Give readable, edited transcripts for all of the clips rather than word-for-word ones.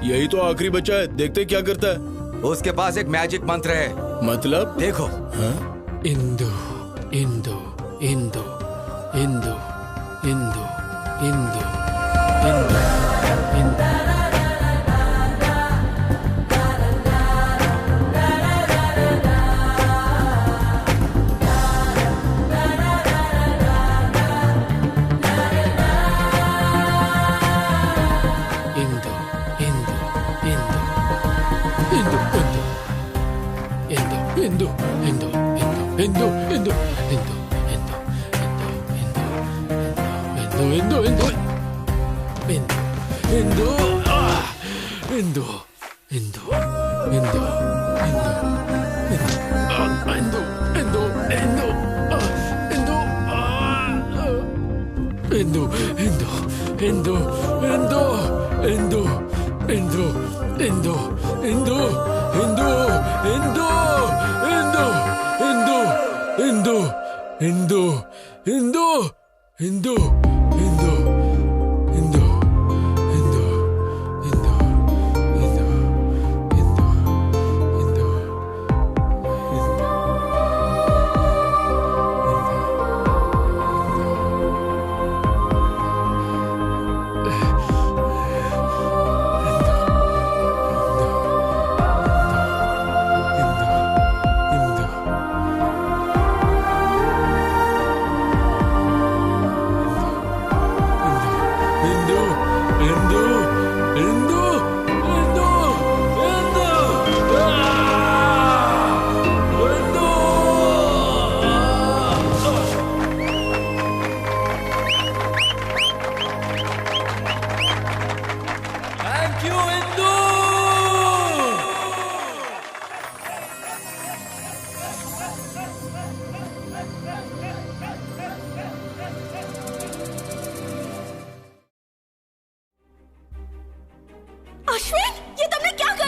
यही तो आखिरी बच्चा है, देखते क्या करता है। उसके पास एक मैजिक मंत्र है। मतलब? देखो। इंदु इंदु इंदु इंदु इंदु इंदु इंदु इंदु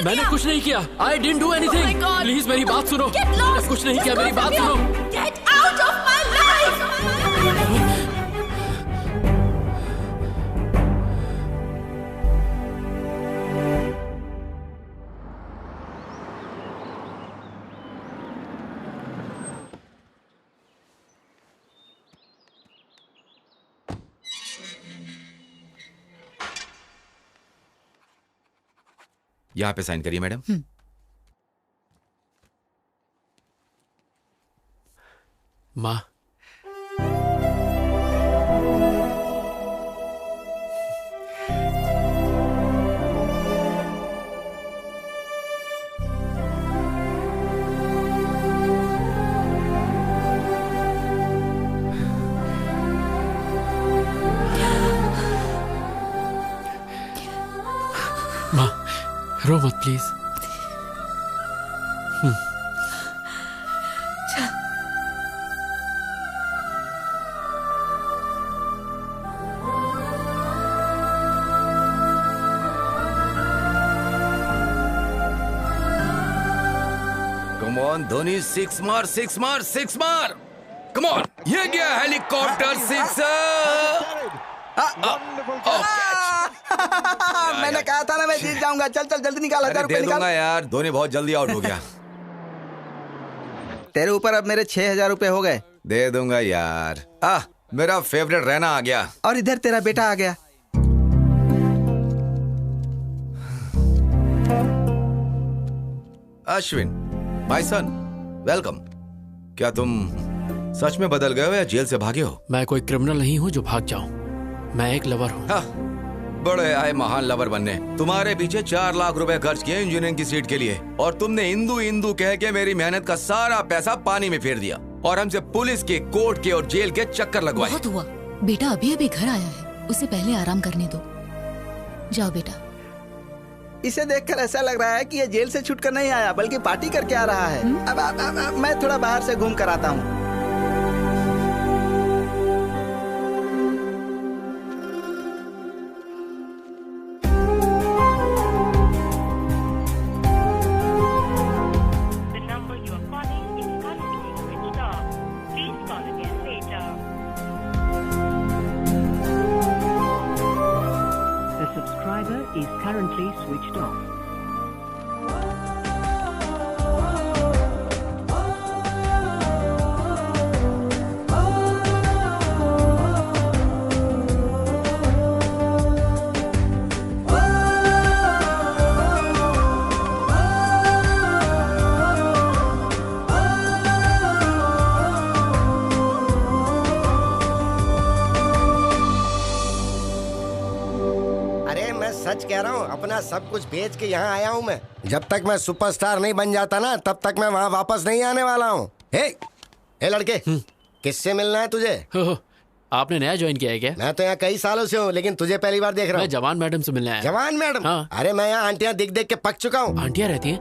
मैंने कुछ नहीं किया। I didn't do anything. Please मेरी बात सुनो। मैंने कुछ नहीं किया, मेरी बात सुनो। Get out of my life. यहाँ पे साइन करिए मैडम। माँ, रो मत प्लीज। ऑन धोनी, सिक्स मार, सिक्स मार, सिक्स मार। कम ऑन, ये गया हेलीकॉप्टर सिक्सर। मैंने कहा था ना मैं जीत जाऊंगा। चल चल जल्दी निकाल, 1000 रुपए दे निकाल। दूंगा यार, धोनी बहुत जल्दी आउट हो गया। तेरे ऊपर अब मेरे 6000 रुपए हो गए। दे दूंगा यार। मेरा फेवरेट रहना आ गया। और इधर तेरा बेटा आ गया। Ashwin, my son, welcome. क्या तुम सच में बदल गए हो या जेल से भागे हो? मैं कोई क्रिमिनल नहीं हूँ जो भाग जाऊं। मैं एक लवर हूँ। बड़े आए महान लवर बनने। तुम्हारे पीछे 4 लाख रुपए खर्च किए इंजीनियरिंग की सीट के लिए, और तुमने हिंदू हिंदू कह के मेरी मेहनत का सारा पैसा पानी में फेर दिया, और हमसे पुलिस के, कोर्ट के और जेल के चक्कर लगवाए। बहुत हुआ। बेटा अभी अभी घर आया है, उसे पहले आराम करने दो। जाओ बेटा। इसे देखकर ऐसा लग रहा है कि ये जेल से छूटकर नहीं आया बल्कि पार्टी करके आ रहा है। अब मैं थोड़ा बाहर से घूम कर आता हूँ। Is currently switched off. सच कह रहा हूँ, अपना सब कुछ बेच के यहाँ आया हूँ मैं। जब तक मैं सुपरस्टार नहीं बन जाता ना, तब तक मैं वहाँ वापस नहीं आने वाला हूँ। हे लड़के, किससे मिलना है तुझे? आपने नया ज्वाइन किया है क्या? मैं तो यहाँ कई सालों से हूँ, लेकिन तुझे पहली बार देख रहा हूँ। मैं जवान मैडम से मिलने आया। जवान मैडम? हाँ। अरे मैं यहाँ आंटियाँ दिख देख के पक चुका हूँ। आंटियाँ रहती हैं?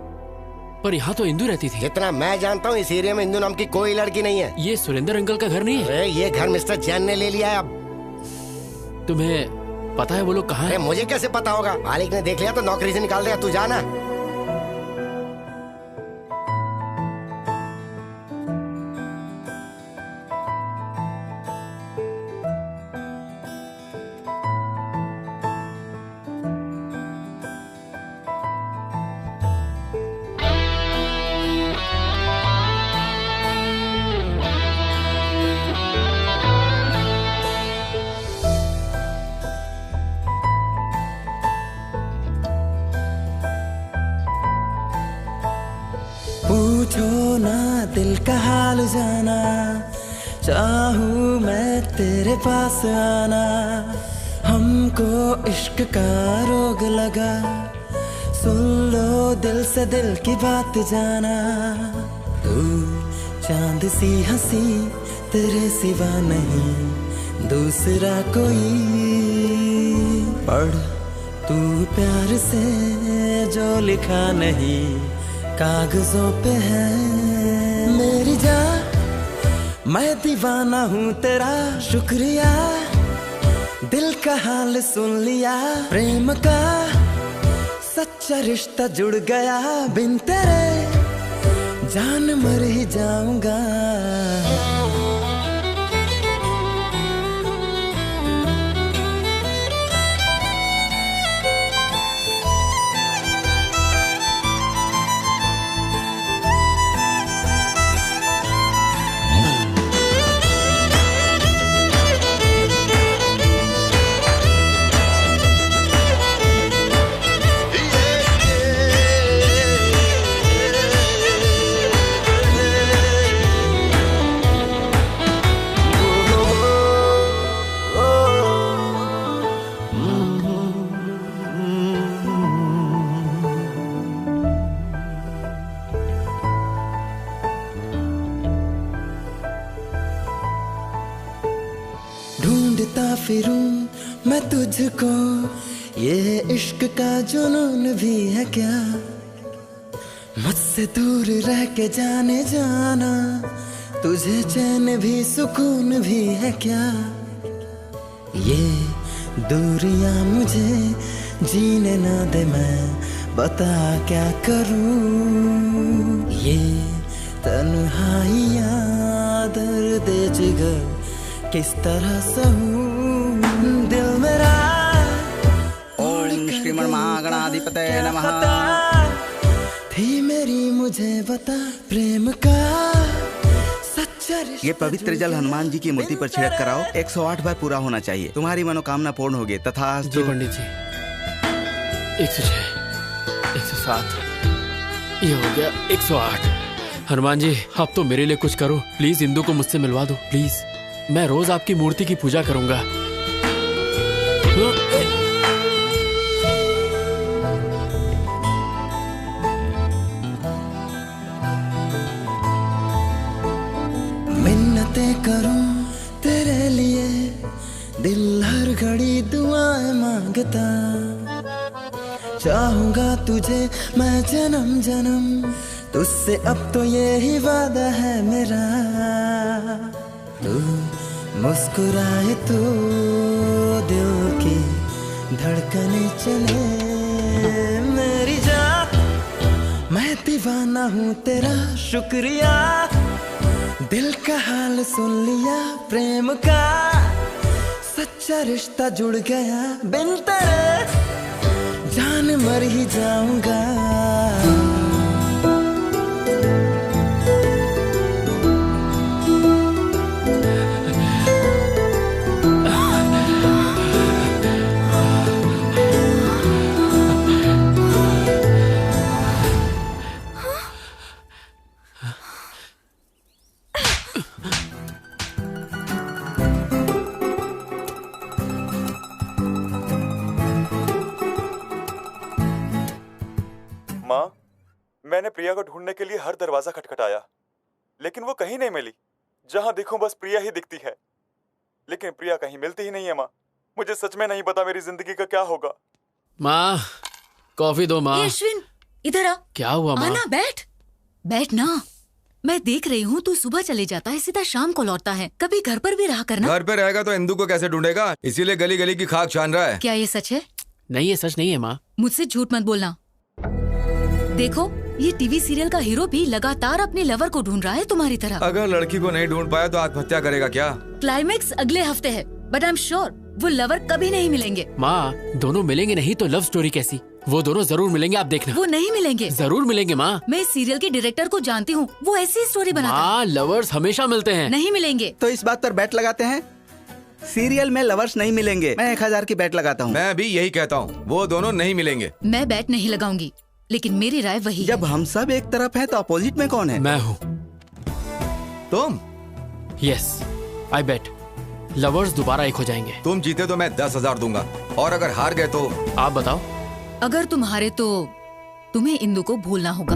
पर यहाँ तो इंदू रहती थी। जितना मैं जानता हूँ इस एरिया में इंदू नाम की कोई लड़की नहीं है। ये सुरेंद्र अंकल का घर नहीं है? ये घर मिस्टर जैन ने ले लिया है अब। तुम्हें पता है वो लोग कहाँ हैं? मुझे कैसे पता होगा? मालिक ने देख लिया तो नौकरी से निकाल देगा। तू जाना। पूछो ना दिल का हाल जाना, चाहूँ मैं तेरे पास आना। हमको इश्क का रोग लगा, सुन लो दिल से दिल की बात जाना। तू चांद सी हंसी, तेरे सिवा नहीं दूसरा कोई। पढ़ तू प्यार से जो लिखा नहीं कागजों पे है। मेरी जान मैं दीवाना हूँ तेरा, शुक्रिया दिल का हाल सुन लिया। प्रेम का सच्चा रिश्ता जुड़ गया, बिन तेरे जान मर ही जाऊंगा। ढूंढता फिरूं मैं तुझको, ये इश्क का जुनून भी है क्या? मुझसे दूर रह के जाने जाना, तुझे चैन भी सुकून भी है क्या? ये दूरियां मुझे जीने ना दे, मैं बता क्या करूं? ये तन्हाइयाँ दर्द जिगर किस तरह सहूं दिल मेरा ओम श्रीमन महागणाधिपतये नमः। थी मेरी मुझे बता प्रेम का सच्चा रिश्ता। ये पवित्र जल हनुमान जी की मूर्ति पर छिड़क कराओ। 108 बार पूरा होना चाहिए। तुम्हारी मनोकामना पूर्ण होगी तथा जी पंडित जी। 106, 107, ये हो गया 108। हनुमान जी आप तो मेरे लिए कुछ करो प्लीज, इंदु को मुझसे मिलवा दो प्लीज। मैं रोज आपकी मूर्ति की पूजा करूंगा। मिन्नतें करूं तेरे लिए, दिल हर घड़ी दुआएं मांगता। चाहूंगा तुझे मैं जन्म जन्म, तुझसे अब तो ये ही वादा है मेरा। तू मुस्कुराए तो दिल की धड़कने चले मेरी जान। मैं दीवाना हूँ तेरा शुक्रिया, दिल का हाल सुन लिया प्रेम का। सच्चा रिश्ता जुड़ गया बिन तेरे जान मर ही जाऊंगा। माँ, मैंने प्रिया को ढूंढने के लिए हर दरवाजा खटखटाया, लेकिन वो कहीं नहीं मिली। जहां देखूं बस प्रिया ही दिखती है, लेकिन प्रिया कहीं मिलती ही नहीं है। माँ, मुझे सच में नहीं पता मेरी जिंदगी का क्या होगा। माँ कॉफी दो माँ। अश्विन इधर आ। क्या हुआ माँ? आना, बैठ बैठ ना। मैं देख रही हूँ तू सुबह चले जाता है, सीधा शाम को लौटता है। कभी घर पर भी रहा करना। घर पे रहेगा तो इंदु को कैसे ढूंढेगा, इसीलिए गली गली की खाक छान रहा है। क्या ये सच है? नहीं ये सच नहीं है माँ। मुझसे झूठ मत बोलना। देखो ये टीवी सीरियल का हीरो भी लगातार अपने लवर को ढूंढ रहा है तुम्हारी तरह। अगर लड़की को नहीं ढूंढ पाया तो आत्महत्या करेगा क्या? क्लाइमेक्स अगले हफ्ते है, बट आई एम श्योर वो लवर कभी नहीं मिलेंगे। माँ दोनों मिलेंगे नहीं तो लव स्टोरी कैसी? वो दोनों जरूर मिलेंगे, आप देखना। वो नहीं मिलेंगे। जरूर मिलेंगे माँ। मैं इस सीरियल के डायरेक्टर को जानती हूँ, वो ऐसी स्टोरी बनाता है। माँ लवर्स हमेशा मिलते हैं। नहीं मिलेंगे। तो इस बात पर बैट लगाते हैं, सीरियल में लवर्स नहीं मिलेंगे। मैं 1000 की बैट लगाता हूँ। मैं भी यही कहता हूँ, वो दोनों नहीं मिलेंगे। मैं बैट नहीं लगाऊंगी, लेकिन मेरी राय वही जब हम सब एक तरफ हैं तो अपोजिट में कौन है? मैं हूँ। तुम? यस आई बेट लवर्स दोबारा एक हो जाएंगे। तुम जीते तो मैं 10,000 दूंगा, और अगर हार गए तो? आप बताओ। अगर तुम हारे तो तुम्हें इंदु को भूलना होगा।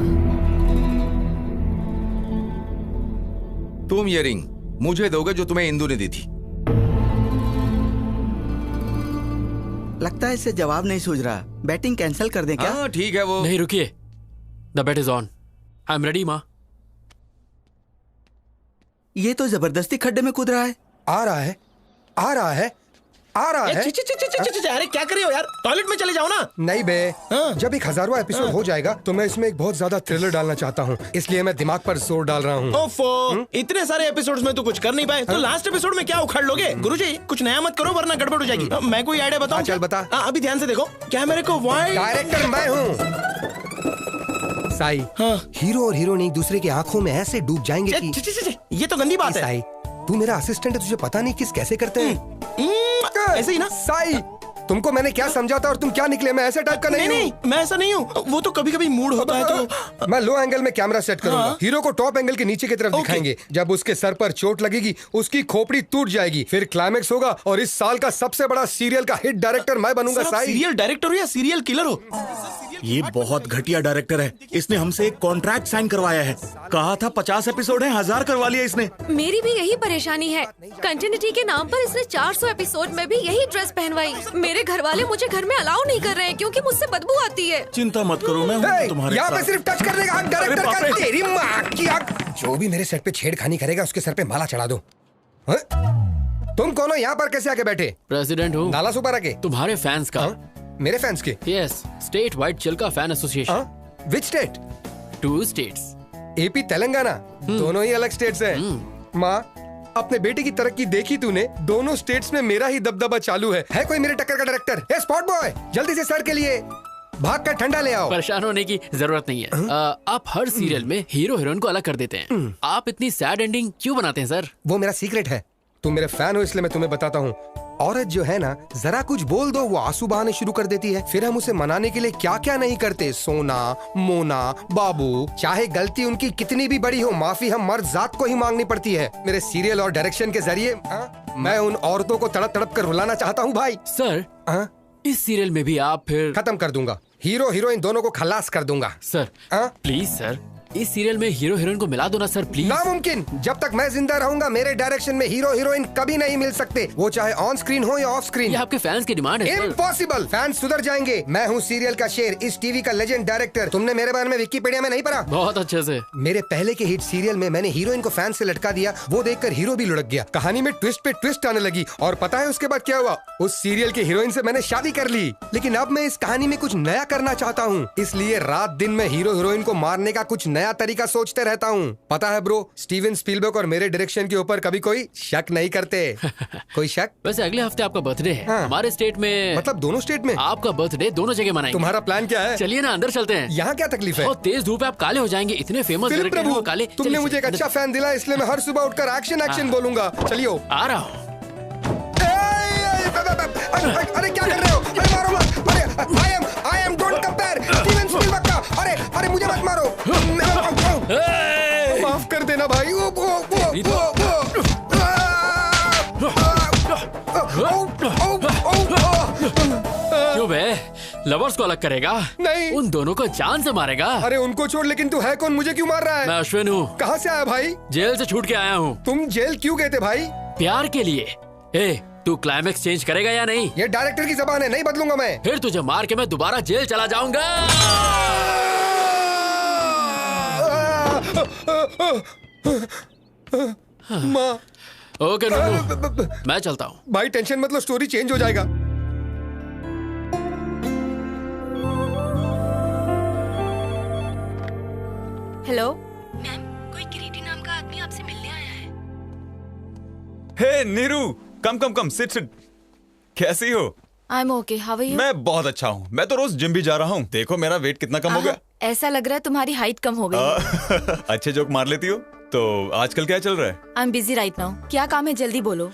तुम ये रिंग मुझे दोगे जो तुम्हें इंदु ने दी थी। लगता है इससे जवाब नहीं सूझ रहा। बैटिंग कैंसिल कर दें क्या? हाँ ठीक है वो। नहीं रुकिए, the bet is on. I am ready माँ। ये तो जबरदस्ती खड्डे में कूद रहा है। आ रहा है, आ रहा है, आ रहा है। अरे क्या कर रहे हो यार, टॉयलेट में चले जाओ ना। नहीं बे, जब 1000वां एपिसोड हो जाएगा तो मैं इसमें एक बहुत ज्यादा थ्रिलर डालना चाहता हूँ, इसलिए मैं दिमाग पर जोर डाल रहा हूँ। ओफो, इतने सारे एपिसोड्स में तो कुछ कर नहीं पाए, तो लास्ट एपिसोड में क्या उखाड़ लोगे? गुरुजी कुछ नया मत करो वरना गड़बड़ हो जाएगी। मैं कोई आइडिया बताऊं? चल बता। अभी ध्यान से देखो, कैमरे को वाइड। डायरेक्टर मैं हूँ साई। हीरो और हीरोइन एक दूसरे की आंखों में ऐसे डूब जाएंगे कि ये तो गंदी बात है। साई तू मेरा असिस्टेंट है, तुझे पता नहीं किस कैसे करते हैं। ऐसे ही ना साई, तुमको मैंने क्या समझाता और तुम क्या निकले? मैं ऐसे टाइप का नहीं हूँ। नहीं, मैं ऐसा नहीं हूँ। वो तो कभी कभी मूड होता है तो मैं लो एंगल में कैमरा सेट करूंगा। हीरो को टॉप एंगल के नीचे की तरफ दिखाएंगे। जब उसके सर पर चोट लगेगी उसकी खोपड़ी टूट जाएगी, फिर क्लाइमेक्स होगा और इस साल का सबसे बड़ा सीरियल का हिट डायरेक्टर मैं बनूंगा। साई सीरियल डायरेक्टर हो या सीरियल किलर हो? ये बहुत घटिया डायरेक्टर है। इसने हमसे एक कॉन्ट्रैक्ट साइन करवाया है। कहा था 50 एपिसोड है, 1000 करवा लिया इसने। मेरी भी यही परेशानी है। कंटिन्यूटी के नाम पर इसने 400 एपिसोड में भी यही ड्रेस पहनवाई। मेरे घर वाले मुझे घर में अलाउ नहीं कर रहे हैं क्योंकि मुझसे बदबू आती है। चिंता मत करो, मैं हूँ तुम्हारे यहाँ पे साथ। सिर्फ टच करने का डायरेक्टर का। तेरी माँ की आग। जो भी मेरे सेट पे छेड़खानी करेगा उसके सर पे माला चढ़ा दो। तुम कौन हो? यहाँ पर कैसे आके बैठे? प्रेसिडेंट हूँ। नाला सुपर आके तुम्हारे फैंस का। मेरे फैंस के? Yes, state wide Chilka fan association. Which state? 2 states. AP Telangana दोनों ही अलग स्टेट्स हैं। माँ, अपने बेटे की तरक्की देखी तूने? दोनों स्टेट्स में मेरा ही दबदबा चालू है कोई मेरे टक्कर का डायरेक्टर? ए स्पॉट बॉय, जल्दी से सर के लिए भाग कर ठंडा ले आओ। परेशान होने की जरूरत नहीं है। आप हर सीरियल में हीरो हीरोइन को अलग कर देते हैं। आप इतनी सैड एंडिंग क्यों बनाते हैं सर? वो मेरा सीक्रेट है। तुम मेरे फैन हो इसलिए मैं तुम्हें बताता हूँ। औरत जो है ना, जरा कुछ बोल दो वो आंसू बहाने शुरू कर देती है। फिर हम उसे मनाने के लिए क्या क्या नहीं करते, सोना, मोना, बाबू। चाहे गलती उनकी कितनी भी बड़ी हो, माफी हम मर्द जात को ही मांगनी पड़ती है। मेरे सीरियल और डायरेक्शन के जरिए मैं उन औरतों को तड़प तड़प कर रुलाना चाहता हूँ भाई। सर इस सीरियल में भी आप फिर खत्म कर दूंगा। हीरो हीरोइन दोनों को खलास कर दूंगा। सर प्लीज सर, इस सीरियल में हीरो हीरोइन को मिला दो ना सर प्लीज। नामुमकिन। जब तक मैं जिंदा रहूंगा मेरे डायरेक्शन में हीरो हीरोइन कभी नहीं मिल सकते, वो चाहे ऑन स्क्रीन हो या ऑफ स्क्रीन। ये आपके फैंस की डिमांड है। इम्पॉसिबल। फैंस सुधर जाएंगे। मैं हूँ सीरियल का शेर, इस टीवी का लेजेंड डायरेक्टर। तुमने मेरे बारे में विकिपीडिया में नहीं पढ़ा? बहुत अच्छे से। मेरे पहले के हिट सीरियल में मैंने हीरोइन को फैन से लटका दिया, वो देखकर हीरो भी लुढ़क गया। कहानी में ट्विस्ट पे ट्विस्ट आने लगी और पता है उसके बाद क्या हुआ? उस सीरियल के हीरोइन से मैंने शादी कर ली। लेकिन अब मैं इस कहानी में कुछ नया करना चाहता हूँ, इसलिए रात दिन में हीरो हीरोइन को मारने का कुछ नया तरीका सोचते रहता हूँ। पता है ब्रो, स्टीवन स्पीलबर्ग और मेरे डायरेक्शन के ऊपर कभी कोई शक नहीं करते। कोई शक? वैसे अगले हफ्ते आपका बर्थडे है। हमारे स्टेट में, मतलब दोनों स्टेट में आपका बर्थडे दोनों जगह मनाएंगे। तुम्हारा प्लान क्या है? चलिए ना अंदर चलते हैं। यहाँ क्या तकलीफ है? और तेज धूप है, आप काले हो जाएंगे। इतने फेमस डायरेक्टर हैं वो काले। तुमने मुझे एक अच्छा फैन दिला, इसलिए मैं हर सुबह उठकर एक्शन एक्शन बोलूंगा। चलियो। आ रहा हूँ। अरे क्या कर रहे हो? अरे मारो मत। अरे I am don't compare Steven Spielberg का। अरे मुझे मत मारो। माफ कर देना भाई। क्यों बे? लवर्स को अलग करेगा? नहीं, उन दोनों को जान से मारेगा। अरे उनको छोड़, लेकिन तू है कौन? मुझे क्यों मार रहा है? मैं अश्विन हूँ। कहाँ से आया भाई? जेल से छूट के आया हूँ। तुम जेल क्यों गए थे भाई? प्यार के लिए। ए, तू क्लाइमेक्स चेंज करेगा या नहीं? ये डायरेक्टर की जबान है, नहीं बदलूंगा मैं। फिर तुझे मार के मैं दोबारा जेल चला जाऊंगा। माँ। ओके नन्नू, मैं चलता हूँ। भाई टेंशन मत लो, स्टोरी चेंज हो जाएगा। हेलो मैम, कोई किरीटी नाम का आदमी आपसे मिलने आया है। Hey Neeru, come sit. कैसी हो? I am okay, how are you? मैं बहुत अच्छा हूँ। मैं तो रोज जिम भी जा रहा हूँ। देखो मेरा वेट कितना कम हो गया। ऐसा लग रहा है तुम्हारी हाइट कम हो गई। अच्छे जोक मार लेती हो। तो आजकल क्या चल रहा है? I am busy right now. क्या काम है, जल्दी बोलो।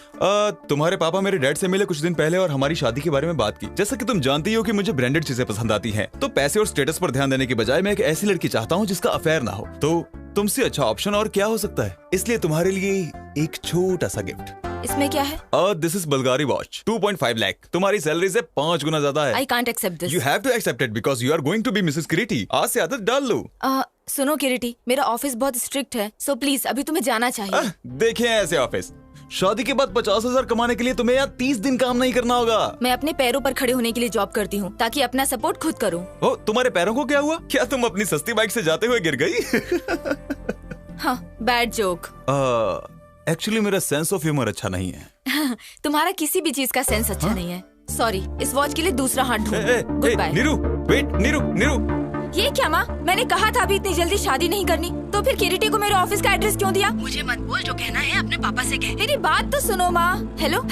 तुम्हारे पापा मेरे डैड से मिले कुछ दिन पहले और हमारी शादी के बारे में बात की। जैसा कि तुम जानती हो कि मुझे ब्रांडेड चीजें पसंद आती हैं, तो पैसे और स्टेटस पर ध्यान देने के बजाय मैं एक ऐसी लड़की चाहता हूँ जिसका अफेयर ना हो। तो तुमसे अच्छा ऑप्शन और क्या हो सकता है? इसलिए तुम्हारे लिए एक छोटा सा गिफ्ट। इसमें क्या है? This is Bulgari watch, 2.5 lakh. तुम्हारी सैलरी से 5 गुना ज्यादा है। I can't accept this. You have to accept it because you are going to be Mrs Kiriti. आज से आदत डाल लो। सुनो किरीटी, मेरा ऑफिस बहुत स्ट्रिक्ट है, सो प्लीज अभी तुम्हें जाना चाहिए। देखें ऐसे ऑफिस। शादी के बाद 50,000 कमाने के लिए तुम्हें यहाँ 30 दिन काम नहीं करना होगा। मैं अपने पैरों पर खड़े होने के लिए जॉब करती हूँ ताकि अपना सपोर्ट खुद करूँ। ओ, तुम्हारे पैरों को क्या हुआ? क्या तुम अपनी सस्ती बाइक से जाते हुए गिर गई? हाँ, बैड जोक। एक्चुअली मेरा सेंस ऑफ ह्यूमर अच्छा नहीं है। तुम्हारा किसी भी चीज का सेंस अच्छा नहीं है। सॉरी, इस वॉच के लिए दूसरा हाथ ढूंढो। Good bye. Neeru, wait, Neeru. ये क्या माँ? मैंने कहा था अभी इतनी जल्दी शादी नहीं करनी, तो फिर किरीटी को मेरे ऑफिस का एड्रेस क्यों दिया? मुझे मत बोल, जो कहना है अपने पापा से कह। मेरी बात तो सुनो माँ। हेलो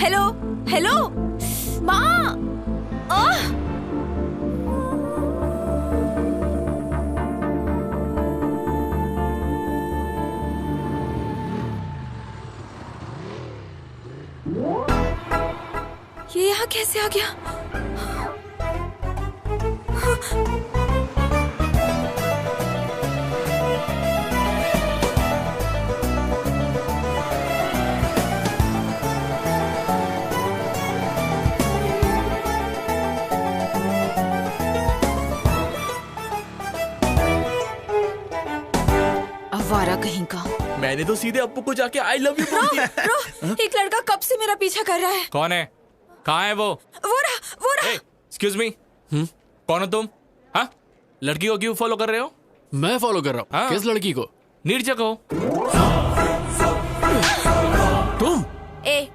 माँ। ये यहाँ कैसे आ गया? आवारा कहीं का। मैंने तो सीधे अप्पू को जाके आई लव यू बोल दिया। एक लड़का कब से मेरा पीछा कर रहा है। कौन है? कहाँ है वो रहा। एक्सक्यूज मी, कौन हो तुम? हाँ, लड़की को क्यों फॉलो कर रहे हो? मैं फॉलो कर रहा हूँ। किस लड़की को? नीरजा को। तुम?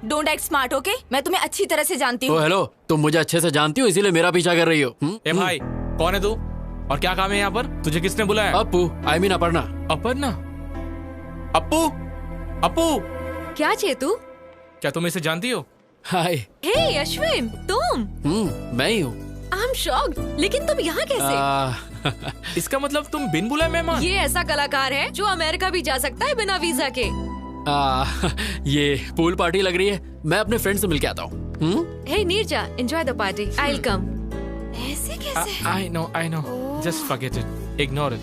Don't act smart, okay? मैं तुम्हें अच्छी तरह से जानती हूँ। हेलो, तुम मुझे अच्छे से जानती हो इसीलिए मेरा पीछा कर रही हो। भाई, कौन है तू और क्या काम है यहाँ पर? तुझे किसने बुलाया? Appu, I mean Aparna. अपर्णा? अप्पू, अप्पू, क्या चेतू? क्या तुम इसे जानती हो? हाय। हे अश्विन, तुम? मैं ही हूँ। आई एम शॉक्ड, लेकिन तुम यहाँ कैसे? इसका मतलब तुम बिन बुलाए मेहमान? ये ऐसा कलाकार है जो अमेरिका भी जा सकता है बिना वीजा के। ये पूल पार्टी लग रही है, मैं अपने फ्रेंड से मिलके आता हूँ। Hey Neeraja, enjoy the party, I will come. ऐसे कैसे? I know, just forget it, ignore it.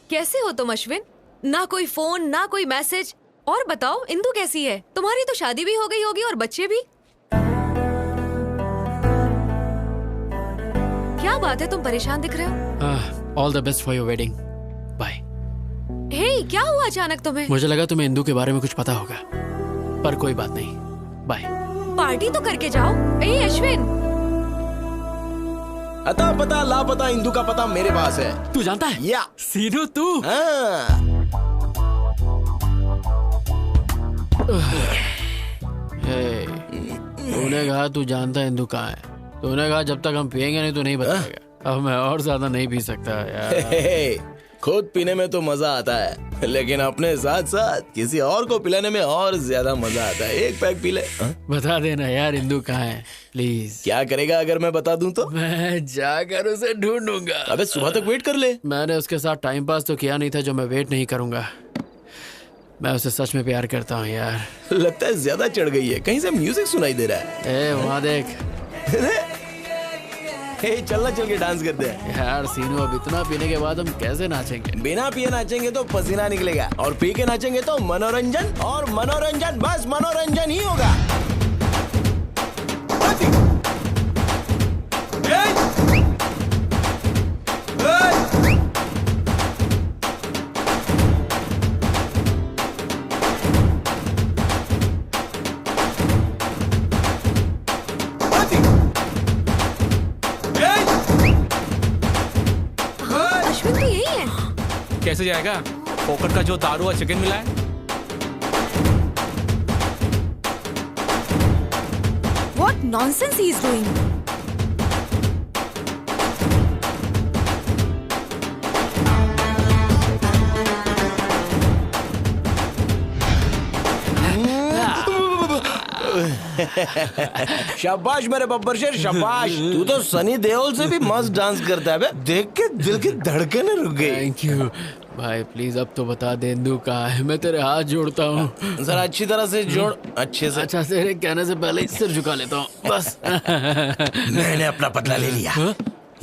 कैसे हो तुम अश्विन? ना कोई फोन, ना कोई मैसेज। और बताओ, इंदु कैसी है? तुम्हारी तो शादी भी हो गई होगी और बच्चे भी। क्या बात है, तुम परेशान दिख रहे हो? All the best for your wedding. Bye. Hey, क्या हुआ अचानक तुम्हें? मुझे लगा तुम्हें इंदु के बारे में कुछ पता होगा, पर कोई बात नहीं। बाय। पार्टी तो करके जाओ। ए अश्विन, अता पता लापता इंदु का पता मेरे पास है। तू जानता है? या सीनू तू? तूने कहा तू जानता है इंदु कहाँ है। तूने कहा जब तक हम पियेंगे नहीं तो नहीं बताएगा। अब मैं और ज्यादा नहीं पी सकता यार। खुद पीने में तो मजा आता है, लेकिन अपने साथ साथ किसी और को पिलाने में और ज्यादा मजा आता है। एक पैक पी ले। बता देना यार इंदु कहाँ है प्लीज। क्या करेगा अगर मैं बता दूं तो? मैं जाकर उसे ढूंढूंगा। अबे सुबह तक वेट कर ले। मैंने उसके साथ टाइम पास तो किया नहीं था जो मैं वेट नहीं करूंगा। मैं उसे सच में प्यार करता हूँ यार। लगता है ज्यादा चढ़ गई है, कहीं से म्यूजिक सुनाई दे रहा है। वहाँ देख। चलना, चल के डांस करते हैं। यार सीनू, अब इतना पीने के बाद हम कैसे नाचेंगे? बिना पिए नाचेंगे तो पसीना निकलेगा, और पी के नाचेंगे तो मनोरंजन, और मनोरंजन बस मनोरंजन ही होगा। कैसे जाएगा? फोकट का जो दारू और चिकन मिला है। What nonsense he is doing? शाबाश मेरे बब्बर शेर, शाबाश। तू तो सनी देओल से भी मस्त डांस करता है बे। देख के दिल की धड़कनें रुक गई। थैंक यू भाई, प्लीज अब तो बता दे इंदु कहाँ है। मैं तेरे हाथ जोड़ता हूँ। जरा अच्छी तरह से जोड़, अच्छे से। अच्छा, तेरे कहने से पहले सिर झुका लेता हूँ बस। मैंने अपना बदला ले लिया।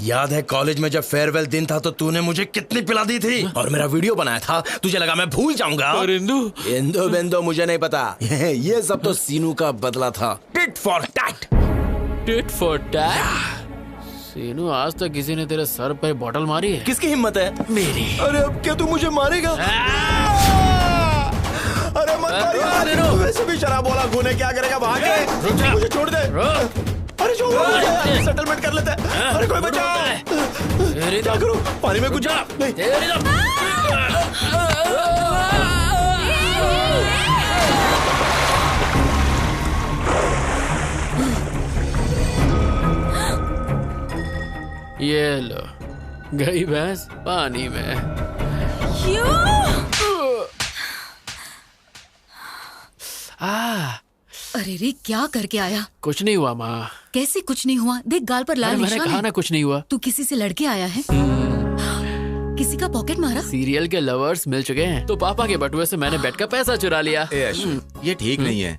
याद है कॉलेज में जब फेयरवेल दिन था तो तूने मुझे कितनी पिला दी थी और मेरा वीडियो बनाया था। तुझे लगा मैं भूल जाऊंगा? और इंदु बेंदो मुझे नहीं पता। ये सब तो सीनू का बदला था। Tit for tat. Tit for tat? Seenu, आज तक किसी ने तेरे सर पे बॉटल मारी है? किसकी हिम्मत है? मेरी। अरे अब क्या तू मुझे मारेगा? अरे मत मार, वैसे भी शराब वाला खून है, क्या करेगा? भाग के मुझे छोड़ दे। अरे छोड़, सेटलमेंट कर लेते हैं। अरे कोई बचा। क्या करूं? पानी में कुछ जा। ये लो, गई भैंस पानी में। अरे रे, क्या करके आया? कुछ नहीं हुआ माँ। कैसे कुछ नहीं हुआ? देख गाल पर लाल निशान है। मैंने कहा ना कुछ नहीं हुआ। तू किसी से लड़के आया है? किसी का पॉकेट मारा? सीरियल के लवर्स मिल चुके हैं तो पापा के बटुए से मैंने बेट का पैसा चुरा लिया। ये ठीक नहीं है।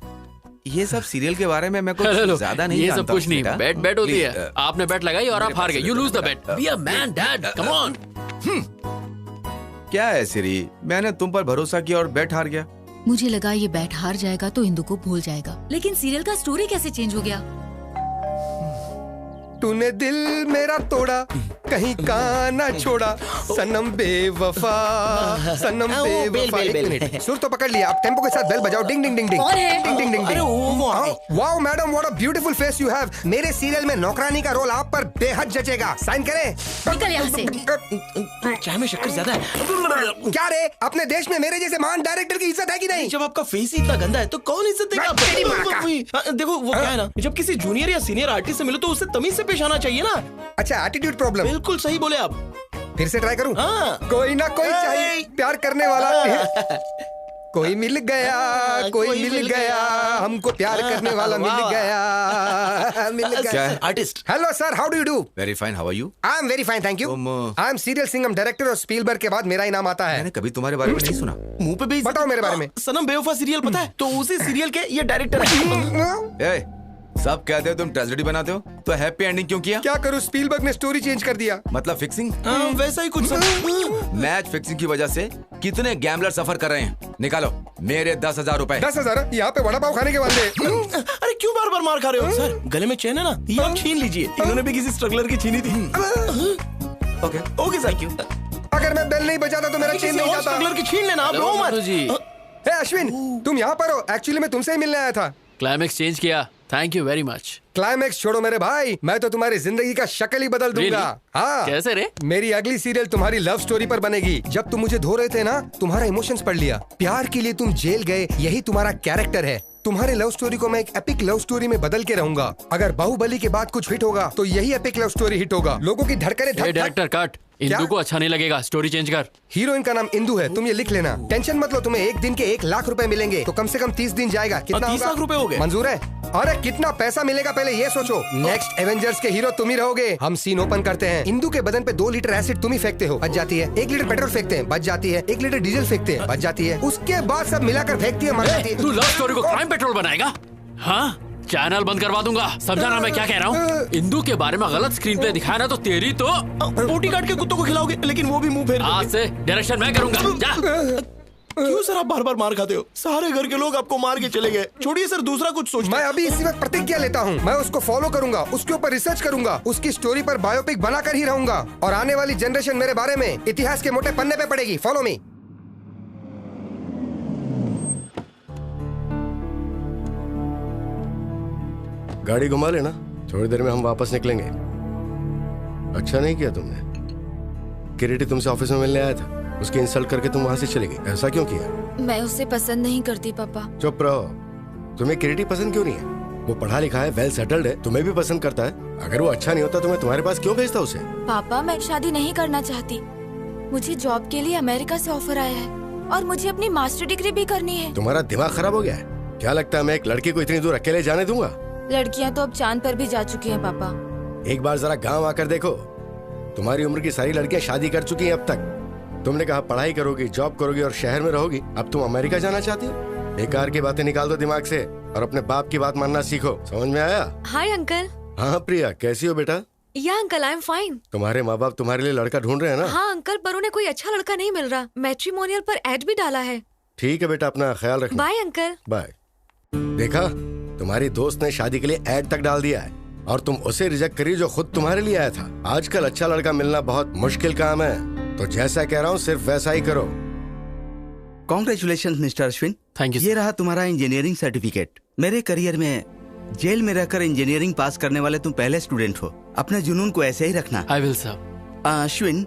ये सब सीरियल के बारे में मैं कुछ ज्यादा नहीं ये जानता सब कुछ नहीं। बेटा। बेट होती है। Please, आपने बेट लगाई और आप हार गए। You lose the bet. Be a man dad, come on. क्या है सिरी, मैंने तुम पर भरोसा किया और बेट हार गया। मुझे लगा ये बैट हार जाएगा तो इंदु को भूल जाएगा, लेकिन सीरियल का स्टोरी कैसे चेंज हो गया? तूने दिल मेरा तोड़ा, कहीं का ना छोड़ा, सनम बेवफा, सनम बेवफा। एक मिनट, सुर तो पकड़ लिया, आप टेम्पो के साथ बेल बजाओ। डिंग डिंग डिंग डिंग। कौन है? Ding ding ding ding. Wow madam, what a beautiful face you have. मेरे सीरियल में नौकरानी का रोल आप पर बेहद जचेगा। साइन करें? निकल यहाँ से। चाय में शक्कर ज्यादा है। क्या रे, अपने देश में मेरे जैसे महान डायरेक्टर की इज्जत है कि नहीं? जब आपका फेस ही इतना गंदा है तो कौन इज्जत देगा? देखो वो क्या है ना, जब किसी जूनियर या सीनियर आर्टिस्ट से मिलो तो उससे तमीज से पेश आना चाहिए ना। अच्छा, एटीट्यूड प्रॉब्लम। बिल्कुल सही बोले आप। फिर से ट्राई करूं? हाँ। कोई ना कोई चाहिए प्यार करने वाला। कोई मिल गया, कोई मिल गया, हमको प्यार करने वाला मिल गया, मिल गया। Artist. Hello sir, how do you do? Very fine, how are you? I am very fine, thank you. I am serial Singham director और स्पीलबर्ग के बाद मेरा ही नाम आता है। मैंने कभी तुम्हारे बारे में नहीं सुना। मुंह पे भी बताओ मेरे बारे में। सनम बेवफा सीरियल पता है? तो उसी सीरियल के ये डायरेक्टर है। सब कहते हो तुम ट्रेजेडी बनाते हो, तो हैप्पी एंडिंग क्यों किया? क्या करूं, स्पीलबर्ग ने स्टोरी चेंज कर दिया। मतलब फिक्सिंग? वैसा ही कुछ। मैच फिक्सिंग की वजह से कितने गैम्बलर सफर कर रहे हैं? निकालो मेरे 10,000 रुपए। 10,000? यहाँ पे वड़ा पाव खाने के वाले। अरे क्यों बार बार मार खा रहे हो सर? गले में चैन है ना, ये आप छीन लीजिए। इन्होंने भी किसी स्ट्रगलर की छीनी थी। ओके ओके सर, क्यों? अगर मैं बेल नहीं बजाता तो मेरा चेन नहीं जाता। स्ट्रगलर की छीन लेना, आप रो मत। हे अश्विन, तुम यहाँ पर हो? एक्चुअली मैं तुमसे ही मिलने आया था। क्लाइमेक्स चेंज किया, thank you very much. Climax छोड़ो मेरे भाई, मैं तो तुम्हारी जिंदगी का शक्ल ही बदल दूंगा। हाँ। कैसे रे? मेरी अगली सीरियल तुम्हारी लव स्टोरी पर बनेगी। जब तुम मुझे धो रहे थे ना, तुम्हारा इमोशंस पढ़ लिया। प्यार के लिए तुम जेल गए, यही तुम्हारा कैरेक्टर है। तुम्हारे लव स्टोरी को मैं एक एपिक लव स्टोरी में बदल के रहूंगा। अगर बाहुबली के बाद कुछ हिट होगा तो यही एपिक लव स्टोरी हिट होगा। लोगों की धड़कने डायरेक्टर कट, इंदू को अच्छा नहीं लगेगा, स्टोरी चेंज कर। हीरोइन का नाम इंदू है, तुम ये लिख लेना। टेंशन मत लो, तुम्हें एक दिन के 1 लाख रुपए मिलेंगे, तो कम से कम 30 दिन जाएगा। कितना 30 लाख रुपए हो गए? मंजूर है? अरे कितना पैसा मिलेगा पहले ये सोचो। नेक्स्ट एवेंजर्स के हीरो तुम ही रहोगे। हम सीन ओपन करते हैं। इंदू के बदन पे 2 लीटर एसिड तुम ही फेंकते हो, बच जाती है। 1 लीटर पेट्रोल फेंकते हैं, बच जाती है। 1 लीटर डीजल फेंकते हैं, बच जाती है। उसके बाद सब मिलाकर फेंकती है, मर जाती है। तू लव स्टोरी को क्राइम पेट्रोल बनाएगा? हाँ, चैनल बंद करवा दूंगा। समझा ना मैं क्या कह रहा हूँ? इंदू के बारे में गलत स्क्रीन प्ले दिखाया ना तो तेरी तो बोटी काट के कुत्तों को खिलाओगे, लेकिन वो भी मुंह फेर देंगे। आज से डायरेक्शन मैं करूंगा। जा। क्यों सर आप बार बार मार खाते हो? सारे घर के लोग आपको मार के चले गए। छोड़िए सर, दूसरा कुछ सोच। मैं अभी इसी वक्त प्रतिज्ञा लेता हूँ, मैं उसको फॉलो करूंगा, उसके ऊपर रिसर्च करूंगा, उसकी स्टोरी पर बायोपिक बनाकर ही रहूंगा। और आने वाली जनरेशन मेरे बारे में इतिहास के मोटे पन्ने पे पड़ेगी। Follow me. गाड़ी घुमा लेना, थोड़ी देर में हम वापस निकलेंगे। अच्छा नहीं किया तुमने। किरीटी तुमसे ऑफिस में मिलने आया था, उसकी इंसल्ट करके तुम वहां से चली गई। ऐसा क्यों किया? मैं उसे पसंद नहीं करती पापा। चुप रहो। तुम्हें किरीटी पसंद क्यों नहीं है? वो पढ़ा लिखा है, वेल सेटल्ड है, तुम्हें भी पसंद करता है। अगर वो अच्छा नहीं होता तो मैं तुम्हारे पास क्यों भेजता उसे? पापा मैं शादी नहीं करना चाहती। मुझे जॉब के लिए अमेरिका से ऑफर आया है और मुझे अपनी मास्टर डिग्री भी करनी है। तुम्हारा दिमाग खराब हो गया है क्या? लगता है मैं एक लड़की को इतनी दूर अकेले जाने दूंगा? लड़कियां तो अब चांद पर भी जा चुकी हैं पापा। एक बार जरा गांव आकर देखो, तुम्हारी उम्र की सारी लड़कियां शादी कर चुकी हैं अब तक। तुमने कहा पढ़ाई करोगी, जॉब करोगी और शहर में रहोगी। अब तुम अमेरिका जाना चाहती हो? बेकार की बातें निकाल दो दिमाग से और अपने बाप की बात मानना सीखो। समझ में आया? Hi uncle. हाँ प्रिया, कैसी हो बेटा? या अंकल आई एम फाइन। तुम्हारे माँ बाप तुम्हारे लिए लड़का ढूंढ रहे हैं ना? हाँ अंकल, पर उन्हें कोई अच्छा लड़का नहीं मिल रहा। मैट्रिमोनियल पर एड भी डाला है। ठीक है बेटा, अपना ख्याल रखना। Bye uncle. बाय। देखा, तुम्हारी दोस्त ने शादी के लिए ऐड तक डाल दिया है और तुम उसे रिजेक्ट करी जो खुद तुम्हारे लिए आया था। आजकल अच्छा लड़का मिलना बहुत मुश्किल काम है, तो जैसा कह रहा हूँ सिर्फ वैसा ही करो। Congratulation mister Ashwin. Thank you. ये रहा तुम्हारा इंजीनियरिंग सर्टिफिकेट। मेरे करियर में जेल में रहकर इंजीनियरिंग पास करने वाले तुम पहले स्टूडेंट हो। अपने जुनून को ऐसे ही रखना। I will sir. अश्विन,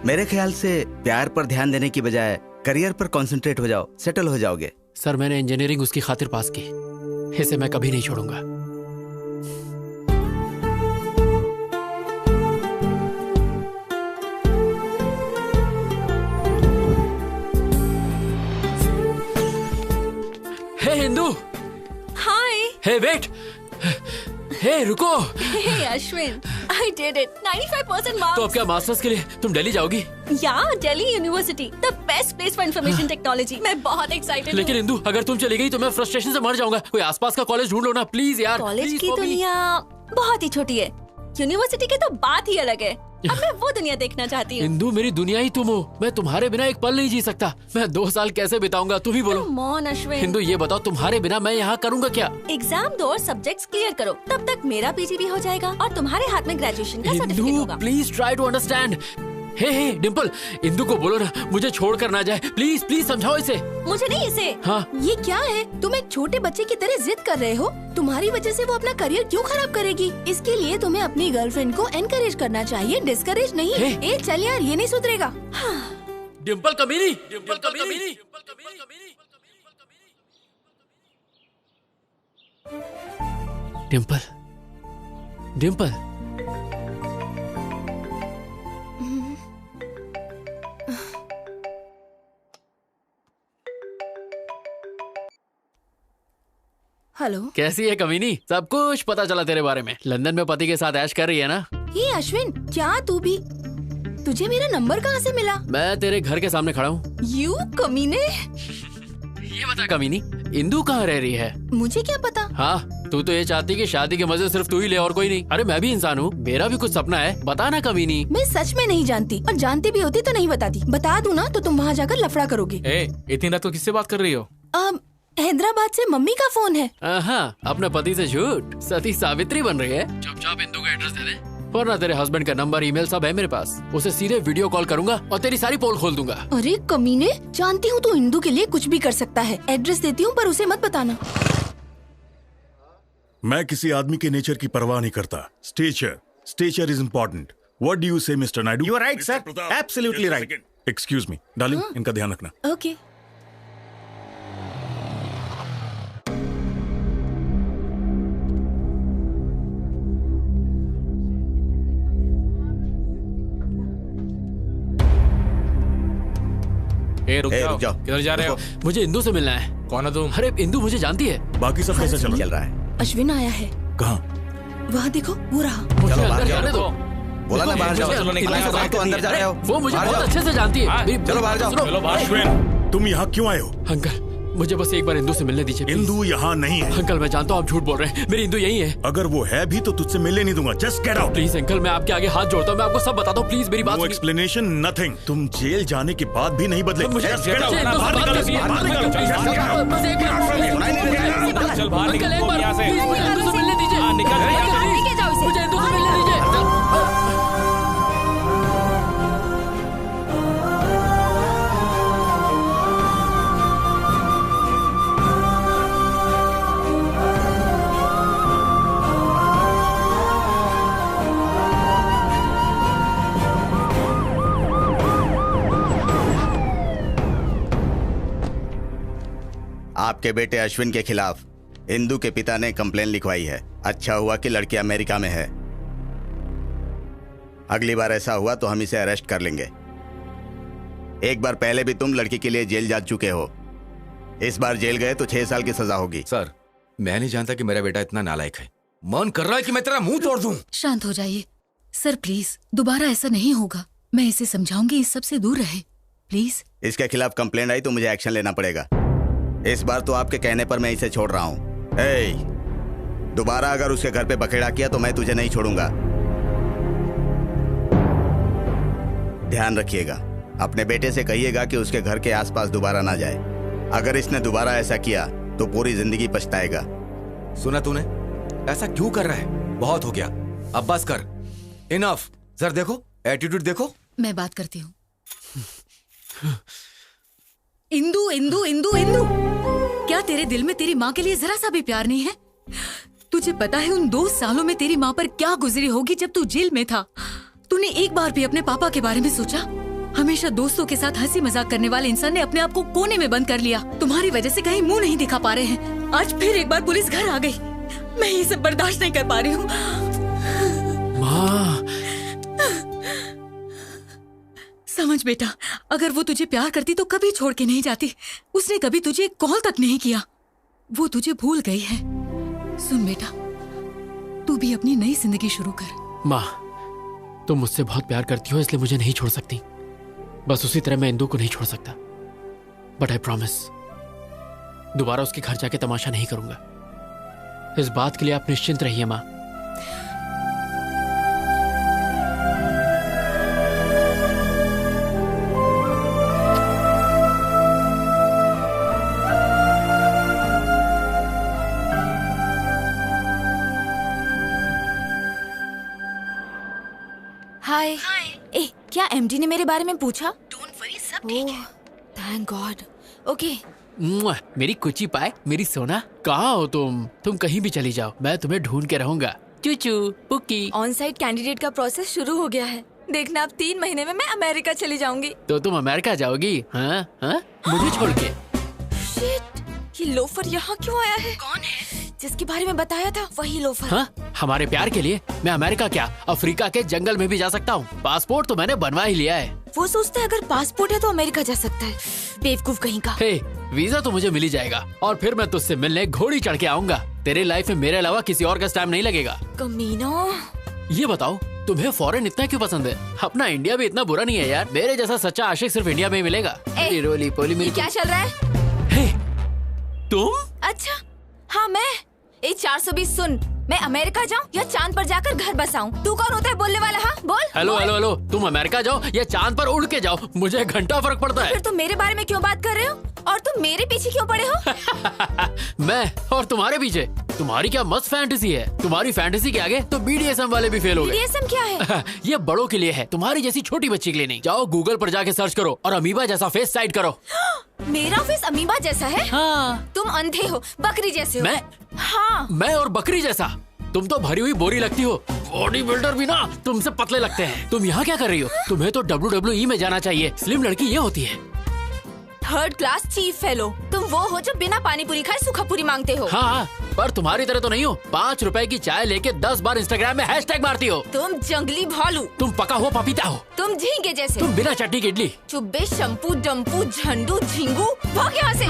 मेरे ख्याल से प्यार पर ध्यान देने की बजाय करियर पर कंसंट्रेट हो जाओ, सेटल हो जाओगे। सर मैंने इंजीनियरिंग उसकी खातिर पास की, इसे मैं कभी नहीं छोड़ूंगा। हे हिंदू। हाय। हे वेट। हे रुको। हे Ashwin, I did it. 95% marks. तो अब क्या मास्टर्स के लिए तुम दिल्ली जाओगी? Yeah, Delhi University, the best place for information technology. मैं बहुत excited हूँ। लेकिन इंदू, अगर तुम चली गई तो मैं फ्रस्ट्रेशन से मर जाऊंगा। कोई आसपास का कॉलेज ढूंढ लो ना प्लीज यार। कॉलेज की दुनिया बहुत ही छोटी है, यूनिवर्सिटी की तो बात ही अलग है। अब मैं वो दुनिया देखना चाहती हूँ। इंदू मेरी दुनिया ही तुम हो, मैं तुम्हारे बिना एक पल नहीं जी सकता। मैं 2 साल कैसे बिताऊंगा, तुम ही बोलो। Come on, Ashwin. हिंदू ये बताओ, तुम्हारे बिना मैं यहाँ करूँगा क्या? एग्जाम दो और सब्जेक्ट्स क्लियर करो, तब तक मेरा पीजी भी हो जाएगा और तुम्हारे हाथ में ग्रेजुएशन का सर्टिफिकेट इंदू होगा। Please try to understand. Hey Dimple, Indu को बोलो ना मुझे छोड़ कर ना जाए, प्लीज प्लीज समझाओ इसे। मुझे नहीं इसे। हाँ। ये क्या है? तुम एक छोटे बच्चे की तरह जिद कर रहे हो। तुम्हारी वजह से वो अपना करियर क्यों खराब करेगी? इसके लिए तुम्हें अपनी गर्लफ्रेंड को एनकरेज करना चाहिए, डिस्करेज नहीं। ए चल यार, ये नहीं सुधरेगा। डिम्पल कमीनी, डिम्पल कमीनी। डिम्पल, डिम्पल, हेलो। कैसी है कमीनी? सब कुछ पता चला तेरे बारे में। लंदन में पति के साथ ऐश कर रही है ना? ये अश्विन, क्या तू भी? तुझे मेरा नंबर कहाँ से मिला? मैं तेरे घर के सामने खड़ा हूँ। यू कमीने। ये बता कमीनी, इंदु कहाँ रह रही है? मुझे क्या पता? हाँ, तू तो ये चाहती कि शादी के मजे सिर्फ तू ही ले और कोई नहीं। अरे मैं भी इंसान हूँ, मेरा भी कुछ सपना है। बता ना कमीनी। मैं सच में नहीं जानती, और जानती भी होती तो नहीं बताती। बता दूँ ना तो तुम वहाँ जाकर लफड़ा करोगे। इतनी रात को किससे बात कर रही हो? हैदराबाद से मम्मी का फोन है। हाँ, अपने पति से झूठ, सती सावित्री बन रही है। चुपचाप इंदु का एड्रेस दे दे, वरना तेरे हस्बैंड का नंबर, ईमेल सब है मेरे पास। उसे सीधे वीडियो कॉल करूंगा और तेरी सारी पोल खोल दूंगा। अरे कमीने, जानती हूँ तू इंदु के लिए कुछ भी कर सकता है। एड्रेस देती हूँ पर उसे मत बताना। मैं किसी आदमी के नेचर की परवाह नहीं करता। Stature is important. What do you say mister Naidu? You are right sir, absolutely right. Excuse me darling, इनका ध्यान रखना। ओके। रुक जाओ। किधर जा रहे हो? मुझे इंदु से मिलना है। कौन है तुम? अरे इंदु मुझे जानती है। बाकी सब कैसे चल रहा है? अश्विन आया है। कहाँ? वहाँ देखो, वो रहा। मुझे अंदर जाने दो। बोला ना बाहर जाओ। तो अंदर जा रहे हो। वो मुझे बहुत अच्छे से जानती है। चलो बाहर जाओ। चलो बाहर। अश्विन, तुम यहाँ क्यों आए हो? अंकल, मुझे बस एक बार इंदु से मिलने दीजिए। इंदु यहाँ नहीं है। अंकल मैं जानता हूँ आप झूठ बोल रहे हैं, मेरी इंदु यही है। अगर वो है भी तो तुझसे मिलने नहीं दूंगा। Just get out. Please uncle, मैं आपके आगे हाथ जोड़ता हूँ, मैं आपको सब बताता हूँ, प्लीज मेरी बात। No explanation, nothing. तुम जेल जाने के बाद भी नहीं बदले। मुझे चल बाहर निकल यहाँ से। इंदु से मिलने दीजिए। निकल मुझे इंदु से मिलने दीजिए। आपके बेटे अश्विन के खिलाफ इंदु के पिता ने कंप्लेन लिखवाई है। अच्छा हुआ कि लड़की अमेरिका में है। अगली बार ऐसा हुआ तो हम इसे अरेस्ट कर लेंगे। एक बार पहले भी तुम लड़की के लिए जेल जा चुके हो। इस बार जेल गए तो 6 साल की सजा होगी। सर, मैं नहीं जानता कि मेरा बेटा इतना नालायक है। मन कर रहा है कि मैं तेरा मुंह तोड़ दूं। शांत हो जाइए सर, प्लीज। दोबारा ऐसा नहीं होगा। मैं इसे समझाऊंगी, इस सब से दूर रहे, प्लीज। इसके खिलाफ कंप्लेंट आई तो मुझे एक्शन लेना पड़ेगा। इस बार तो आपके कहने पर मैं इसे छोड़ रहा हूँ। दोबारा अगर उसके घर पे बखेड़ा किया तो मैं तुझे नहीं छोड़ूंगा। ध्यान रखिएगा। अपने बेटे से कहिएगा कि उसके घर के आसपास दोबारा ना जाए। अगर इसने दोबारा ऐसा किया तो पूरी जिंदगी पछताएगा। सुना तूने? ऐसा क्यों कर रहा है? बहुत हो गया, अब बस कर। इनफ। सर देखो, एटीट्यूड देखो। मैं बात करती हूँ। इंदु, इंदु, इंदु, इंदु, क्या तेरे दिल में तेरी माँ के लिए जरा सा भी प्यार नहीं है? तुझे पता है उन 2 सालों में तेरी माँ पर क्या गुजरी होगी जब तू जेल में था? तूने एक बार भी अपने पापा के बारे में सोचा? हमेशा दोस्तों के साथ हंसी मजाक करने वाले इंसान ने अपने आप को कोने में बंद कर लिया। तुम्हारी वजह से कहीं मुंह नहीं दिखा पा रहे हैं। आज फिर एक बार पुलिस घर आ गई। मैं ये सब बर्दाश्त नहीं कर पा रही हूँ। माँ, समझ बेटा, अगर वो तुझे प्यार करती तो कभी छोड़ के नहीं जाती। उसने कभी तुझे एक कॉल तक नहीं किया। वो तुझे भूल गई है। सुन बेटा, तू भी अपनी नई जिंदगी शुरू कर। माँ, तुम मुझसे बहुत प्यार करती हो, इसलिए मुझे नहीं छोड़ सकती। बस उसी तरह मैं इंदु को नहीं छोड़ सकता। बट आई प्रॉमिस, दोबारा उसके घर जाके तमाशा नहीं करूंगा। इस बात के लिए आप निश्चिंत रहिए माँ। हाय। ए, क्या एमडी ने मेरे बारे में पूछा? डोंट वरी, सब ठीक है। Thank God. ओके। मेरी कुची पाए, मेरी सोना, कहाँ हो तुम? तुम कहीं भी चली जाओ, मैं तुम्हें ढूंढ के रहूंगा। चूचू पुक्की। ऑन साइट कैंडिडेट का प्रोसेस शुरू हो गया है। देखना, अब 3 महीने में मैं अमेरिका चली जाऊंगी। तो तुम अमेरिका जाओगी? हाँ हाँ, मुझे छोड़ के। शिट, ये लोफर यहाँ क्यों आया है? कौन है? जिसके बारे में बताया था वही लोफर। हाँ, हमारे प्यार के लिए मैं अमेरिका क्या, अफ्रीका के जंगल में भी जा सकता हूँ। पासपोर्ट तो मैंने बनवा ही लिया है। वो सोचता है अगर पासपोर्ट है तो अमेरिका जा सकता है। बेवकूफ कहीं का। हे, वीजा तो मुझे मिल ही जाएगा और फिर मैं तुझसे मिलने घोड़ी चढ़ के आऊंगा। तेरे लाइफ में मेरे अलावा किसी और का टाइम नहीं लगेगा। कमीना। ये बताओ तुम्हें फॉरेन इतना क्यों पसंद है? अपना इंडिया भी इतना बुरा नहीं है यार। मेरे जैसा सच्चा आशिक सिर्फ इंडिया में ही मिलेगा। रोली पोली मेरी क्या चल रहा है? तुम? अच्छा हाँ मैं। 420 सुन, मैं अमेरिका जाऊँ या चांद पर जाकर घर बसाऊं? तू कौन होता है बोलने वाला? हाँ बोल। हेलो हेलो हेलो, तुम अमेरिका जाओ या चांद पर उड़ के जाओ, मुझे घंटा फर्क पड़ता है। फिर तुम मेरे बारे में क्यों बात कर रहे हो और तुम मेरे पीछे क्यों पड़े हो? मैं और तुम्हारे पीछे? तुम्हारी क्या मस्त फैंटेसी है। तुम्हारी फैंटेसी के आगे तो BDSM वाले भी फेल हो गए। BDSM क्या है? ये बड़ों के लिए है, तुम्हारी जैसी छोटी बच्ची के लिए नहीं। जाओ गूगल पर जाके सर्च करो और अमीबा जैसा फेस साइड करो। मेरा फेस अमीबा जैसा है? हाँ। तुम अंधे हो, बकरी जैसे हो। मैं? हाँ। मैं और बकरी जैसा? तुम तो भरी हुई बोरी लगती हो। बॉडी बिल्डर भी ना तुमसे पतले लगते हैं। तुम यहाँ क्या कर रही हो? तुम्हें तो WWE में जाना चाहिए। स्लिम लड़की ये होती है। Third class chief fellow. तुम वो हो जो बिना पानी पूरी खाए सूखा पूरी मांगते हो। हाँ, पर तुम्हारी तरह तो नहीं हो। 5 रुपए की चाय लेके 10 बार इंस्टाग्राम में हैशटैग मारती हो। तुम जंगली भालू। तुम पका हो पपीता हो। तुम झींगे जैसे। तुम बिना चटनी की इडली। चुब्बे शंपू डम्पू झंडू झिंगू। भाग यहाँ से।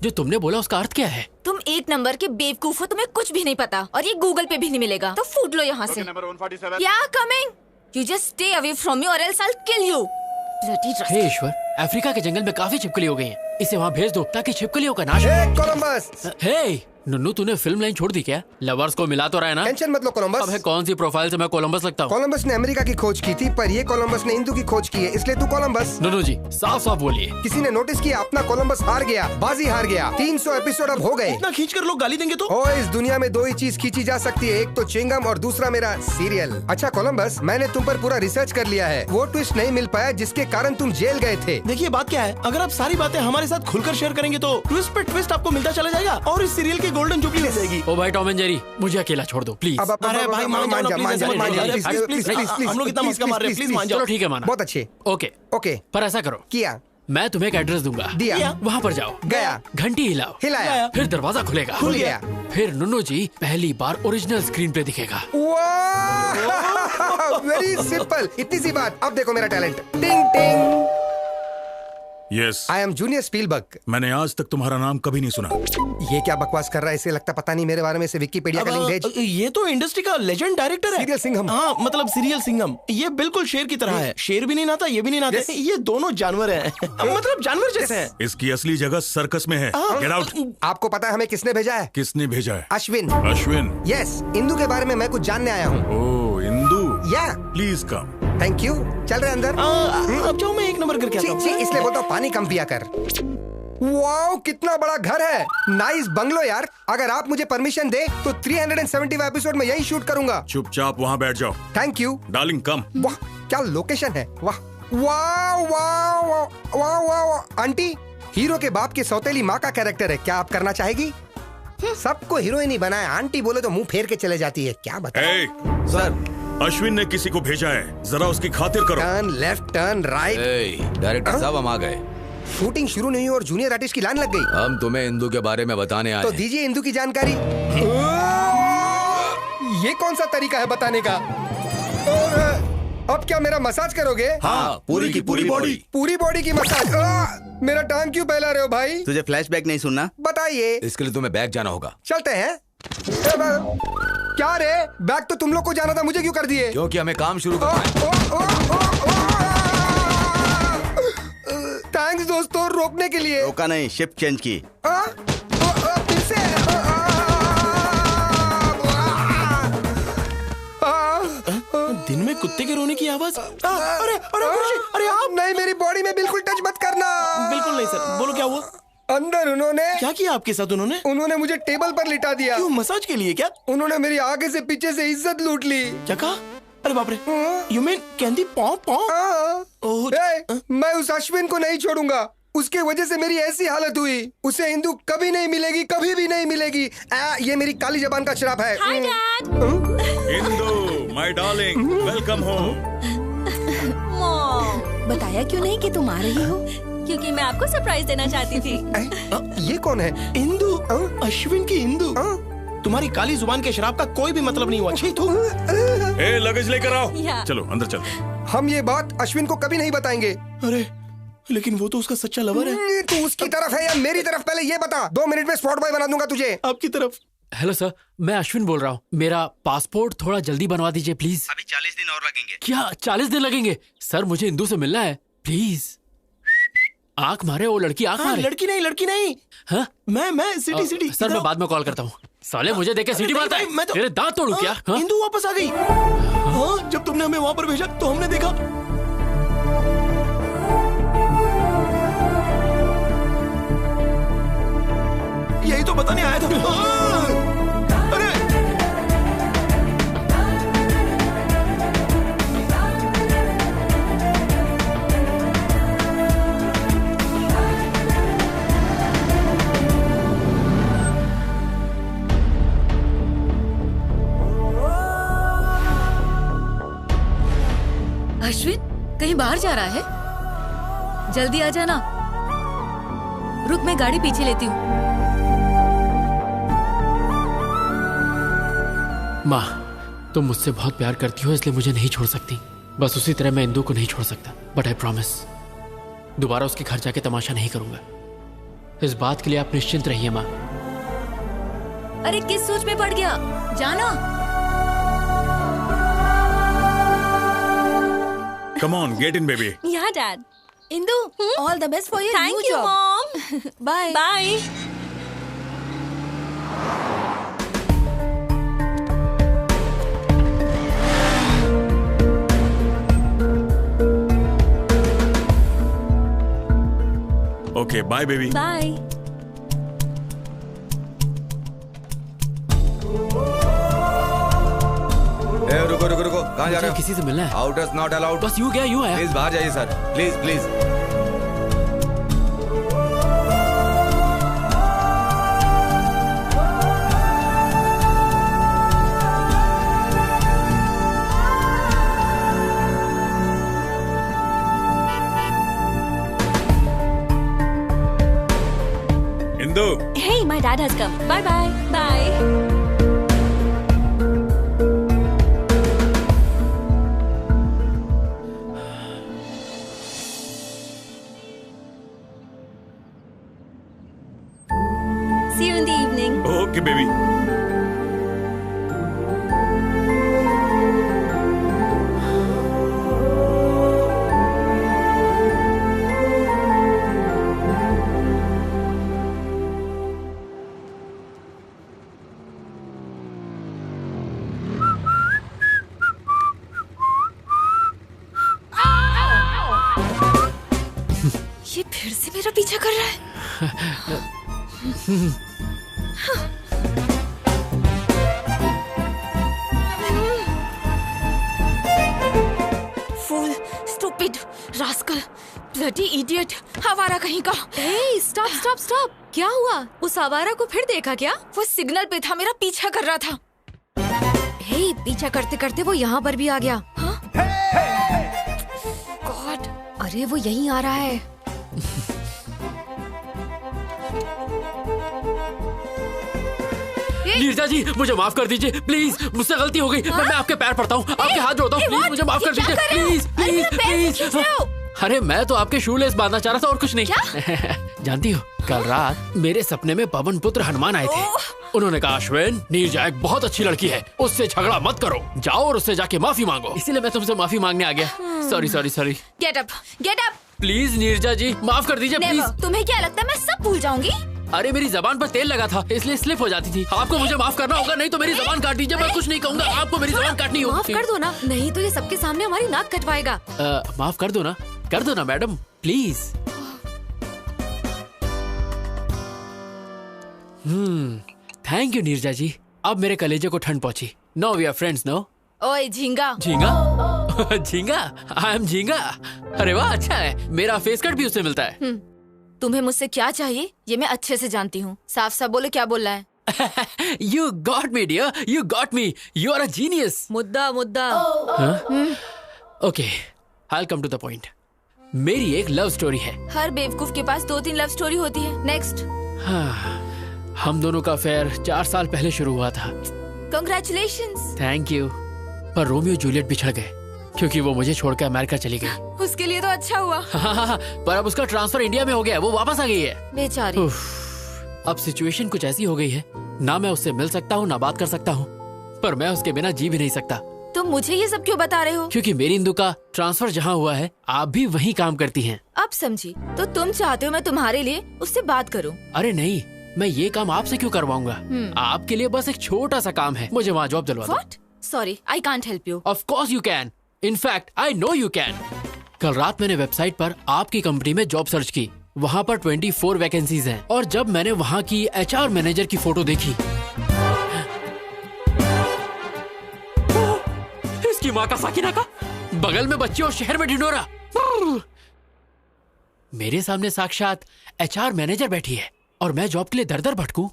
जो तुमने बोला उसका अर्थ क्या है? तुम 1 नंबर के बेवकूफ हो, तुम्हें कुछ भी नहीं पता और ये गूगल पे भी नहीं मिलेगा, तो फूट लो यहाँ से। क्या coming? You just stay away from me और else I will kill you. Hey Ishwar, Africa के जंगल में काफी छिपकली हो गई हैं। इसे वहाँ भेज दो ताकि छिपकलियों का नाश हो। कोलंबस। हे नन्नू, तूने फिल्म लाइन छोड़ दी क्या? लवर्स को मिला तो रहा है ना? टेंशन मत लो कोलंबस। अब कौन सी प्रोफाइल से मैं कोलंबस लगता हूँ? कोलंबस ने अमेरिका की खोज की थी, पर ये कोलंबस ने हिंदू की खोज की है, इसलिए तू कोलंबस। नन्नू जी साफ साफ बोलिए। किसी ने नोटिस किया अपना कोलंबस हार गया, बाजी हार गया। 300 एपिसोड अब हो गए। इतना खींच कर लोग गाली देंगे तो? ओ, इस दुनिया में 2 ही चीज खींची जा सकती है, एक तो च्युइंगम और दूसरा मेरा सीरियल। अच्छा कोलंबस, मैंने तुम पर पूरा रिसर्च कर लिया है। वो ट्विस्ट नहीं मिल पाया जिसके कारण तुम जेल गए थे। देखिए बात क्या है, अगर आप सारी बातें हमारे साथ खुलकर शेयर करेंगे तो ट्विस्ट पे ट्विस्ट आपको मिलता चला जाएगा और इस सीरियल की गोल्डन जुबली हो जाएगी। ओ भाई टॉम एंड जेरी, मुझे अकेला छोड़ दो प्लीज। अरे भाई मान जाओ प्लीज, हम लोग इतना मस्का मार रहे हैं, प्लीज मान जाओ। चलो ठीक है माना। बहुत अच्छे। ओके ओके, पर ऐसा करो, किया। मैं तुम्हें एक एड्रेस दूंगा, दिया। वहाँ पर जाओ, गया। घंटी हिलाओ, हिलाया। फिर दरवाजा खुलेगा, खुल गया। फिर नुन्नू जी पहली बार ओरिजिनल स्क्रीन पे दिखेगा। वेरी सिंपल, इतनी सी बात। अब देखो मेरा टैलेंट। टिंग टिंग। Yes, I am junior Spielberg. मैंने आज तक तुम्हारा नाम कभी नहीं सुना। ये क्या बकवास कर रहा है? इसे लगता पता नहीं मेरे बारे में। इसे विकिपीडिया का लिंक भेज। ये तो इंडस्ट्री का लेजेंड डायरेक्टर है, सीरियल सिंघम। हाँ मतलब सीरियल सिंघम। ये बिल्कुल शेर की तरह है। शेर भी नहीं नाता, ये भी नहीं नाता। ये दोनों जानवर हैं। मतलब जानवर जैसे हैं। इसकी असली जगह सर्कस में है। Get out. आपको पता है हमें किसने भेजा है? किसने भेजा है? अश्विन। अश्विन? यस, इंदू के बारे में मैं कुछ जानने आया हूँ। ओह इंदू, या प्लीज कम। Thank you. चल रहे अंदर। अब जाओ, मैं 1 नंबर करके आता हूँ। इसलिए बोलता हूँ पानी कम पिया कर। वाओ, कितना बड़ा घर है। नाइस बंगलो यार। अगर आप मुझे परमिशन दे तो 375 एपिसोड में यही शूट करूंगा। चुपचाप वहाँ बैठ जाओ। थैंक यू डार्लिंग, कम। वाह क्या लोकेशन है। वाह वाह वाह वाह वाह। आंटी, हीरो के बाप की सौतेली माँ का कैरेक्टर है, क्या आप करना चाहेगी? सबको हीरोइन ही बनाया, आंटी बोले तो मुंह फेर के चले जाती है। क्या बताएं? सर, अश्विन ने किसी को भेजा है, जरा उसकी खातिर करो। Turn left, turn right. Director साहब हम आ गए। शूटिंग शुरू नहीं हुई और जूनियर आर्टिस्ट की लाइन लग गई। हम तुम्हें इंदू के बारे में बताने आए तो हैं। दीजिए इंदू की जानकारी। ये कौन सा तरीका है बताने का? और अब क्या मेरा मसाज करोगे? हाँ, पूरी की पूरी बॉडी। पूरी बॉडी की मसाज। मेरा टांग क्यों फैला रहे हो भाई? तुझे फ्लैशबैक नहीं सुनना? बताइए। इसके लिए तुम्हें बैग जाना होगा। चलते हैं। क्या रे, बैग तो तुम लोग को जाना था, मुझे क्यों कर दिए? क्योंकि हमें काम शुरू करना है। थैंक्स दोस्तों, रोकने के लिए। रोका नहीं, शिफ्ट चेंज की। फिर से। दिन में कुत्ते के रोने की आवाज। अरे अरे अरे आप नहीं, मेरी बॉडी में बिल्कुल टच मत करना। बिल्कुल नहीं सर। बोलो क्या हुआ? अंदर उन्होंने क्या किया आपके साथ? उन्होंने मुझे टेबल पर लिटा दिया। क्यों, मसाज के लिए क्या? उन्होंने मेरी आगे से पीछे से इज्जत लूट ली। क्या कहा? अरे बाप रे। यू मीन कैंडी पॉ पॉ? मैं उस अश्विन को नहीं छोड़ूंगा। उसके वजह से मेरी ऐसी हालत हुई। उसे इंदू कभी नहीं मिलेगी, कभी भी नहीं मिलेगी। ये मेरी काली जबान का श्राप है। Hi dad. Indu my darling, welcome home. बताया क्यों नहीं कि तुम आ रही हो? क्योंकि मैं आपको सरप्राइज देना चाहती थी। ये कौन है? इंदू। अश्विन की इंदू। तुम्हारी काली जुबान के शराब का कोई भी मतलब नहीं हुआ। छी तू। लगेज लेकर आओ। चलो अंदर चलो। हम ये बात अश्विन को कभी नहीं बताएंगे। अरे लेकिन वो तो उसका सच्चा लवर है। तू उसकी तरफ है या मेरी तरफ, पहले ये बता। 2 मिनट में स्पॉट बॉय बना दूंगा तुझे। आपकी तरफ। हेलो सर, मैं अश्विन बोल रहा हूँ। मेरा पासपोर्ट थोड़ा जल्दी बनवा दीजिए प्लीज। अभी 40 दिन और लगेंगे। क्या 40 दिन लगेंगे? सर मुझे इंदू से मिलना है प्लीज। आंख मारे वो लड़की, आंख मारे। लड़की नहीं। हाँ? मैं सिटी। सर मैं बाद में कॉल करता हूँ। साले मुझे देख के सीटी मारता है। मैं तो तेरे दांत तोड़ू क्या? इंदू वापस आ गई। हाँ, जब तुमने हमें वहाँ पर भेजा तो हमने देखा। यही तो बताने आया था। अरे अश्विन कहीं बाहर जा रहा है? जल्दी आ जाना। रुक, मैं गाड़ी पीछे लेती हूँ। माँ, तुम मुझसे बहुत प्यार करती हो इसलिए मुझे नहीं छोड़ सकती। बस उसी तरह मैं इंदू को नहीं छोड़ सकता। बट आई प्रॉमिस, दोबारा उसके घर जाके तमाशा नहीं करूंगा। इस बात के लिए आप निश्चिंत रहिए माँ। अरे किस सोच में पड़ गया? जाना। Come on, get in, baby. Yeah, Dad. Indu, all the best for your Thank new you, job. Mom. Bye. Bye. Okay, bye, baby. Bye. रुको, कहाँ जा रहे हो? किसी से मिलना है। Outers not allowed. बस यूं गया, यूं आया। प्लीज बाहर जाइए sir, please please. Indu. Hey, my dad has come. Bye bye. Bye. See you in the evening. Okay, baby. ये फिर से मेरा पीछा कर रहा है। Fool, stupid, rascal, bloody idiot, आवारा कहीं का। Hey, stop, stop, stop. क्या हुआ? उस आवारा को फिर देखा क्या? वो सिग्नल पे था, मेरा पीछा कर रहा था। हे, पीछा करते करते वो यहाँ पर भी आ गया। हाँ? God, अरे वो यहीं आ रहा है। नीरजा जी, मुझे माफ कर दीजिए प्लीज, मुझसे गलती हो गई। मैं आपके पैर पड़ता हूँ, आपके हाथ जोड़ता हूँ, प्लीज मुझे माफ कर दीजिए प्लीज प्लीज प्लीज। अरे मैं तो आपके शूलेस बांधना चाह रहा था और कुछ नहीं। जानती हो, कल रात मेरे सपने में पवन पुत्र हनुमान आए थे। उन्होंने कहा, अश्विन, नीरजा एक बहुत अच्छी लड़की है, उससे झगड़ा मत करो, जाओ और उससे जाके माफी मांगो। इसीलिए मैं तुमसे माफी मांगने आ गया। Sorry sorry sorry. Get up, get up. Please Neeraja ji, माफ कर दीजिए प्लीज। तुम्हें क्या लगता है मैं सब भूल जाऊंगी? अरे मेरी जबान पर तेल लगा था इसलिए स्लिप हो जाती थी। आपको मुझे माफ करना होगा, नहीं तो मेरी जबान काट दीजिए। मैं कुछ नहीं कहूँगा, आपको मेरी जबान काटनी होगी। माफ कर दो ना, नहीं तो ये सबके सामने हमारी नाक कटवाएगा। माफ कर दो ना madam, please. Thank you Neerja ji, अब मेरे कलेजे को ठंड पहुंची। No we are friends no. ओए झींगा। झींगा? झींगा? आई एम झींगा। अरे वाह, अच्छा है, मेरा फेस कट भी उससे मिलता है। तुम्हें मुझसे क्या चाहिए ये मैं अच्छे से जानती हूँ। साफ साफ बोलो, क्या बोलना है? You got me dear, you got me, you are a genius. मुद्दा मुद्दा। Okay, I'll come to the point. मेरी एक लव स्टोरी है। हर बेवकूफ के पास 2-3 लव स्टोरी होती है। नेक्स्ट। हम दोनों का अफेयर 4 साल पहले शुरू हुआ था। Congratulations. Thank you. पर रोमियो जूलियट बिछड़ गए। क्योंकि वो मुझे छोड़कर अमेरिका चली गई। उसके लिए तो अच्छा हुआ। हाँ, पर अब उसका ट्रांसफर इंडिया में हो गया है, वो वापस आ गई है। बेचारी। अब सिचुएशन कुछ ऐसी हो गई है, ना मैं उससे मिल सकता हूँ ना बात कर सकता हूँ, पर मैं उसके बिना जी भी नहीं सकता। तुम मुझे ये सब क्यों बता रहे हो? क्योंकि मेरी इंदु का ट्रांसफर जहाँ हुआ है, आप भी वहीं काम करती हैं। अब समझी। तो तुम चाहते हो मैं तुम्हारे लिए उससे बात करूं? अरे नहीं, मैं ये काम आपसे क्यों करवाऊंगा? आपके लिए बस एक छोटा सा काम है, मुझे वहाँ जॉब दिलवा दो। What? Sorry, I can't help you. Of course you can. In fact, I know you can. कल रात मैंने वेबसाइट पर आपकी कंपनी में जॉब सर्च की, वहाँ पर 24 वैकेंसीज हैं, और जब मैंने वहाँ की HR मैनेजर की फोटो देखी, इसकी माँ का साकिना का बगल में बच्चे और शहर में ढिंढोरा, मेरे सामने साक्षात HR मैनेजर बैठी है और मैं जॉब के लिए दर दर भटकूं।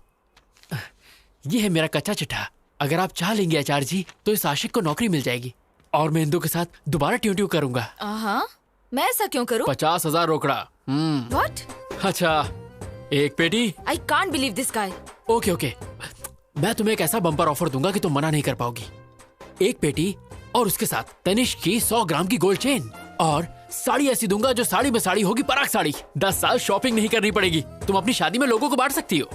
ये है मेरा कच्चा चिट्ठा। अगर आप चाह लेंगे HR जी, तो इस आशिक को नौकरी मिल जाएगी और मैं इंदु के साथ दोबारा ट्यून करूंगा। मैं ऐसा क्यों करूं? 50,000 रोकड़ा। What? अच्छा, एक पेटी। I can't believe this guy. Okay, मैं तुम्हें एक ऐसा बम्पर ऑफर दूंगा कि तुम मना नहीं कर पाओगी। एक पेटी और उसके साथ तनिष्क की 100 ग्राम की गोल्ड चेन, और साड़ी ऐसी दूंगा जो साड़ी में साड़ी होगी, पराग साड़ी। 10 साल शॉपिंग नहीं करनी पड़ेगी, तुम अपनी शादी में लोगों को बांट सकती हो।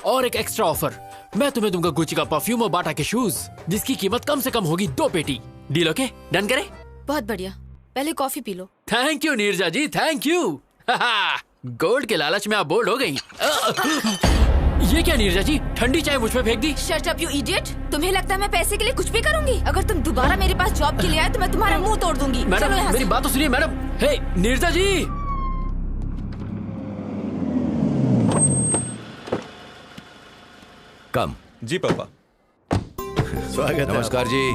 और एक एक्स्ट्रा ऑफर, मैं तुम्हें दूंगा गुच्ची का परफ्यूम और बाटा के शूज, जिसकी कीमत कम से कम होगी 2 पेटी। Deal okay? डन करें? बहुत बढ़िया, पहले कॉफी पी लो। Thank you Neerja ji, thank you. Gold के लालच में आप बोल्ड हो गई। ये क्या नीरजा जी, ठंडी चाय मुझ पे फेंक दी? Shut up you idiot. तुम्हें लगता है मैं पैसे के लिए कुछ भी करूंगी? अगर तुम दोबारा मेरे पास जॉब के लिए आए तो मैं तुम्हारा मुंह तोड़ दूंगी। मैडम, मेरी बात तो सुनिए मैडम। हे नीरजा जी। कम। जी पापा। स्वागत है। नमस्कार जी।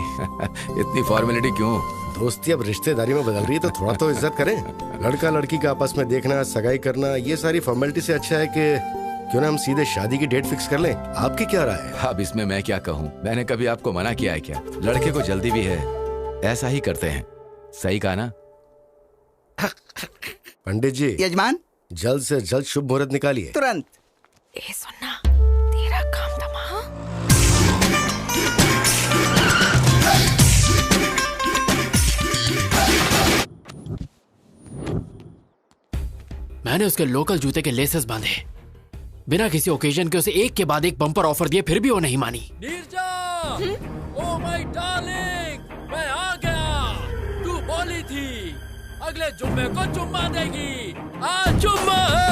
इतनी फॉर्मेलिटी क्यों? दोस्ती अब रिश्तेदारी में बदल रही है तो थोड़ा तो इज्जत करें। लड़का लड़की का आपस में देखना, सगाई करना, ये सारी फॉर्मेलिटी से अच्छा है कि क्यों ना हम सीधे शादी की डेट फिक्स कर लें। आपकी क्या राय है? अब इसमें मैं क्या कहूँ, मैंने कभी आपको मना किया है क्या? लड़के को जल्दी भी है, ऐसा ही करते हैं। सही कहा ना? पंडित जी। यजमान, जल्द से जल्द शुभ मुहूर्त निकालिए। तुरंत। ए सुनना, तेरा काम तमाम। मैंने उसके लोकल जूते के लेसेस बांधे, बिना किसी ओकेजन के उसे एक के बाद एक बम्पर ऑफर दिए, फिर भी वो नहीं मानी। नीरजा, ओ माय डार्लिंग, मैं आ गया। तू बोली थी अगले जुम्मे को चुम्मा देगी, आज चुम्मा है।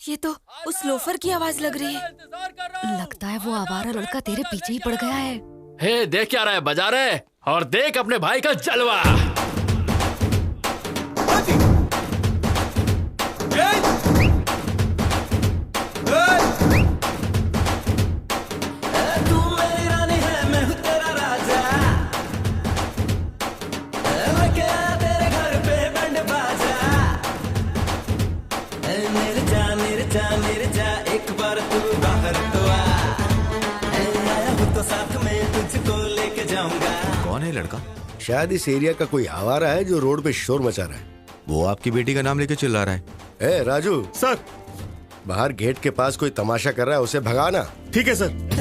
ये तो उस लोफर की आवाज लग रही है। लगता है वो आवारा लड़का तेरे पीछे ही पड़ गया है। हे देख क्या रहा है, बजा रहे, और देख अपने भाई का जलवा। कौन है लड़का? शायद इस एरिया का कोई आवारा है जो रोड पे शोर मचा रहा है। वो आपकी बेटी का नाम लेके चिल्ला रहा है। ए राजू। सर। बाहर गेट के पास कोई तमाशा कर रहा है, उसे भगाना। ठीक है सर।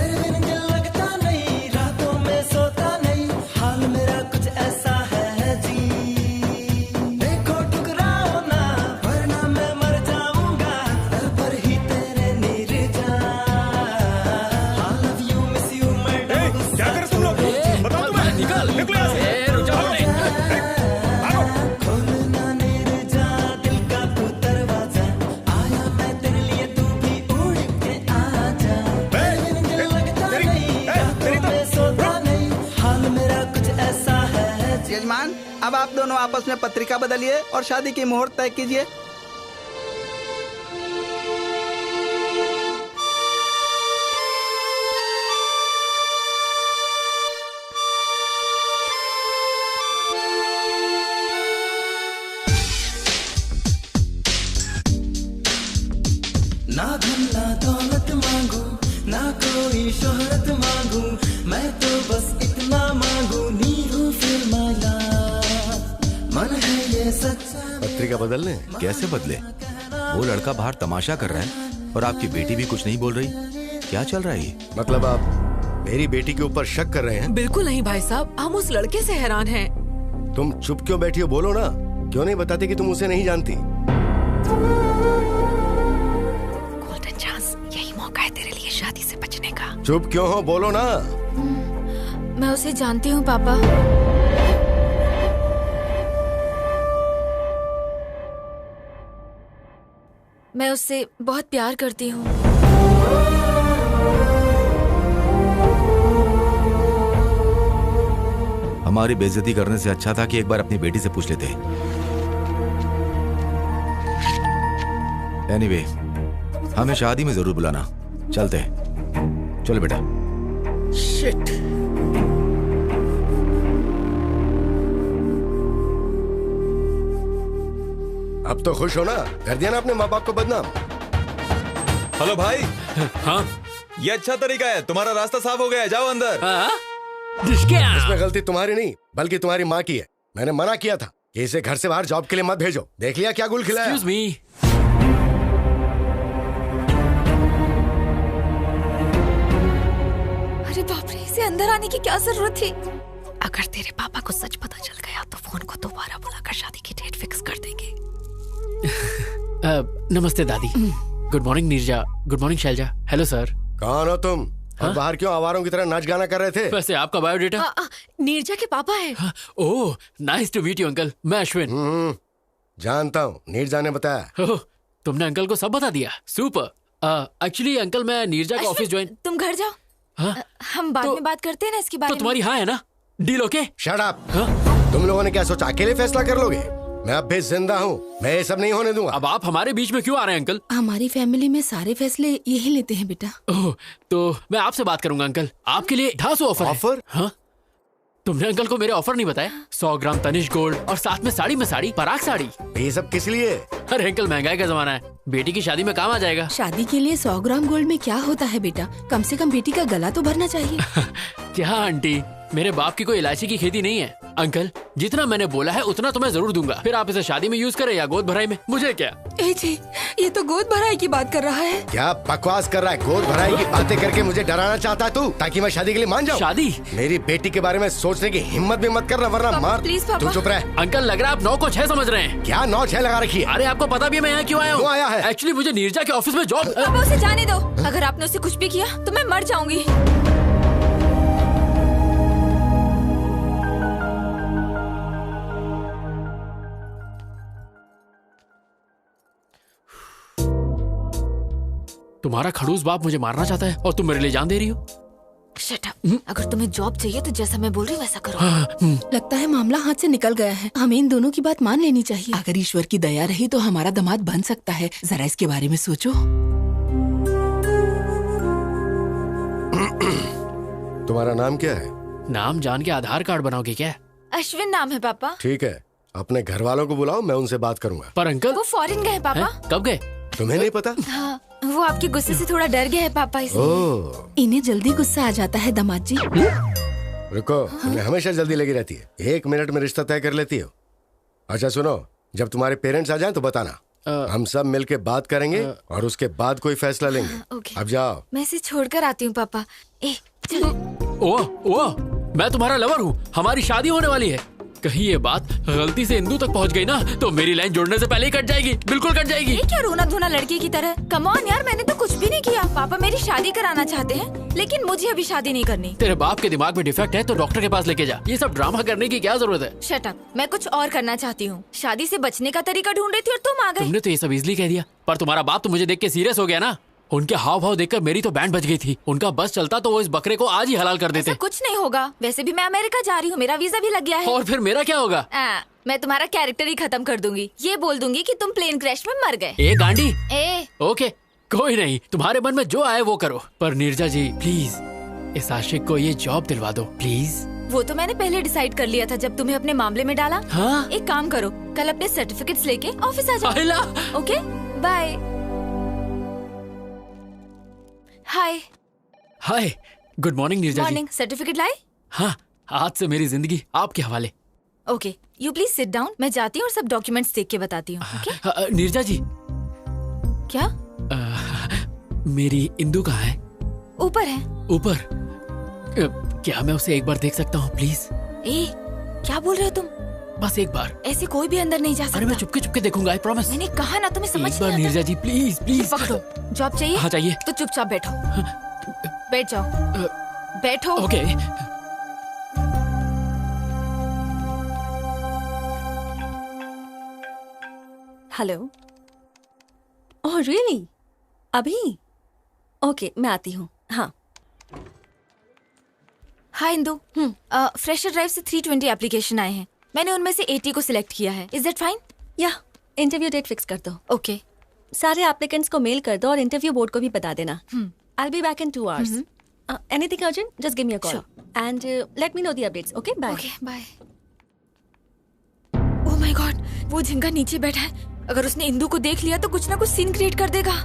यजमान, अब आप दोनों आपस में पत्रिका बदलिए और शादी की मुहूर्त तय कीजिए। ना धन ना दौलत मांगू, ना कोई शोहरत मांगू, मैं तो बस इतना मांगू, नीरू फिर माला मन है ये सच्चा। पत्रिका बदलने? कैसे बदले? वो लड़का बाहर तमाशा कर रहा है और आपकी बेटी भी कुछ नहीं बोल रही। क्या चल रहा है ये? मतलब आप मेरी बेटी के ऊपर शक कर रहे हैं? बिल्कुल नहीं भाई साहब, हम उस लड़के से हैरान हैं। तुम चुप क्यों बैठी हो? बोलो ना, क्यों नहीं बताते कि तुम उसे नहीं जानती? गोल्डन चांस, यही मौका है तेरे लिए शादी से बचने का। चुप क्यों हो? बोलो ना। मैं उसे जानती हूँ पापा। मैं उससे बहुत प्यार करती हूँ। हमारी बेइज्जती करने से अच्छा था कि एक बार अपनी बेटी से पूछ लेते। एनीवे, हमें शादी में जरूर बुलाना। चलते हैं। चलो बेटा। शिट। अब तो खुश हो ना? कर दिया ना अपने माँ बाप को बदनाम। हेलो भाई। हाँ, ये अच्छा तरीका है, तुम्हारा रास्ता साफ हो गया है, जाओ अंदर। इसमें गलती तुम्हारी नहीं बल्कि तुम्हारी माँ की है। मैंने मना किया था कि इसे घर से बाहर जॉब के लिए मत भेजो। देख लिया क्या गुल खिलाया। Excuse me। अरे बाप रे, इसे अंदर आने की क्या जरूरत थी? अगर तेरे पापा को सच पता चल गया तो फोन को दोबारा बुलाकर शादी की डेट फिक्स कर देंगे। नमस्ते दादी। Good morning Neerja. Good morning Shailja. Hello sir. कौन हो तुम? और बाहर क्यों आवारों की तरह नाच गाना कर रहे थे? वैसे आपका बायोडेटा? नीरजा के पापा है। Oh, nice to meet you uncle. मैं अश्विन। जानता हूँ, नीरजा ने बताया। ओह, तुमने अंकल को सब बता दिया। सुपर। एक्चुअली अंकल, मैं नीरजा का ऑफिस ज्वाइन। तुम घर जाओ। हम बाद में बात करते हैं ना इसके बारे में। तो तुम्हारी हाँ है ना? Deal okay? Shut up. तुम लोगों ने क्या सोचा अकेले फैसला कर लोगे? मैं अब भी जिंदा हूँ, मैं ये सब नहीं होने दूंगा। अब आप हमारे बीच में क्यों आ रहे हैं अंकल? हमारी फैमिली में सारे फैसले यही लेते हैं बेटा। ओह, तो मैं आपसे बात करूंगा अंकल। आपके लिए 250 ऑफर। ऑफर? हाँ, तुमने अंकल को मेरे ऑफर नहीं बताया? 100 ग्राम तनिष्क गोल्ड और साथ में साड़ी में साड़ी, पराग साड़ी। ये सब किस लिए? अरे अंकल, महंगाई का जमाना है, बेटी की शादी में काम आ जाएगा। शादी के लिए 100 ग्राम गोल्ड में क्या होता है बेटा? कम से कम बेटी का गला तो भरना चाहिए। क्या आंटी, मेरे बाप की कोई इलायची की खेती नहीं है। अंकल, जितना मैंने बोला है उतना तो मैं जरूर दूंगा। फिर आप इसे शादी में यूज करें या गोद भराई में, मुझे क्या। ए जी, ये तो गोद भराई की बात कर रहा है। क्या बकवास कर रहा है? गोद भराई की बातें करके मुझे डराना चाहता है तू, ताकि मैं शादी के लिए मान जाऊं? शादी? मेरी बेटी के बारे में सोचने की हिम्मत भी मत करना, वरना मार। प्लीज पापा। तू चुप रह। अंकल, लग रहा है आप 9 को 6 समझ रहे हैं। क्या 9 6 लगा रखी है? अरे आपको पता भी है मैं यहाँ क्यों आया हूँ? क्यों आया है? एक्चुअली मुझे नीरजा के ऑफिस में जॉब। पापा, उसे जाने दो। अगर आपने उसे कुछ भी किया तो मैं मर जाऊंगी। तुम्हारा खड़ूस बाप मुझे मारना चाहता है और तुम मेरे लिए जान दे रही हो। Shut up. अगर तुम्हें जॉब चाहिए तो जैसा मैं बोल रही हूँ वैसा करो। लगता है मामला हाथ से निकल गया है। हमें इन दोनों की बात मान लेनी चाहिए। अगर ईश्वर की दया रही तो हमारा दामाद बन सकता है। जरा इसके बारे में सोचो। तुम्हारा नाम क्या है? नाम जान के आधार कार्ड बनाओगे क्या? अश्विन नाम है पापा। ठीक है, अपने घर वालों को बुलाओ, मैं उनसे बात करूंगा। पर अंकल, वो फॉरेन गए पापा। कब गए? तुम्हें नहीं पता? हाँ, वो आपके गुस्से से थोड़ा डर गए हैं पापा, इसलिए। इन्हें जल्दी गुस्सा आ जाता है दामाद जी। रुको, तुम्हें हमेशा जल्दी लगी रहती है। 1 मिनट में रिश्ता तय कर लेती हो। अच्छा सुनो, जब तुम्हारे पेरेंट्स आ जाएं तो बताना। हम सब मिलके बात करेंगे और उसके बाद कोई फैसला लेंगे। अब जाओ। मैं इसे छोड़कर आती हूँ पापा। चलो। ओ, मैं तुम्हारा लवर हूँ, हमारी शादी होने वाली है। कहीं ये बात गलती से इंदू तक पहुंच गई ना तो मेरी लाइन जोड़ने से पहले ही कट जाएगी। बिल्कुल कट जाएगी। ये क्या रोना धोना लड़के की तरह? कम ऑन यार, मैंने तो कुछ भी नहीं किया। पापा मेरी शादी कराना चाहते हैं, लेकिन मुझे अभी शादी नहीं करनी। तेरे बाप के दिमाग में डिफेक्ट है तो डॉक्टर के पास लेके जा। ये सब ड्रामा करने की क्या जरूरत है? Shut up. मैं कुछ और करना चाहती हूँ। शादी से बचने का तरीका ढूंढ रही थी और तुम आ गए। तुमने तो ये सब इजली कह दिया, पर तुम्हारा बाप तो मुझे देख के सीरियस हो गया ना। उनके हाव भाव देखकर मेरी तो बैंड बज गई थी। उनका बस चलता तो वो इस बकरे को आज ही हलाल कर देते। कुछ नहीं होगा। वैसे भी मैं अमेरिका जा रही हूँ, मेरा वीजा भी लग गया है। और फिर मेरा क्या होगा? मैं तुम्हारा कैरेक्टर ही खत्म कर दूंगी। ये बोल दूंगी कि तुम प्लेन क्रैश में मर गए। ए गांडी। ओके, कोई नहीं, तुम्हारे मन में जो आए वो करो। पर नीरजा जी प्लीज इस आशिक को ये जॉब दिलवा दो प्लीज। वो तो मैंने पहले डिसाइड कर लिया था जब तुम्हें अपने मामले में डाला। हाँ? एक काम करो, कल अपने सर्टिफिकेट्स लेके ऑफिस आ जाओ। Okay, bye. Hi. Hi, good morning Neeraja ji. Morning. Certificate लाए? हाँ, आज से मेरी जिंदगी आपके हवाले। Okay, you please sit down. मैं जाती हूँ और सब डॉक्यूमेंट्स देख के बताती हूँ। नीरजा जी। क्या? मेरी इंदू कहाँ है? ऊपर है। ऊपर? क्या मैं उसे एक बार देख सकता हूँ प्लीज? ए, क्या बोल रहे हो तुम? बस एक बार। ऐसे कोई भी अंदर नहीं जा सकता। अरे मैं चुपके चुपके देखूंगा, आई प्रॉमिस। मैंने कहा ना, तुम्हें समझ एक बार नहीं आता। नीरजा जी प्लीज प्लीज। पकड़ो। जॉब चाहिए? हाँ चाहिए। तो चुपचाप बैठो। बैठ जाओ। बैठो। ओके। हेलो। Oh really? अभी? ओके, मैं आती हूँ। हाँ। हाँ इंदु, फ्रेशर ड्राइव से 320 एप्लीकेशन आए हैं। मैंने उनमें से 80 को सिलेक्ट किया है। Is that fine? या इंटरव्यू डेट फिक्स कर दो। ओके। सारे एप्लीकेंट्स को मेल कर दो और इंटरव्यू बोर्ड को भी बता देना। I'll be back in 2 hours. Anything urgent? Just give me a call. Sure. And let me know the updates. Okay? Bye. Okay, bye. Oh my God, वो झिंगा नीचे बैठा है। अगर उसने इंदु को देख लिया तो कुछ ना कुछ सीन क्रिएट कर देगा।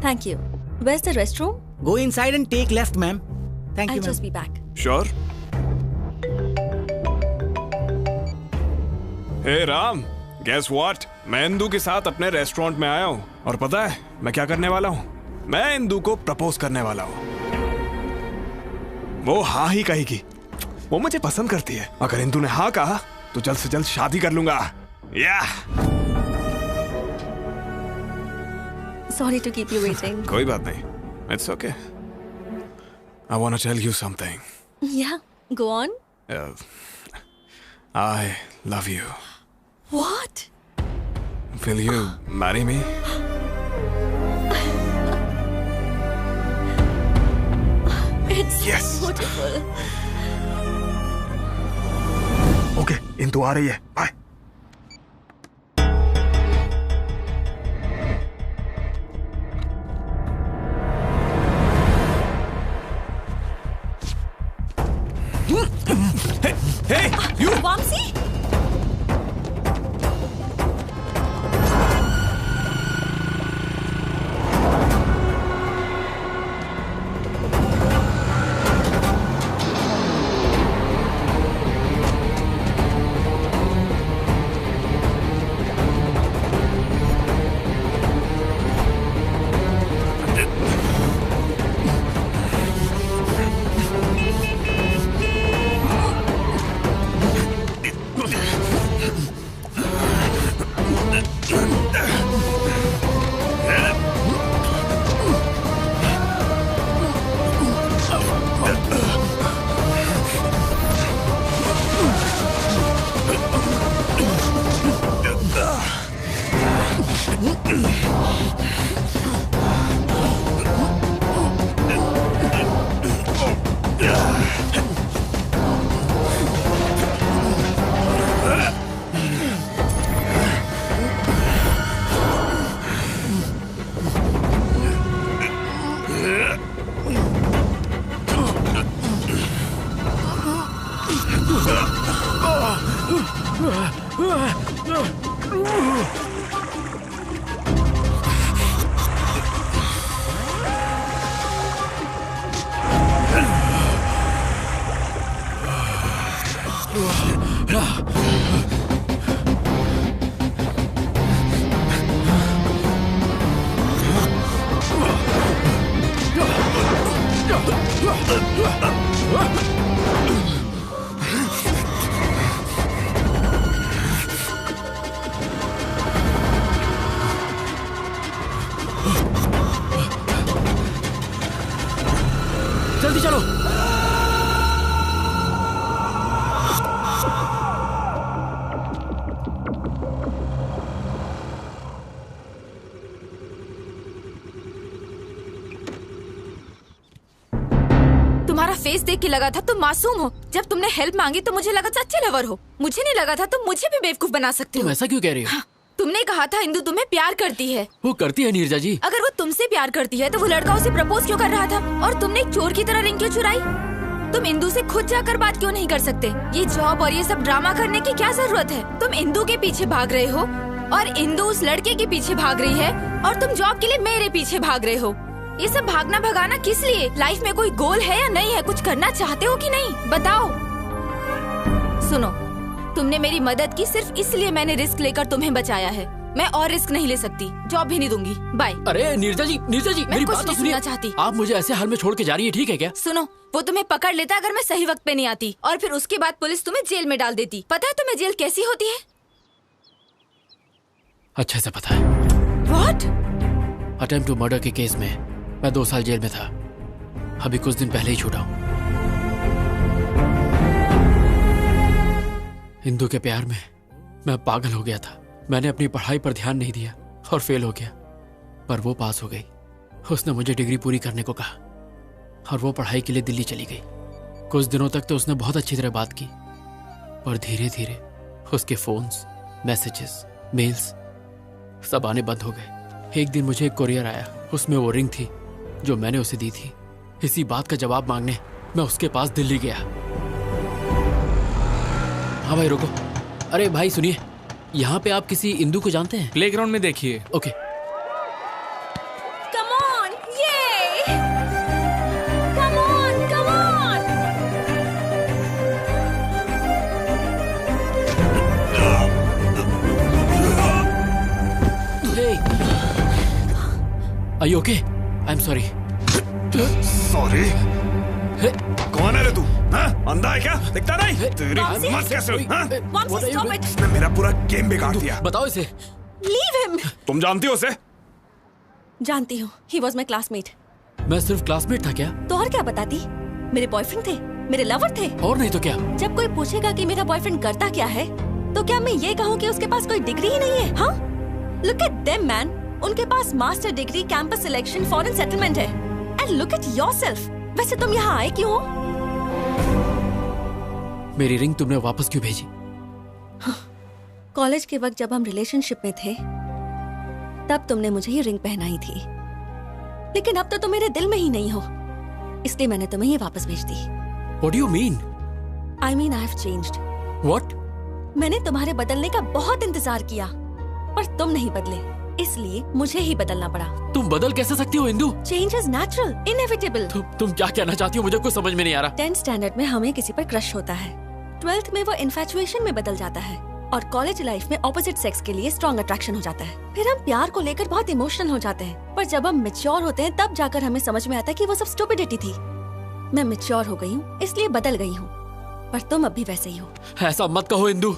Thank you. Where's the restroom? Go inside and take left, ma'am. Thank you, I'll ma'am. just be back. Sure. Hey Ram, guess what? मैं इंदु के साथ अपने रेस्टोरेंट में आया हूँ और पता है मैं क्या करने वाला हूँ? मैं इंदु को प्रपोज करने वाला हूँ। वो हाँ ही कहेगी। वो मुझे पसंद करती है। अगर इंदु ने हाँ कहा तो जल्द से जल्द शादी कर लूंगा। Sorry to keep you waiting. कोई बात नहीं। It's okay. I want to tell you something. Yeah, go on. I love you. What? Will you marry me? It's Yes. beautiful. Okay, Indu आ रही है। Bye. Hey, you! Vamsi? जल्दी चलो। तुम्हारा face देख के लगा था तुम मासूम हो। जब तुमने हेल्प मांगी तो मुझे लगा था अच्छे लवर हो। मुझे नहीं लगा था तुम मुझे भी बेवकूफ बना सकते हो। तुम ऐसा क्यों कह रही हो? तुमने कहा था इंदु तुम्हें प्यार करती है। वो करती है नीरजा जी। अगर वो तुमसे प्यार करती है तो वो लड़का उसे प्रपोज क्यों कर रहा था? और तुमने एक चोर की तरह रिंग क्यों चुराई? तुम इंदु से खुद जाकर बात क्यों नहीं कर सकते? ये जॉब और ये सब ड्रामा करने की क्या जरूरत है? तुम इंदु के पीछे भाग रहे हो और इंदु उस लड़के के पीछे भाग रही है और तुम जॉब के लिए मेरे पीछे भाग रहे हो। ये सब भागना भगाना किस लिए? लाइफ में कोई गोल है या नहीं है? कुछ करना चाहते हो कि नहीं? बताओ। सुनो, तुमने मेरी मदद की सिर्फ इसलिए मैंने रिस्क लेकर तुम्हें बचाया है। मैं और रिस्क नहीं ले सकती। जॉब भी नहीं दूंगी। बाय। अरे नीरजा जी मेरी बात तो सुनिए। चाहती आप मुझे ऐसे हाल में छोड़ के जा रही है, ठीक है क्या? सुनो, वो तुम्हें पकड़ लेता अगर मैं सही वक्त पे नहीं आती, और फिर उसके बाद पुलिस तुम्हें जेल में डाल देती। पता है तुम्हें जेल कैसी होती है? अच्छे से पता है। What? अटेम्प्ट टू मर्डर के केस में मैं 2 साल जेल में था। अभी कुछ दिन पहले ही छूटा हूँ। इंदु के प्यार में मैं पागल हो गया था। मैंने अपनी पढ़ाई पर ध्यान नहीं दिया और फेल हो गया, पर वो पास हो गई। उसने मुझे डिग्री पूरी करने को कहा और वो पढ़ाई के लिए दिल्ली चली गई। कुछ दिनों तक तो उसने बहुत अच्छी तरह बात की, पर धीरे धीरे उसके फोन्स, मैसेजेस, मेल्स सब आने बंद हो गए। एक दिन मुझे एक कोरियर आया, उसमें वो रिंग थी जो मैंने उसे दी थी। इसी बात का जवाब मांगने मैं उसके पास दिल्ली गया। हाँ भाई रुको। अरे भाई सुनिए, यहाँ पे आप किसी इंदु को जानते हैं? प्लेग्राउंड में देखिए। Okay. Come on, yay! Come on, come on! Hey, are you okay? I'm sorry. Sorry? कौन है रे तू? हाँ? अंधा है क्या? दिखता नहीं? तेरी हिम्मत कैसे हुई? हाँ? इसने मेरा पूरा गेम बिगाड़ दिया। बताओ इसे। Leave him! तुम जानती हो उसे? जानती हूँ। He was my classmate. मैं सिर्फ क्लासमेट था क्या? तो और क्या बताती? मेरे बॉयफ्रेंड थे, मेरे लवर थे। और नहीं तो क्या? जब कोई पूछेगा कि मेरा बॉयफ्रेंड करता क्या है, तो क्या मैं ये कहूँ कि उसके पास कोई डिग्री ही नहीं है? हाँ? Look at them, man. उनके पास master degree, campus selection, foreign settlement है। And look at yourself. वैसे तुम यहाँ आए क्यों हो? मेरी रिंग तुमने वापस क्यों भेजी? कॉलेज के वक्त जब हम रिलेशनशिप में थे, तब तुमने मुझे ये रिंग पहनाई थी। लेकिन अब तो तुम मेरे दिल में ही नहीं हो, इसलिए मैंने तुम्हें ये वापस भेज दी। What do you mean? I mean I have changed. What? मैंने तुम्हारे बदलने का बहुत इंतजार किया, पर तुम नहीं बदले, इसलिए मुझे ही बदलना पड़ा। तुम बदल कैसे सकती हो Indu? Change is natural, inevitable. तुम क्या कहना चाहती हो? मुझे कुछ समझ में नहीं आ रहा। 10th स्टैंडर्ड में हमें किसी पर क्रश होता है, 12th में वो इन्फैचुएशन में बदल जाता है, और कॉलेज लाइफ में ऑपोजिट सेक्स के लिए स्ट्रॉन्ग अट्रैक्शन हो जाता है। फिर हम प्यार को लेकर बहुत इमोशनल हो जाते हैं, पर जब हम मैच्योर होते हैं तब जाकर हमें समझ में आता है कि वो सब स्टुपिडिटी थी। मैं मैच्योर हो गई हूँ, इसलिए बदल गई हूँ, पर तुम अब भी वैसे ही हो। ऐसा मत कहो इंदु,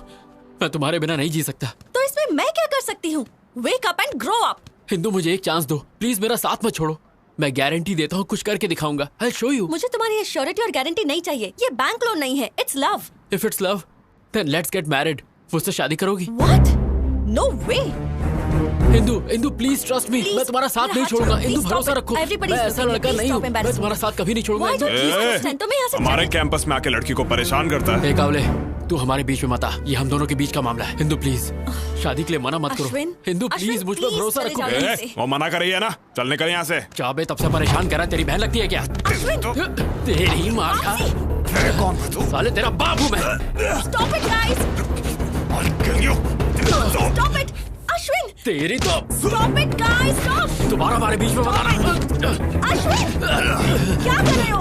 मैं तुम्हारे बिना नहीं जी सकता। तो इसमें मैं क्या कर सकती हूँ? Wake up and grow up. Indu मुझे एक चांस दो, प्लीज मेरा साथ मत छोड़ो। मैं गारंटी देता हूँ कुछ करके दिखाऊंगा। I'll show you. मुझे तुम्हारी श्योरिटी और गारंटी नहीं चाहिए, ये बैंक लोन नहीं है, it's love. If it's love, then let's get married. मुझसे शादी करोगी? What? No way. Indu please trust me, मैं तुम्हारा साथ नहीं छोड़ूंगा। इंदु भरोसा रखो, मैं ऐसा लड़का नहीं हूँ, मैं तुम्हारा साथ कभी नहीं छोड़ूंगा। हमारे कैंपस में आके लड़की को परेशान करता है। कावले, तू हमारे बीच में मत आ, ये हम दोनों के बीच का मामला है। इंदु प्लीज शादी के लिए मना मत करो। इंदु प्लीज मुझ पर भरोसा रखो। वो मना कर रही है ना, चल निकल यहाँ से। चाबे तब से परेशान कर रहा है, तेरी बहन लगती है क्या? तेरी माँ का कौन है तू? साले तेरा बाप हूँ मैं। Stop it, guys! Stop it! Ashwin! तेरी तो। Stop it, guys! Stop! दोबारा हमारे बीच में मत आना। अश्विन! क्या कर रहे हो?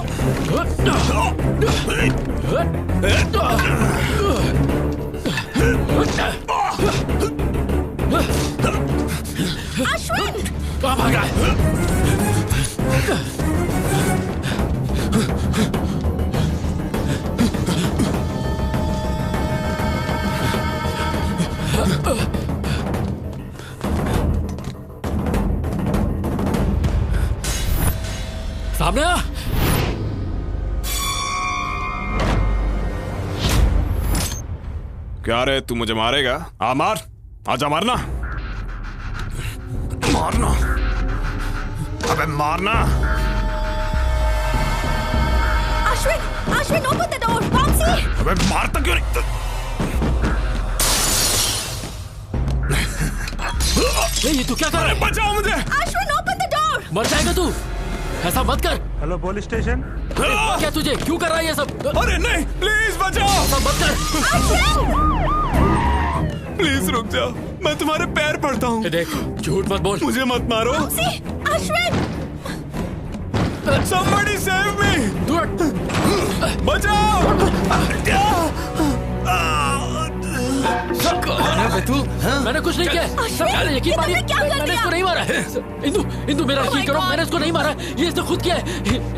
अश्विन! कहाँ भाग रहा है? सामने आ। क्या रे, तू मुझे मारेगा? आ मार, आजा मारना, मारना, अबे मारना। Ashwin! Ashwin, open the door! Vamsi! अबे मारता क्यों नहीं? ये तू क्या कर रहा है? बचाओ मुझे! Ashwin, open the door! मर जाएगा तू। ऐसा मत कर। Hello police station. क्या तुझे क्यों कर रहा है ये सब? अरे नहीं, प्लीज बचाओ। ऐसा मत कर। प्लीज रुक जाओ, मैं तुम्हारे पैर पड़ता हूँ। देख, झूठ मत बोल। मुझे मत मारो। अश्विन! Somebody save me! बचाओ! तू? मैंने कुछ नहीं किया। सब यकीन मानिए, मैंने इसको नहीं मारा। इंदु मेरा यकीन करो, मैंने इसको नहीं मारा। ये इसने खुद किया है।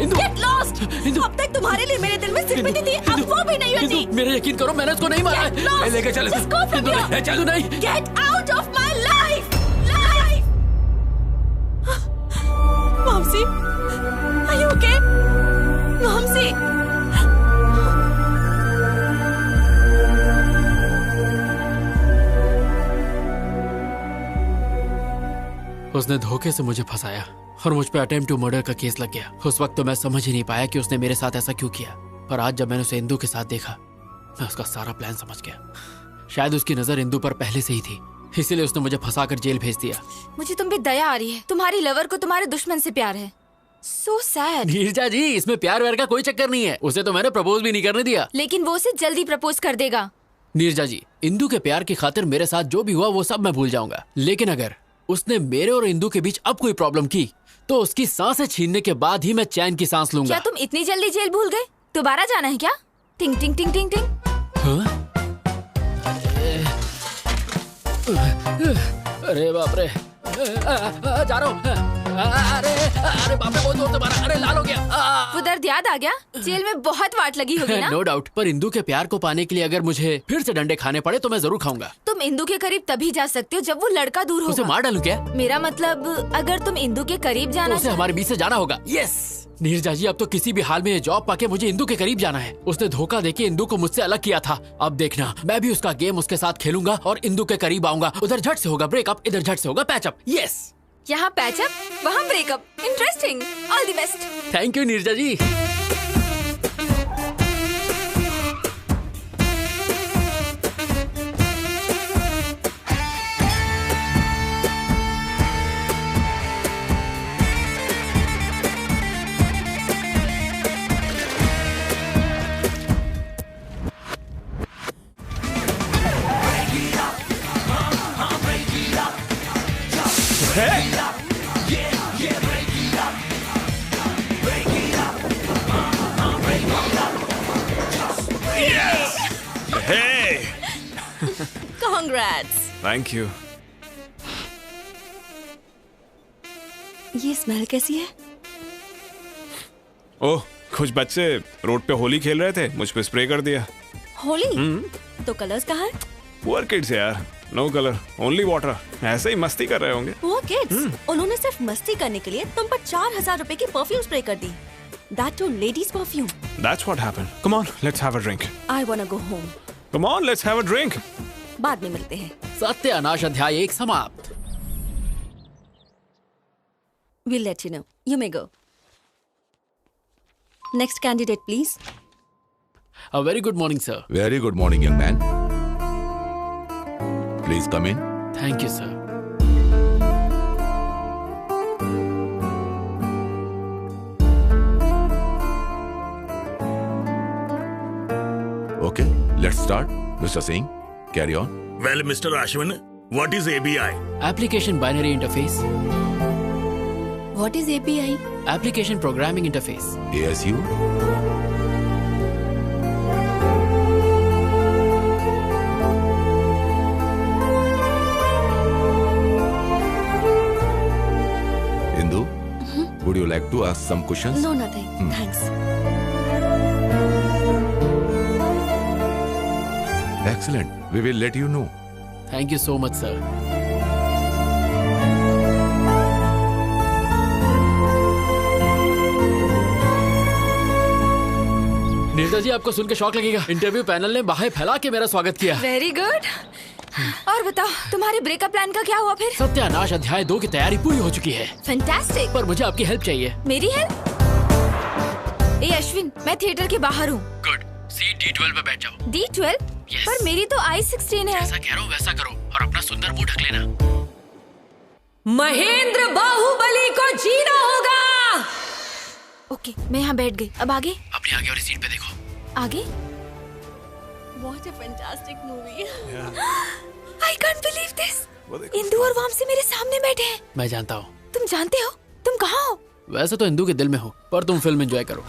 Indu, Get lost! अब तक तुम्हारे लिए मेरे दिल में सिंपैथी थी, अब वो भी नहीं होती। मेरा यकीन करो, मैंने इसको नहीं मारा। लेके चल। Just go from here. चलो नहीं। Get out of my life! Life! Vamsi, are you okay? Vamsi! उसने धोखे से मुझे फंसाया और मुझ पे अटेम्प्ट टू मर्डर का केस लग गया। उस वक्त तो मैं समझ ही नहीं पाया कि उसने मेरे साथ ऐसा क्यों किया, पर आज जब मैंने उसे इंदु के साथ देखा, मैं उसका सारा प्लान समझ गया। शायद उसकी नजर इंदु पर पहले से ही थी, इसीलिए उसने मुझे फंसाकर जेल भेज दिया। मुझे तुम पे दया आ रही है। तुम्हारी लवर को तुम्हारे दुश्मन से प्यार है। So sad. नीरजा जी, इसमें प्यार व्यार का कोई चक्कर नहीं है। उसे तो मैंने प्रपोज भी नहीं करने दिया। लेकिन वो उसे जल्दी प्रपोज कर देगा। नीरजा जी, इंदु के प्यार की खातिर मेरे साथ जो भी हुआ वो सब मैं भूल जाऊंगा, लेकिन अगर उसने मेरे और इंदु के बीच अब कोई प्रॉब्लम की तो उसकी सांसें छीनने के बाद ही मैं चैन की सांस लूंगा। क्या तुम इतनी जल्दी जेल भूल गए? दोबारा जाना है क्या? टिंग टिंग टिंग टिंग टिंग। हाँ? अरे बाप रे, जा रहा हूँ। अरे बाप रे, बहुत जोर से मारा। अरे लाल हो गया। वो दर्द याद आ गया? जेल में बहुत वाट लगी होगी ना? नो डाउट, पर इंदु के प्यार को पाने के लिए अगर मुझे फिर से डंडे खाने पड़े तो मैं जरूर खाऊंगा। तुम इंदु के करीब तभी जा सकते हो जब वो लड़का दूर होगा। उसे मार डालूं क्या? मेरा मतलब, अगर तुम इंदु के करीब जाना तो उसे हमारे बीच से जाना होगा। यस नीरजा जी, अब तो किसी भी हाल में ये जॉब पाके मुझे इंदु के करीब जाना है। उसने धोखा देके इंदु को मुझसे अलग किया था। अब देखना, मैं भी उसका गेम उसके साथ खेलूंगा और इंदु के करीब आऊंगा। उधर झट से होगा ब्रेकअप, इधर झट से होगा पैचअप। यस, यहाँ पैचअप, वहाँ break up. Interesting. All the best. Thank you Neerja ji. Congrats. Thank you. ये स्मेल कैसी है? ओह, कुछ बच्चे रोड पे होली खेल रहे थे, मुझ पे स्प्रे कर दिया। होली? तो कलर्स कहाँ हैं? पुअर किड्स यार, नो कलर, ओनली वाटर। ऐसे ही मस्ती कर रहे होंगे। Poor kids? उन्होंने सिर्फ मस्ती करने के लिए तुम पर 4000 रुपए की परफ्यूम स्प्रे कर दी। That too, ladies perfume. That's what happened. Come on, let's have a drink. I wanna go home. Come on, let's have a drink. बाद में मिलते हैं। सत्यानाश अध्याय 1 समाप्त। We'll let you know. You may go. Next candidate, please. A very good morning, sir. Very good morning, young man. Please come in. Thank you, sir. Okay, let's start. Mr. Singh, carry on. Well, Mr. Ashwin, what is ABI? Application Binary Interface. What is API? Application Programming Interface. ASU. Indu, would you like to ask some questions? No, nothing. Thanks. Excellent. We will let you know. Thank you so much, sir. Neerja जी, आपको सुन के शौक लगेगा। Interview panel ने बाहें फैला के मेरा स्वागत किया। Very good. और बताओ, तुम्हारे ब्रेकअप प्लान का क्या हुआ फिर? सत्यानाश अध्याय 2 की तैयारी पूरी हो चुकी है। फैंटास्टिक। पर मुझे आपकी हेल्प चाहिए। मेरी हेल्प? ए अश्विन, मैं थिएटर के बाहर हूँ। गुड। सीट D12 पे बैठ जाओ। D12? पर मेरी तो I16 है। जैसा कह रहा हूँ वैसा करो और अपना सुंदर मुंह ढक लेना। महेंद्र बाहुबली को जीना होगा। ओके, मैं यहाँ बैठ गई। अब आगे? अपनी आगे वाली सीट पे देखो। आगे? What a fantastic movie. I can't believe this. Indu और वामसी मेरे सामने बैठे हैं। मैं जानता हूँ। तुम जानते हो? तुम कहाँ हो? वैसे तो इंदु के दिल में हो, पर तुम फिल्म एंजॉय करो।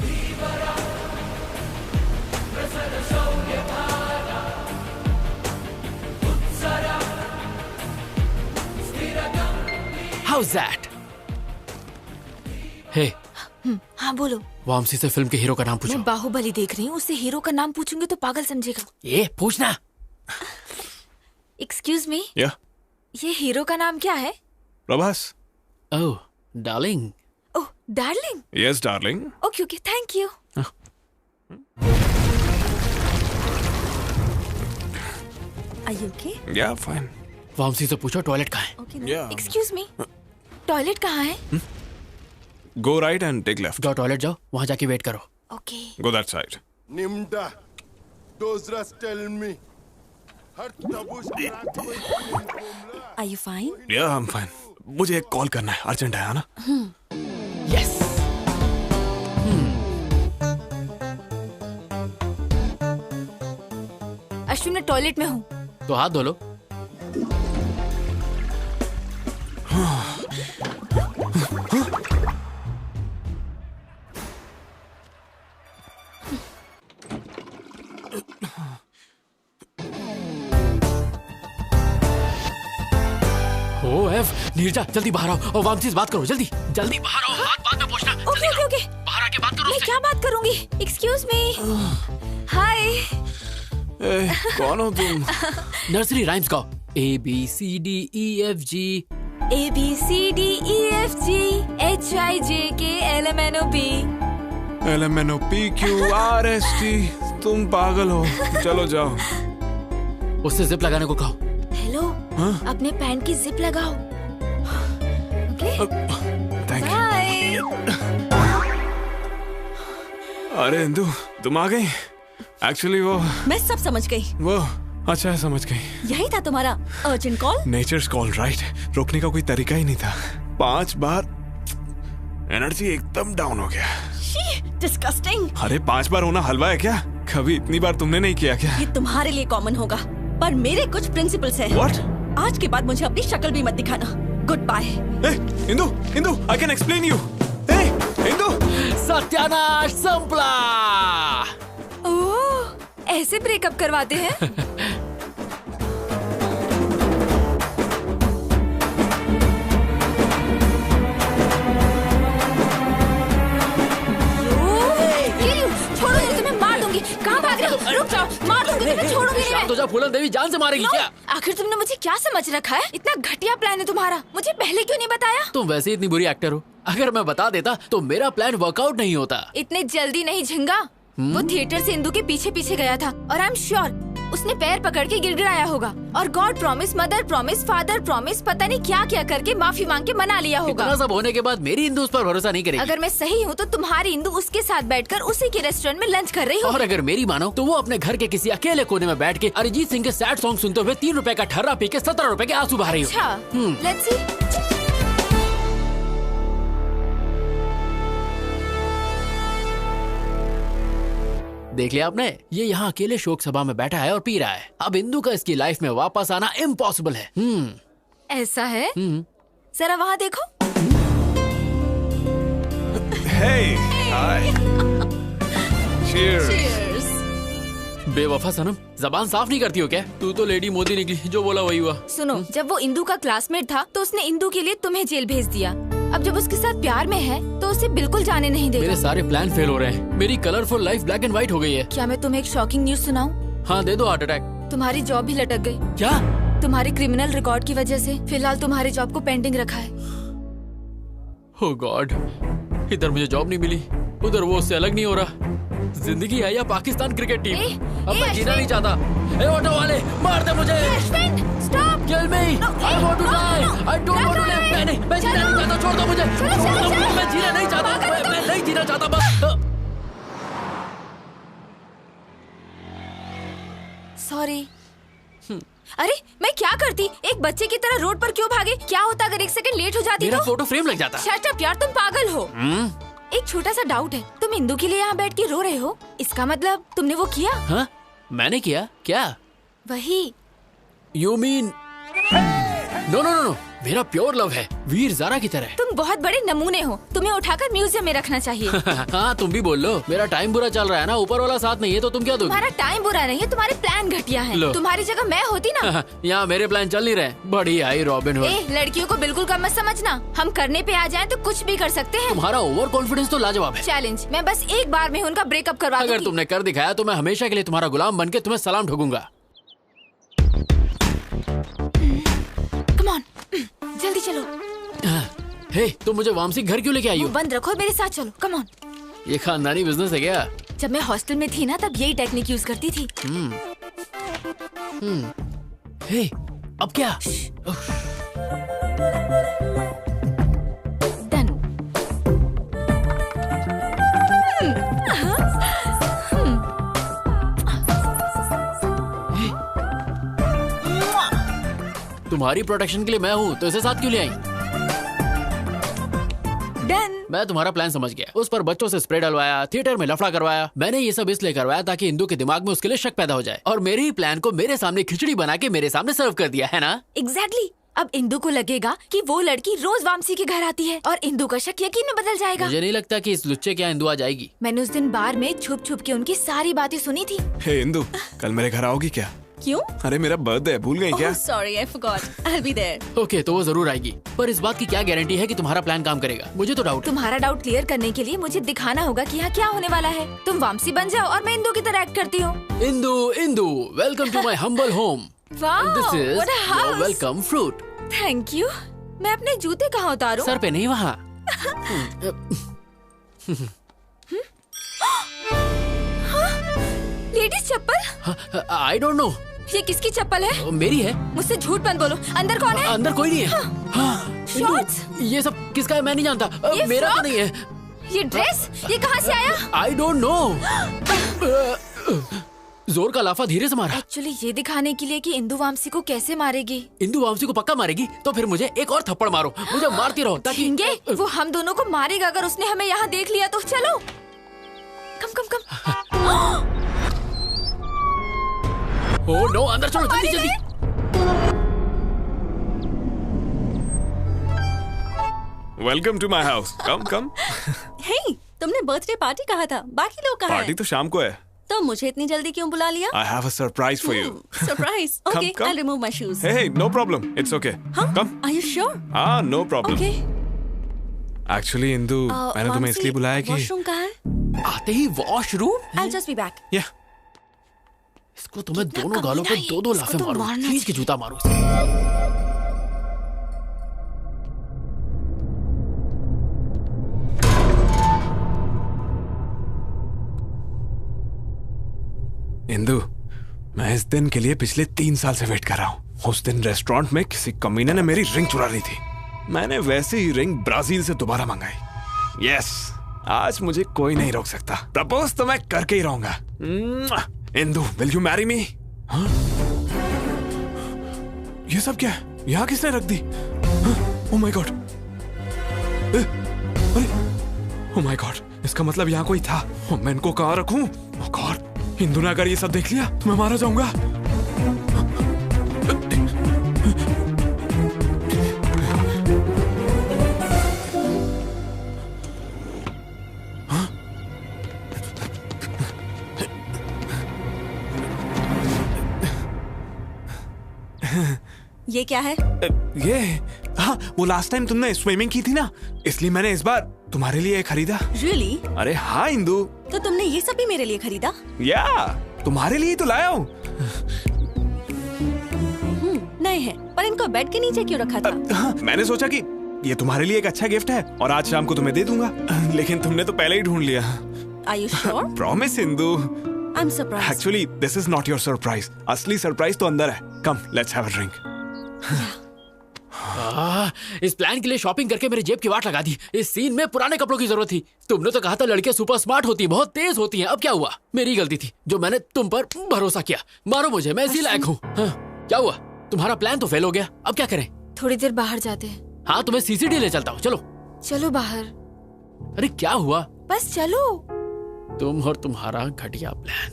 How's that? Hey. हाँ बोलो। वामसी से फिल्म के हीरो का नाम पूछो। मैं बाहुबली देख रही हूँ, उससे हीरो का नाम पूछूंगी तो पागल समझेगा। ये पूछना। Excuse me. Yeah. ये हीरो का नाम क्या है? Prabhas. Oh, darling. Oh, darling. Yes, darling. Okay okay, thank you. Are you okay? Yeah, fine. Vamsi से पूछो टॉयलेट कहाँ है। Yeah. एक्सक्यूज मी, टॉयलेट कहाँ है? Go right and take left. जाओ टॉयलेट जाओ, वहाँ जाके वेट करो। Okay. Go that side. Nimda, those just tell me. Are you fine? Yeah, I'm fine. मुझे एक कॉल करना है, अर्जेंट है ना? Yes. अश्विन, मैं टॉयलेट में हूँ। तो हाथ धो लो। नीरजा, जल्दी बाहर आओ और वामसी से बात करो। जल्दी जल्दी बाहर आओ, हाथ बाद में पहुंचना। ओके ओके ओके, बाहर आके बात करो। मैं क्या बात करूंगी? Excuse me. हाय। कौन हो तुम? नर्सरी राइम्स गाओ। ABCDEFG ABCDEFG HIJK LMNOP LMNOPQRST। तुम पागल हो, चलो जाओ। उससे जिप लगाने को कहो। हेलो, अपने पैंट की जिप लगाओ। Okay, thank you. अरे इंदु, तुम आ गई? एक्चुअली वो मैं सब समझ गई। वो अच्छा है, समझ गई। यही था तुम्हारा urgent call? Nature's call, right. रोकने का कोई तरीका ही नहीं था। 5 बार एनर्जी एकदम डाउन हो गया। डिस्गस्टिंग। अरे 5 बार होना हलवा है क्या? कभी इतनी बार तुमने नहीं किया क्या? ये तुम्हारे लिए कॉमन होगा, पर मेरे कुछ प्रिंसिपल्स हैं। What? आज के बाद मुझे अपनी शक्ल भी मत दिखाना। Good bye. Indu, Indu, I can explain you. Indu, सत्यानाश संपला। ओह, ऐसे ब्रेकअप करवाते हैं? छोड़ो, तुम्हें मार दूंगी। कहाँ भाग रहे हो? रुक जाओ, मार दूंगी तुम्हें, छोड़ूंगी नहीं। तो जब फूलन देवी जान से मारेगी क्या? आखिर तुमने मुझे क्या समझ रखा है? इतना घटिया प्लान है तुम्हारा, मुझे पहले क्यों नहीं बताया? तुम वैसे ही इतनी बुरी एक्टर हो। अगर मैं बता देता तो मेरा प्लान वर्कआउट नहीं होता। इतने जल्दी नहीं झिंगा। वो थिएटर से इंदु के पीछे पीछे गया था और आई एम श्योर उसने पैर पकड़ के गिड़गिड़ाया होगा और God promise, mother promise, father promise, पता नहीं क्या क्या करके माफी मांग के मना लिया होगा। इतना सब होने के बाद मेरी इंदु उस पर भरोसा नहीं करेगी। अगर मैं सही हूँ तो तुम्हारी इंदु उसके साथ बैठकर उसी के रेस्टोरेंट में लंच कर रही हो। और अगर मेरी मानो तो वो अपने घर के किसी अकेले कोने में बैठ के अरिजीत सिंह के सैड सॉन्ग सुनते हुए 3 रुपए का ठर्रा पी के 17 रुपए के आंसू बहा रही हो। अच्छा, लेट्स सी। देख लिया आपने, ये यहाँ अकेले शोक सभा में बैठा है और पी रहा है। अब इंदु का इसकी लाइफ में वापस आना इम्पॉसिबल है। ऐसा है? जरा वहाँ देखो। Hey, hi. Cheers. बेवफा सनम, जबान साफ नहीं करती हो क्या? तू तो लेडी मोदी निकली, जो बोला वही हुआ। सुनो, जब वो इंदु का क्लासमेट था तो उसने इंदु के लिए तुम्हें जेल भेज दिया। अब जब उसके साथ प्यार में है तो उसे बिल्कुल जाने नहीं देगा। मेरे सारे प्लान फेल हो रहे हैं। मेरी colourful life black and white हो गई है। क्या मैं तुम्हें एक शॉकिंग न्यूज सुनाऊं? हाँ दे दो हार्ट अटैक। तुम्हारी जॉब भी लटक गई। क्या? तुम्हारे क्रिमिनल रिकॉर्ड की वजह से फिलहाल तुम्हारे जॉब को पेंडिंग रखा है। ओह गॉड, इधर मुझे जॉब नहीं मिली, उधर वो उससे अलग नहीं हो रहा। जिंदगी है या पाकिस्तान क्रिकेट टीम? अब मैं जीना नहीं चाहता। ए ऑटो वाले, मार दे मुझे। Stop. Kill me. I want to die. I don't want to live. नहीं, मैं जीना नहीं चाहता। छोड़ दो मुझे। मैं जीना नहीं चाहता। मैं नहीं जीना चाहता बस। सॉरी। अरे मैं क्या करती? एक बच्चे की तरह रोड पर क्यों भागे? क्या होता अगर एक सेकंड लेट हो जाती? मेरा फोटो फ्रेम लग जाता। शट अप यार, तुम पागल हो। एक छोटा सा डाउट है, तुम इंदु के लिए यहाँ बैठ के रो रहे हो, इसका मतलब तुमने वो किया? हाँ, मैंने किया क्या? वही। You mean? No no no, मेरा प्योर लव है, वीर ज़ारा की तरह। तुम बहुत बड़े नमूने हो, तुम्हें उठाकर म्यूजियम में रखना चाहिए। हाँ तुम भी बोल लो, मेरा टाइम बुरा चल रहा है ना, ऊपर वाला साथ नहीं है तो तुम क्या दोगे? तुम्हारा टाइम बुरा नहीं है, तुम्हारे प्लान घटिया हैं। तुम्हारी जगह मैं होती ना। यहाँ मेरे प्लान चल नहीं रहे। बड़ी आई रॉबिन हुड। लड़कियों को बिल्कुल कम मत समझना, हम करने पे आ जाएं तो कुछ भी कर सकते हैं। तुम्हारा ओवर कॉन्फिडेंस तो लाजवाब है। चैलेंज, मैं बस एक बार में उनका ब्रेकअप करवा दूंगी। अगर तुमने कर दिखाया तो मैं हमेशा के लिए तुम्हारा गुलाम बन के तुम्हें सलाम ठोकूंगा। कम ऑन, जल्दी चलो। हे, तुम मुझे वामसी घर क्यों लेके आई हो? बंद रखो, मेरे साथ चलो। Come on. ये खानदानी बिजनेस है क्या? जब मैं हॉस्टल में थी ना तब यही टेक्निक यूज करती थी। हे, अब क्या? डन। तुम्हारी प्रोटेक्शन के लिए मैं हूँ तो इसे साथ क्यों ले आई? डन। मैं तुम्हारा प्लान समझ गया। उस पर बच्चों से स्प्रे डलवाया, थिएटर में लफड़ा करवाया। मैंने ये सब इसलिए करवाया ताकि इंदु के दिमाग में उसके लिए शक पैदा हो जाए, और मेरे ही प्लान को मेरे सामने खिचड़ी बना के मेरे सामने सर्व कर दिया है ना? एग्जैक्टली। अब इंदु को लगेगा कि वो लड़की रोज वामसी के घर आती है और इंदु का शक यकीन में बदल जाएगा। मुझे नहीं लगता कि इस लुच्चे के यहाँ इंदु आ जाएगी। मैंने उस दिन बार में छुप छुप के उनकी सारी बातें सुनी थी। हे इंदु, कल मेरे घर आओगी क्या? क्यों? अरे मेरा बर्थडे है, भूल गई क्या? Sorry, I forgot. I will be there. Okay, तो वो जरूर आएगी, पर इस बात की क्या गारंटी है कि तुम्हारा प्लान काम करेगा? मुझे तो डाउट। तुम्हारा डाउट क्लियर करने के लिए मुझे दिखाना होगा कि यहाँ क्या होने वाला है। तुम वामसी बन जाओ और मैं इंदु की तरह एक्ट करती हूँ। Indu, Indu, welcome to my humble home. This is your welcome fruit. Thank you. मैं अपने जूते कहाँ उतारूं? सर पे नहीं, वहाँ। लेडीज चप्पल? I don't know. ये किसकी चप्पल है? मेरी है। मुझसे झूठ मत बोलो। अंदर कौन है? अंदर कोई नहीं है। शॉर्ट्स? ये सब किसका है मैं नहीं जानता। मेरा तो नहीं है। ये ड्रेस ये कहाँ से आया? आई डोंट नो। जोर का लाफा धीरे से मारा। एक्चुअली ये दिखाने के लिए कि इंदु वामसी को कैसे मारेगी। इंदु वामसी को पक्का मारेगी तो फिर मुझे एक और थप्पड़ मारो, मुझे मारती रहो ताकि वो हम दोनों को मारेगा अगर उसने हमें यहाँ देख लिया तो। चलो कम कम कम। ओह नो, अंदर चलो जल्दी जल्दी। Welcome to my house. Come come. Hey, तुमने बर्थडे पार्टी कहा था, बाकी लोग कहाँ हैं? पार्टी तो शाम को है। तो मुझे इतनी जल्दी क्यों बुला लिया? I have a surprise for you. Surprise? Okay, come. I'll remove my shoes. Hey, no problem. It's okay. Come. Are you sure? Ah, no problem. Okay. Actually, Indu, मैंने तुम्हें इसलिए बुलाया कि वॉशरूम कहाँ है? आते ही washroom? I'll just be back. Yeah. इसको तो मैं दोनों गालों पे दो लाफे मारूं, खींच के जूता मारूं इसे। इंदु, मैं इस दिन के लिए पिछले 3 साल से वेट कर रहा हूँ। उस दिन रेस्टोरेंट में किसी कमीने ने मेरी रिंग चुरा ली थी। मैंने वैसे ही रिंग ब्राजील से दोबारा मंगाई। यस, आज मुझे कोई नहीं रोक सकता। प्रपोज तो मैं करके ही रहूंगा। Indu, will you marry me? ये सब क्या है? यहाँ किसने रख दी? Oh my god! Oh my god! इसका मतलब यहाँ कोई था। मैं इनको कहाँ रखूं? ओह गॉड! हिंदू ने अगर ये सब देख लिया तो मैं मारा जाऊंगा। ये क्या है? ये हाँ, वो लास्ट टाइम तुमने स्विमिंग की थी ना, इसलिए मैंने इस बार तुम्हारे लिए खरीदा। Really? अरे हाँ इंदु। तो तुमने ये सब भी मेरे लिए खरीदा? या तुम्हारे लिए तो लाया हूँ। नए हैं, पर इनको बेड के नीचे क्यों रखा था? हाँ, मैंने सोचा कि ये तुम्हारे लिए एक अच्छा गिफ्ट है और आज शाम को तुम्हें दे दूंगा, लेकिन तुमने तो पहले ही ढूंढ लिया। Are you sure? Promise Indu. I'm surprised. Actually, this is not your surprise. असली सरप्राइज तो अंदर है। Come, let's have a drink. इस प्लान के लिए शॉपिंग करके मेरी जेब की वाट लगा दी। इस सीन में पुराने कपड़ों की जरूरत थी। तुमने तो कहा था लड़कियां सुपर स्मार्ट होती हैं, बहुत तेज होती हैं। अब क्या हुआ? मेरी गलती थी जो मैंने तुम पर भरोसा किया। मारो मुझे, मैं इसी लायक हूँ। हाँ, क्या हुआ? तुम्हारा प्लान तो फेल हो गया। अब क्या करें? थोड़ी देर बाहर जाते हैं। हाँ, तुम्हें सीसीडी ले चलता हूँ। चलो चलो बाहर। अरे क्या हुआ? बस चलो। तुम और तुम्हारा घटिया प्लान,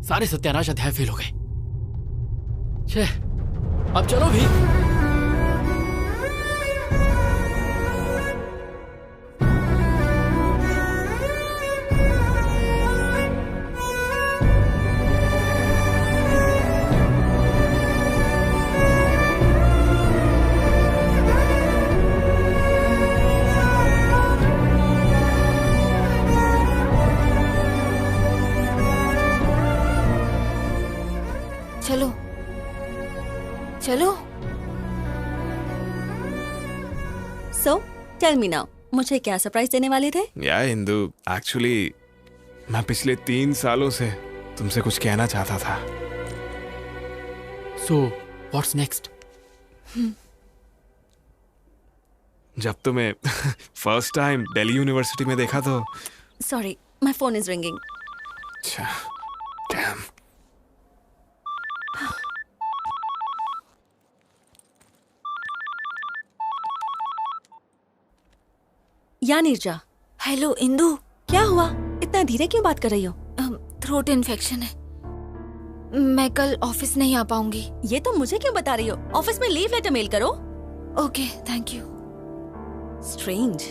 सारे सत्यानाश अध्याय फेल हो गए। अब चलो भी। चलो चलो। So, tell me now, मुझे क्या सरप्राइज देने वाले थे? या इंदु, एक्चुअली मैं पिछले 3 सालों से तुमसे कुछ कहना चाहता था। So, what's next? जब तुम्हें फर्स्ट टाइम दिल्ली यूनिवर्सिटी में देखा तो Sorry, my phone is ringing. अच्छा, damn. या नीरजा। हेलो इंदु। क्या हुआ? इतना धीरे क्यों बात कर रही हो? थ्रोट इन्फेक्शन है, मैं कल ऑफिस नहीं आ पाऊंगी। ये तो मुझे क्यों बता रही हो? ऑफिस में लीव लेटर मेल करो। Okay, thank you. स्ट्रेंज।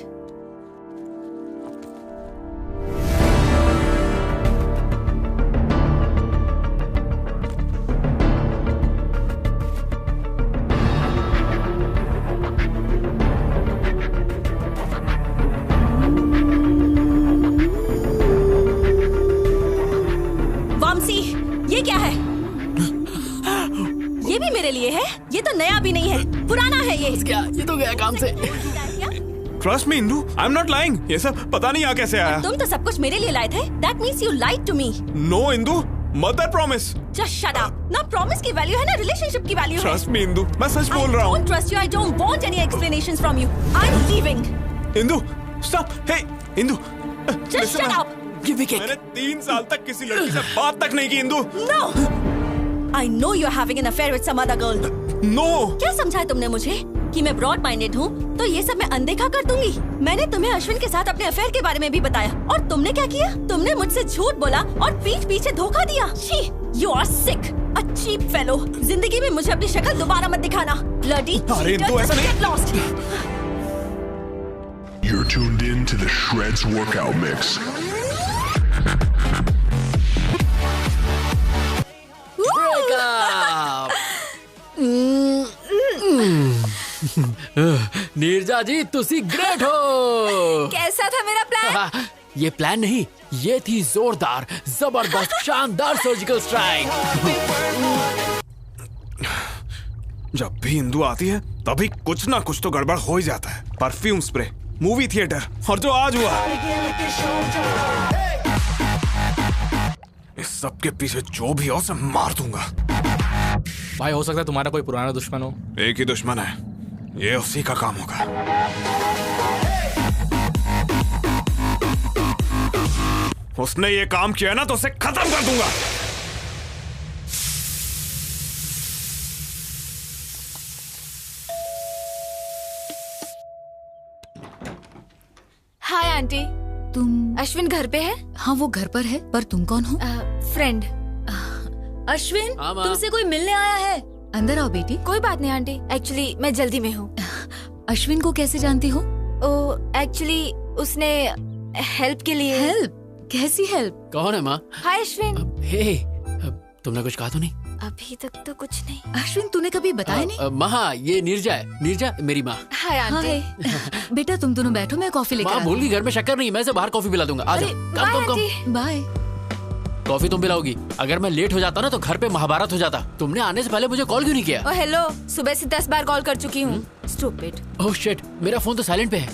ये क्या है? ये भी मेरे लिए है? ये तो नया भी नहीं है, पुराना है ये। क्या? ये तो गया काम से। Trust me, Indu, I'm not lying. ये सब पता नहीं यहाँ कैसे आया। तुम तो सब कुछ मेरे लिए लाए थे। That means you lied to me. No, Indu, mother promise. Just shut up. ना promise की वैल्यू है ना रिलेशनशिप की वैल्यू है। Trust me, इंदु, मैं सच बोल रहा हूँ। I don't trust you. I don't want any explanations from you. I'm leaving. Indu, stop. Hey, Indu. Just shut up. मैंने 3 साल तक किसी लड़की से बात तक नहीं की Indu. No. I know you're having an affair with some other girl. No. क्या समझा तुमने मुझे कि मैं ब्रॉड माइंडेड हूँ तो ये सब मैं अनदेखा कर दूंगी? मैंने तुम्हें अश्विन के साथ अपने अफेयर के बारे में भी बताया और तुमने क्या किया? तुमने मुझसे झूठ बोला और पीठ पीछे धोखा दिया। छी, you are sick, a cheap fellow. जिंदगी में मुझे अपनी शक्ल दोबारा मत दिखाना। Bloody cheater, just get lost. You're tuned in to the Shreds Workout Mix. Neerja जी, तुसी ग्रेट हो। कैसा था मेरा प्लान? ये प्लान नहीं, ये थी जोरदार, जबरदस्त, शानदार सर्जिकल स्ट्राइक। जब भी इंदु आती है तभी कुछ ना कुछ तो गड़बड़ हो ही जाता है। परफ्यूम स्प्रे, मूवी थिएटर और जो आज हुआ, इस सब के पीछे जो भी हो उसे मार दूंगा। भाई हो सकता है तुम्हारा कोई पुराना दुश्मन हो। एक ही दुश्मन है, ये उसी का काम होगा। उसने ये काम किया ना तो उसे खत्म कर दूंगा। Hi aunty. तुम अश्विन घर पे है? हाँ वो घर पर है, पर तुम कौन हो? फ्रेंड। अश्विन, हाँ, माँ। तुमसे कोई मिलने आया है। अंदर आओ बेटी। कोई बात नहीं आंटी, एक्चुअली मैं जल्दी में हूँ। अश्विन को कैसे जानती हो? एक्चुअली उसने हेल्प के लिए। हेल्प? कैसी हेल्प? कौन है माँ? हाय अश्विन। हे, तुमने कुछ कहा तो नहीं? अभी तक तो कुछ नहीं। अश्विन तूने कभी बताया नहीं? माँ ये नीरजा है, नीरजा मेरी माँ। Hi aunty. बेटा तुम दोनों बैठो, मैं कॉफी लेकर माँ भूल गई घर में शक्कर नहीं, मैं से बाहर कॉफी पिला दूंगा। आ जाओ। कम। बाय। कॉफी तुम पिलाओगी? अगर मैं लेट हो जाता ना तो घर पे महाभारत हो जाता। तुमने आने से पहले मुझे कॉल क्यों नहीं किया? ओह हेलो, सुबह से 10 बार कॉल कर चुकी हूँ। स्टूपिड। ओह शिट, मेरा फोन तो साइलेंट पे है।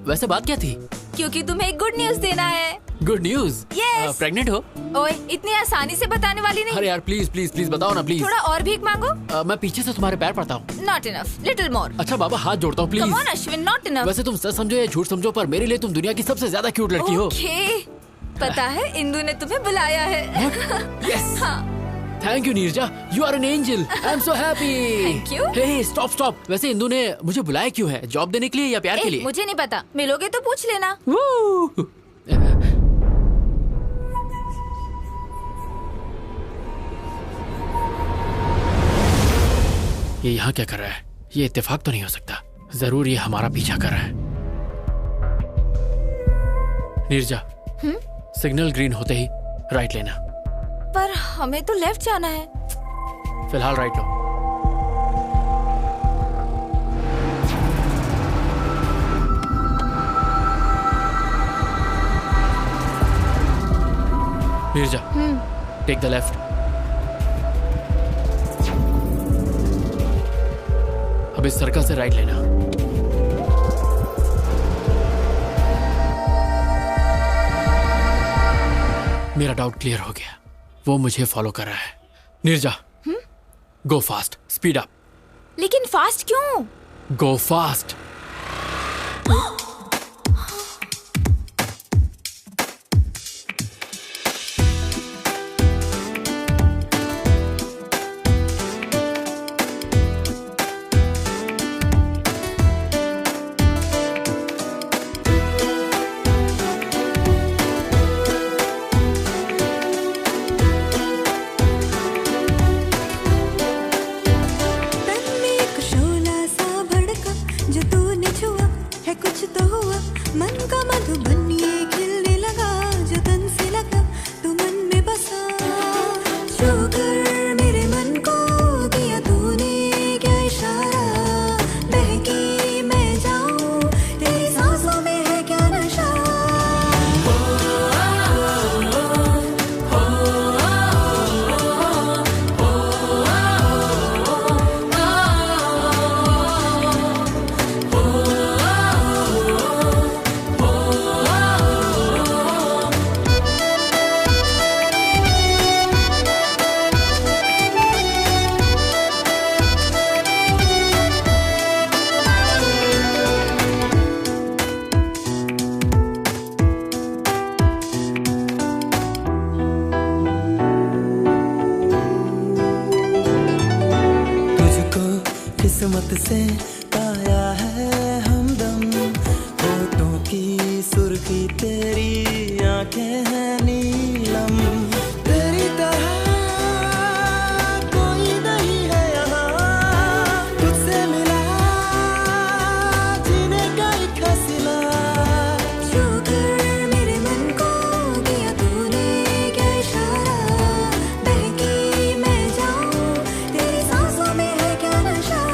वैसे बात क्या थी? क्योंकि तुम्हें एक गुड न्यूज देना है। Good news? यस। प्रेग्नेंट हो? ओए इतनी आसानी से बताने वाली नहीं। अरे यार प्लीज प्लीज प्लीज बताओ ना प्लीज। थोड़ा और भीख मांगो। मैं पीछे से तुम्हारे पैर पड़ता हूँ। Not enough, little more. अच्छा बाबा हाथ जोड़ता हूँ please. Come on Ashwin, not enough. वैसे तुम सच समझो या झूठ समझो, पर मेरे लिए तुम दुनिया की सबसे ज्यादा क्यूट लड़की हो। ओके, पता है इंदु ने तुम्हें बुलाया है। Yes. Thank you Neerja, you are an angel. I am so happy. Thank you. Hey stop stop. वैसे इंदु ने मुझे बुलाया क्यों है? जॉब देने के लिए या प्यार के लिए? मुझे नहीं पता, मिलोगे तो पूछ लेना। ये यहाँ क्या कर रहा है? ये इत्तेफाक तो नहीं हो सकता। जरूर ये हमारा पीछा कर रहा है। नीरजा, सिग्नल ग्रीन होते ही राइट लेना। पर हमें तो लेफ्ट जाना है। फिलहाल राइट लो। Neerja, take the left. अब इस सर्कल से राइट लेना। मेरा डाउट क्लियर हो गया, वो मुझे फॉलो कर रहा है। नीरजा, गो फास्ट, स्पीड अप। लेकिन फास्ट क्यों? गो फास्ट। किस्मत से पाया है हमदम, होठों की सुर्खी तेरी आंखें हैं नीलम, तेरी तरह कोई नहीं है यहाँ, तुझसे मिला जीने का एक हसीला, छू कर मेरे मन को दिया तूने क्या इशारा, बहकी मैं जाऊं तेरी सांसों में है क्या नशा।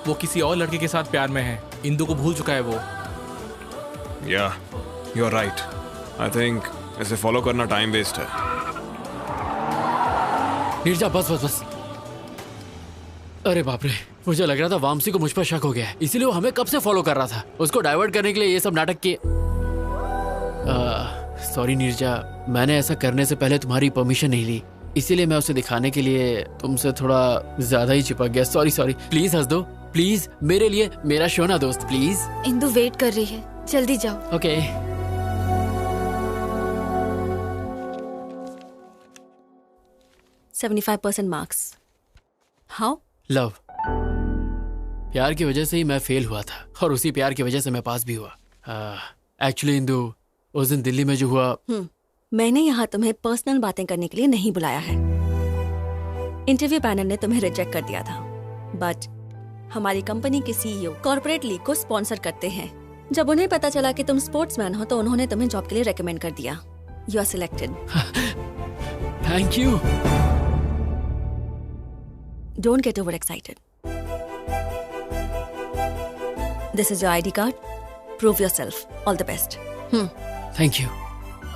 वो किसी और लड़के के साथ प्यार में है, इंदु को भूल चुका है वो। या you are right. I think इसे फॉलो करना टाइम वेस्ट है। नीरजा बस बस बस। अरे बाप रे, मुझे लग रहा था वामसी को मुझ पर शक हो गया है, इसीलिए वो हमें कब से फॉलो कर रहा था। उसको डाइवर्ट करने के लिए ये सब नाटक किए। सॉरी नीरजा, मैंने ऐसा करने से पहले तुम्हारी परमिशन नहीं ली, इसीलिए मैं उसे दिखाने के लिए तुमसे थोड़ा ज्यादा ही चिपक गया। सॉरी सॉरी, प्लीज हंस दो। प्लीज मेरे लिए मेरा शो ना दोस्त प्लीज। इंदु वेट कर रही है, जल्दी जाओ। Okay 75% marks. हाउ? लव। प्यार की वजह से ही मैं फेल हुआ था और उसी प्यार की वजह से मैं पास भी हुआ। एक्चुअली इंदु, उस दिन दिल्ली में जो हुआ। मैंने यहाँ तुम्हें पर्सनल बातें करने के लिए नहीं बुलाया है। इंटरव्यू पैनल ने तुम्हें रिजेक्ट कर दिया था, बट हमारी कंपनी के सीईओ कॉर्पोरेट लीग को स्पॉन्सर करते हैं। जब उन्हें पता चला कि तुम स्पोर्ट्समैन हो तो उन्होंने तुम्हें जॉब के लिए रेकमेंड कर दिया। You are selected. Thank you. Don't get over excited. This is your ID card. Prove yourself. All the best. Thank you.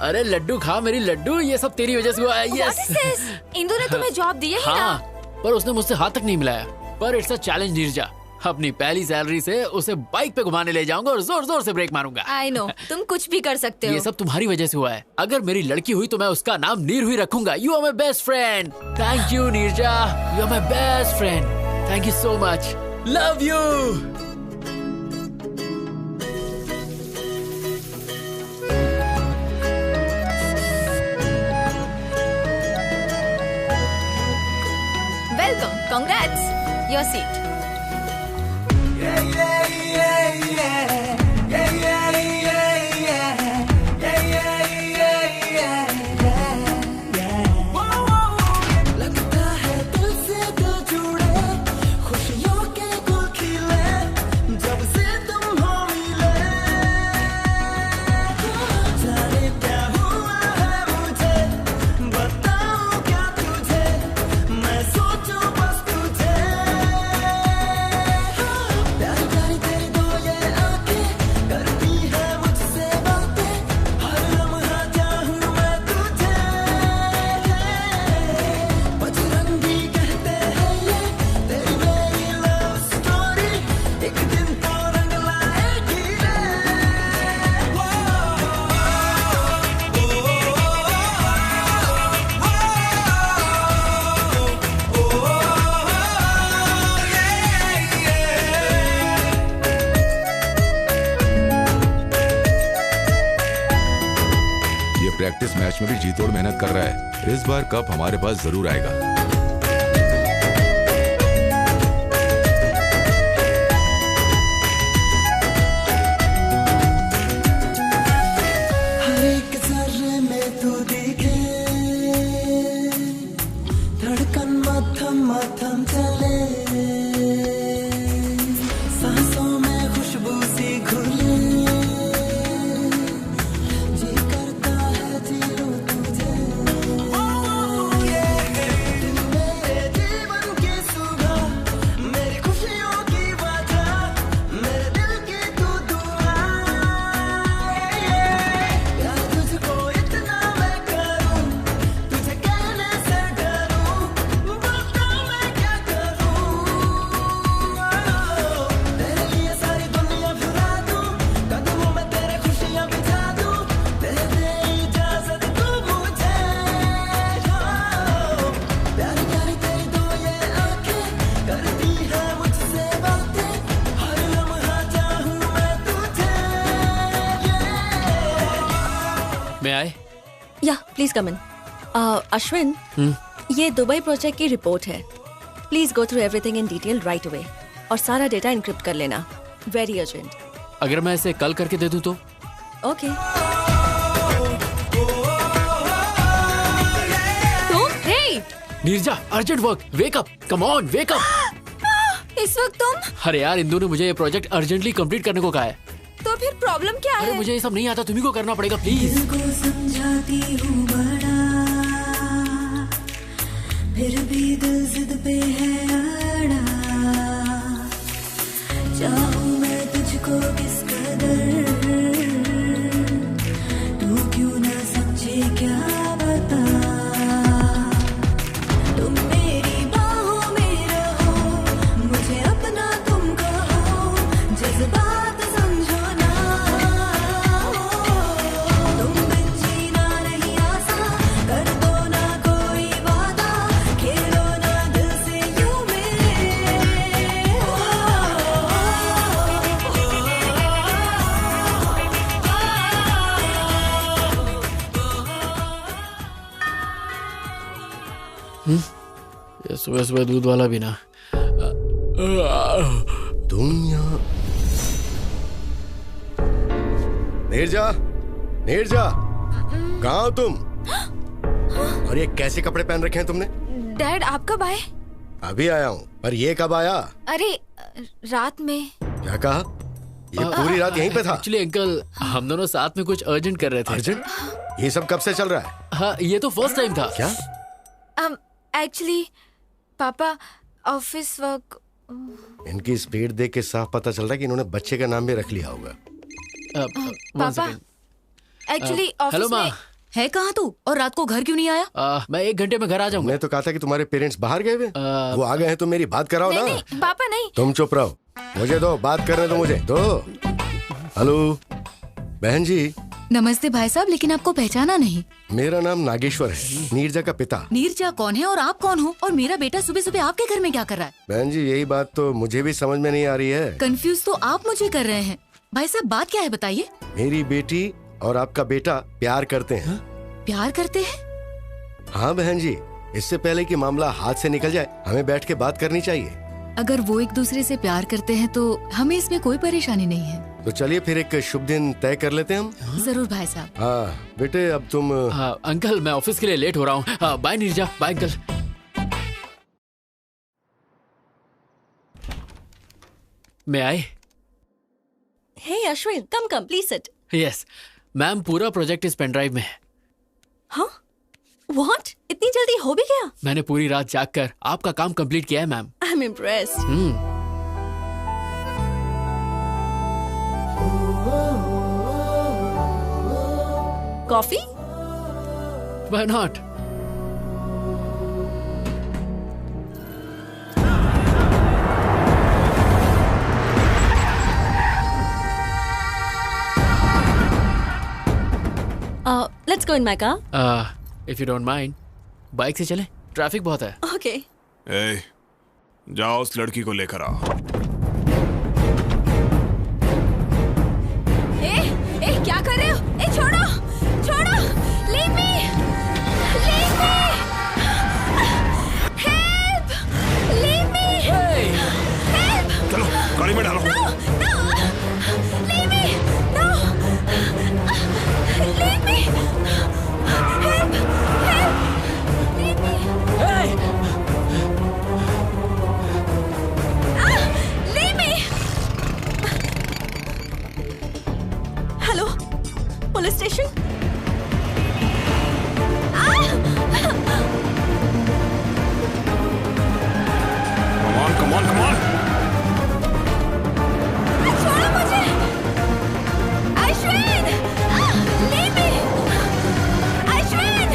अरे लड्डू खा मेरी लड्डू, ये सब तेरी वजह से हुआ है। What is this? इंदु ने तुम्हें जॉब दी है ही ना? पर उसने मुझसे हाथ तक नहीं मिलाया। पर इट्स अ चैलेंज नीरजा। अपनी पहली सैलरी से उसे बाइक पे घुमाने ले जाऊंगा और जोर जोर से ब्रेक मारूंगा। I know, तुम कुछ भी कर सकते हो। ये सब तुम्हारी वजह से हुआ है। अगर मेरी लड़की हुई तो मैं उसका नाम नीर हुई रखूंगा। You are my best friend. Thank you Neerja, you are my best friend. Thank you so much. Love you. Welcome, congrats. Your seat. लगता है दिल से दिल जुड़े, खुशियों के गुल खिले, जब से तुम हो मिले। जाने क्या हुआ है मुझे, बताऊं क्या तुझे, मैं सोचूं बस तुझे। प्यार प्यारी तेरी दो ये आंखें, करती है मुझसे बातें, हर लम्हा चाहूं मैं तुझे। बजरंगी कहते हैं ये तेरी मेरी लव स्टोरी, एक दिन तो रंग लाएगी रे। ये प्रैक्टिस मैच में भी जी तोड़ मेहनत कर रहा है। इस बार कप हमारे पास जरूर आएगा। हर एक जर्रे में तू दिखे, धड़कन मथम मथम चले, सांसों में खुशबू सी घुले, जी करता है जी लूं तुझे। दिन मेरे जीवन की सुबह, मेरी खुशियों की वजह, मेरे दिल की तू दुआ। प्यार तुझको इतना मैं करूं, तुझे कहने से डरूं, बता मैं क्या करूं। तेरे लिए सारी दुनिया भुला दूं, कदमों में तेरे खुशियां बिछा दूं, दे दे इजाजत तू मुझे। प्यारी प्यारी तेरी दो ये आंखें, करती है मुझसे बातें, हर लम्हा चाहूं मैं तुझे। मैं आए? या प्लीज कम इन। अश्विन, ये दुबई प्रोजेक्ट की रिपोर्ट है। Please go through everything in detail right away और सारा डेटा इनक्रिप्ट कर लेना। Very urgent. अगर मैं इसे कल करके दे दूं तो? Okay. Hey, Neerja, urgent work. Wake up, come on, wake up. इस वक्त तुम? अरे यार, इंदु ने मुझे ये प्रोजेक्ट अर्जेंटली कंप्लीट करने को कहा है। तो फिर प्रॉब्लम क्या अरे है? मुझे ये सब नहीं आता, तुम्ही को करना पड़ेगा प्लीज। दिल को समझाती हूँ बड़ा, फिर भी दिल जिद पे है अड़ा। चाहूँ मैं तुझको किस कदर, तू क्यों ना समझे क्या बता। तुम मेरी बाहों में रहो, मुझे अपना तुम कहो, जज्बात समझो ना। तुम बिन जीना नहीं आसान, कर दो ना कोई वादा, खेलो ना दिल से यूं मेरे। ये सुबह सुबह दूध वाला भी ना। तुम यहाँ नीरजा, नीरजा, कहाँ हो तुम? और ये कैसे कपड़े पहन रखे हैं तुमने? डैड आप कब आए? अभी आया हूँ, पर ये कब आया? अरे रात में। क्या कहा? ये पूरी रात यहीं पे था? एक्चुअली अंकल हम दोनों साथ में कुछ अर्जेंट कर रहे थे। अर्जेंट? ये सब कब से चल रहा है? हाँ ये तो फर्स्ट टाइम था। क्या? एक्चुअली पापा ऑफिस वर्क। इनकी स्पीड देख के साफ पता चल रहा है कि इन्होंने बच्चे का नाम भी रख लिया होगा। पापा एक्चुअली हेलो माँ, है कहाँ तू? और रात को घर क्यों नहीं आया? मैं 1 घंटे में घर आ जाऊंगा। मैं तो कहा था कि तुम्हारे पेरेंट्स बाहर गए हुए। वो आ गए हैं तो मेरी बात कराओ ना। नहीं, पापा नहीं। तुम चुप रहो, मुझे दो बात करने दो, मुझे दो। हेलो बहन जी। नमस्ते भाई साहब, लेकिन आपको पहचाना नहीं। मेरा नाम नागेश्वर है, नीरजा का पिता। नीरजा कौन है और आप कौन हो? और मेरा बेटा सुबह सुबह आपके घर में क्या कर रहा है? बहन जी यही बात तो मुझे भी समझ में नहीं आ रही है। कंफ्यूज तो आप मुझे कर रहे हैं। भाई साहब बात क्या है बताइए। मेरी बेटी और आपका बेटा प्यार करते हैं। प्यार करते हैं? हाँ बहन जी, इससे पहले कि मामला हाथ से निकल जाए हमें बैठ के बात करनी चाहिए। अगर वो एक दूसरे से प्यार करते हैं तो हमें इसमें कोई परेशानी नहीं है। तो चलिए फिर एक शुभ दिन तय कर लेते हैं हम। जरूर भाई साहब। हाँ बेटे अब तुम। हाँ अंकल मैं ऑफिस के लिए लेट हो रहा हूँ। हाँ बाय नीरजा, बाय अंकल। मैं आए। Hey Ashwin, come please sit. Yes ma'am, पूरा प्रोजेक्ट इस पेन ड्राइव में है। हाँ? व्हाट? इतनी जल्दी हो भी गया? मैंने पूरी रात जागकर आपका काम कंप्लीट किया है ma'am. I am impressed. Coffee? Why not? Let's go in my car. If you don't mind, bike से चलें, ट्रैफिक बहुत है। Okay. ए, जाओ उस लड़की को लेकर आओ। ए क्या कर रहे हो? ए छोड़ो, छोड़ो, leave me, leave me, help, leave me, help. चलो गाड़ी में डालो। No, leave me, no, leave me, help, leave me. Leave me. Hello, police station? Come on. छोड़ो मुझे, अश्विन, leave me, अश्विन.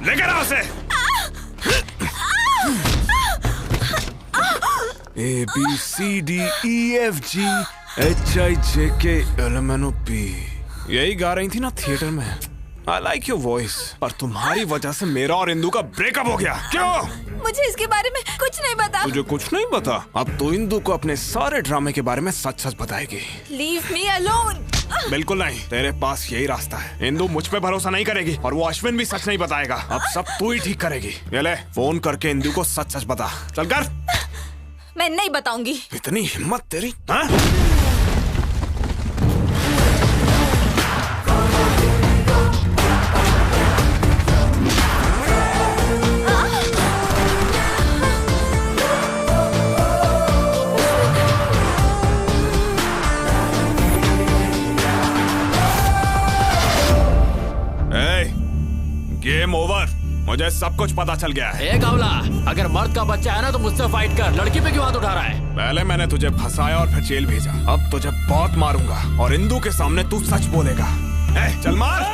लेकर आओ उसे। ABCDEFGHIJKLMNOP यही गा रही थी ना थिएटर में। I like your voice। पर तुम्हारी वजह से मेरा और इंदु का ब्रेकअप हो गया। क्यों? मुझे इसके बारे में कुछ नहीं पता। तुझे कुछ नहीं पता? अब तो इंदु को अपने सारे ड्रामे के बारे में सच बताएगी। Leave me alone. बिल्कुल नहीं, तेरे पास यही रास्ता है। इंदु मुझ पे भरोसा नहीं करेगी और वो अश्विन भी सच नहीं बताएगा। अब सब तू ही ठीक करेगी। ये ले फोन करके इंदु को सच बता। चल कर। मैं नहीं बताऊंगी। इतनी हिम्मत तेरी? हाँ? Game over. मुझे सब कुछ पता चल गया है। कावला, अगर मर्द का बच्चा है ना तो मुझसे फाइट कर। लड़की पे क्यों हाथ उठा रहा है? पहले मैंने तुझे फंसाया और फिर जेल भेजा। अब तुझे बहुत मारूंगा और इंदु के सामने तू सच बोलेगा। चल मार।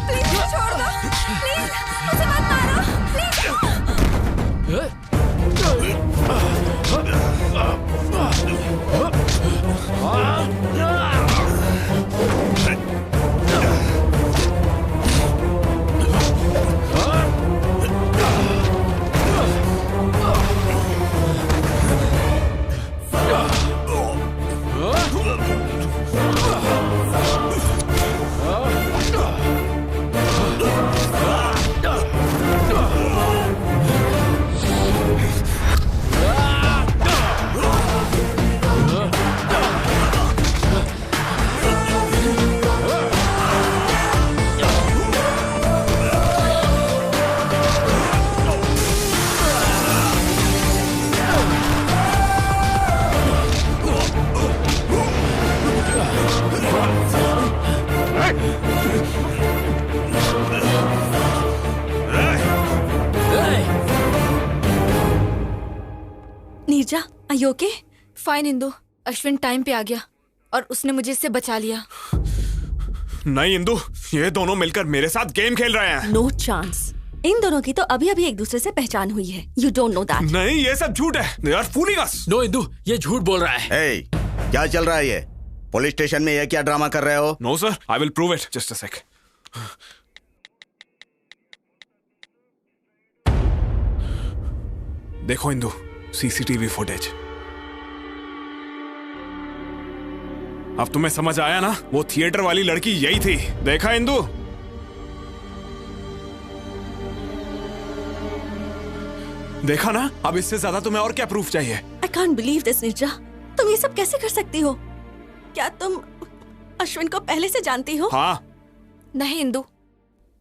प्लीज छोड़ दो, प्लीज मुझे मत मारो, Neerja, are you okay? Fine Indu, Ashwin time पे आ गया और उसने मुझे इससे बचा लिया। नहीं इंदु, ये दोनों मिलकर मेरे साथ गेम खेल रहे हैं। No chance. इन दोनों की तो अभी अभी एक दूसरे से पहचान हुई है। You don't know that. नहीं, ये सब झूठ है। They are fooling us. No Indu, ये झूठ बोल रहा है। Hey, क्या चल रहा है ये? पुलिस स्टेशन में ये क्या ड्रामा कर रहे हो? No sir, I will prove it. Just a sec. देखो इंदु, CCTV फुटेज। अब तुम्हें समझ आया ना? वो थिएटर वाली लड़की यही थी। देखा इंदु? देखा ना? अब इससे ज्यादा तुम्हें और क्या प्रूफ चाहिए? I can't believe this, Neerja. तुम ये सब कैसे कर सकती हो? क्या तुम अश्विन को पहले से जानती हो? हाँ। नहीं इंदु,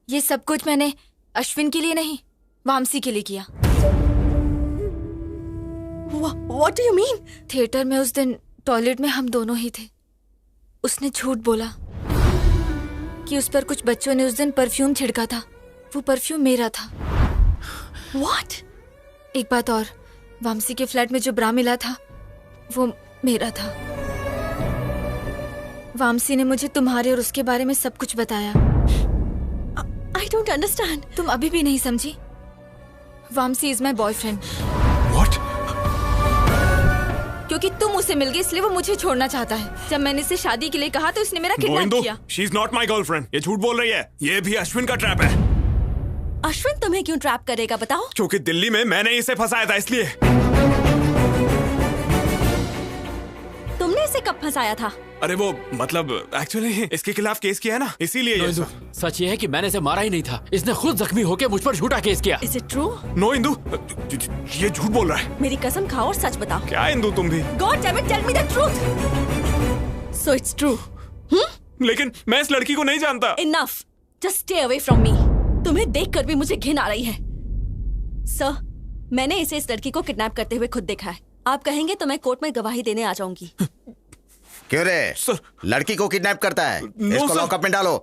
ये सब कुछ मैंने अश्विन के लिए नहीं, वामसी के लिए किया। What do you mean? Theatre में उस दिन टॉयलेट में हम दोनों ही थे। उसने झूठ बोला कि उस पर कुछ बच्चों ने उस दिन परफ्यूम छिड़का था। वो परफ्यूम मेरा था। What? एक बात और, वामसी के फ्लैट में जो ब्रा मिला था वो मेरा था। वामसी ने मुझे तुम्हारे और उसके बारे में सब कुछ बताया। I don't understand. तुम अभी भी नहीं समझी? Vamsi is my boyfriend. क्योंकि तुम उसे मिल गई इसलिए वो मुझे छोड़ना चाहता है। जब मैंने इसे शादी के लिए कहा तो उसने मेरा किडनैप किया। She is not my girlfriend. ये झूठ बोल रही है। ये भी अश्विन का ट्रैप है। अश्विन तुम्हें क्यों ट्रैप करेगा बताओ? क्योंकि दिल्ली में मैंने इसे फंसाया था इसलिए। तुमने इसे कब फंसाया था? अरे वो मतलब एक्चुअली इसके खिलाफ केस किया है ना, इसीलिए ये सब। सच ये है कि मैंने इसे मारा ही नहीं था। इसने खुद जख्मी होकर मुझ पर झूठा केस किया। Is it true? No Indu, ये झूठ बोल रहा है। मेरी कसम खाओ और सच बताओ। क्या इंदु तुम भी? God damn it, tell me the truth. So it's true. लेकिन मैं इस लड़की को नहीं जानता। Enough. Just stay away from me. तुम्हें देखकर भी मुझे घिन आ रही है। सर, मैंने इसे इस लड़की को किडनैप करते हुए खुद देखा है। आप कहेंगे तो मैं कोर्ट में गवाही देने आ जाऊंगी। क्यों रे? लड़की को किडनैप करता है? इसको लॉकअप में डालो।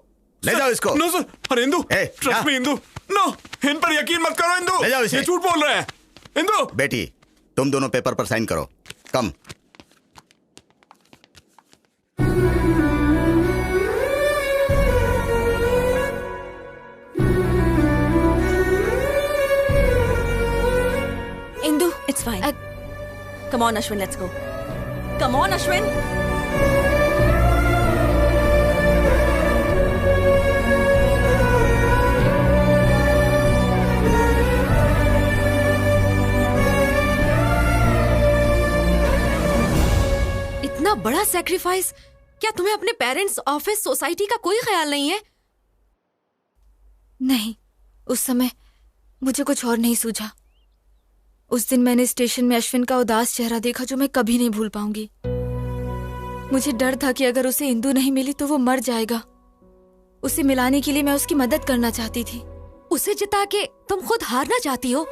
ले जाओ इसको। No sir. अरे Indu, trust me Indu. No, इन पर यकीन मत करो इंदु। ले जाओ इसे। ये झूठ बोल रहे हैं। इंदु। बेटी, तुम दोनों पेपर पर साइन करो। कम। Indu, it's fine. Come on, Ashwin, let's go. Come on, Ashwin. इतना बड़ा सैक्रिफाइस, क्या तुम्हें अपने पेरेंट्स, ऑफिस, सोसाइटी का कोई ख्याल नहीं है? नहीं, उस समय मुझे कुछ और नहीं सूझा। उस दिन मैंने स्टेशन में अश्विन का उदास चेहरा देखा जो मैं कभी नहीं भूल पाऊंगी। मुझे डर था कि अगर उसे इंदु नहीं मिली तो वो मर जाएगा। उसे मिलाने के लिए मैं उसकी मदद करना चाहती थी। उसे जिता के तुम खुद हारना चाहती हो?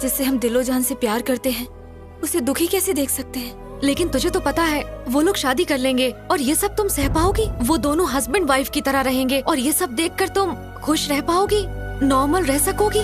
जिससे हम दिलो जान से प्यार करते हैं उसे दुखी कैसे देख सकते हैं? लेकिन तुझे तो पता है वो लोग शादी कर लेंगे और ये सब तुम सह पाओगी? वो दोनों हस्बैंड वाइफ की तरह रहेंगे और ये सब देखकर तुम खुश रह पाओगी, नॉर्मल रह सकोगी?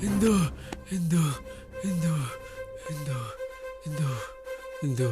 इंदु इंदु इंदु इंदु इंदु इंदु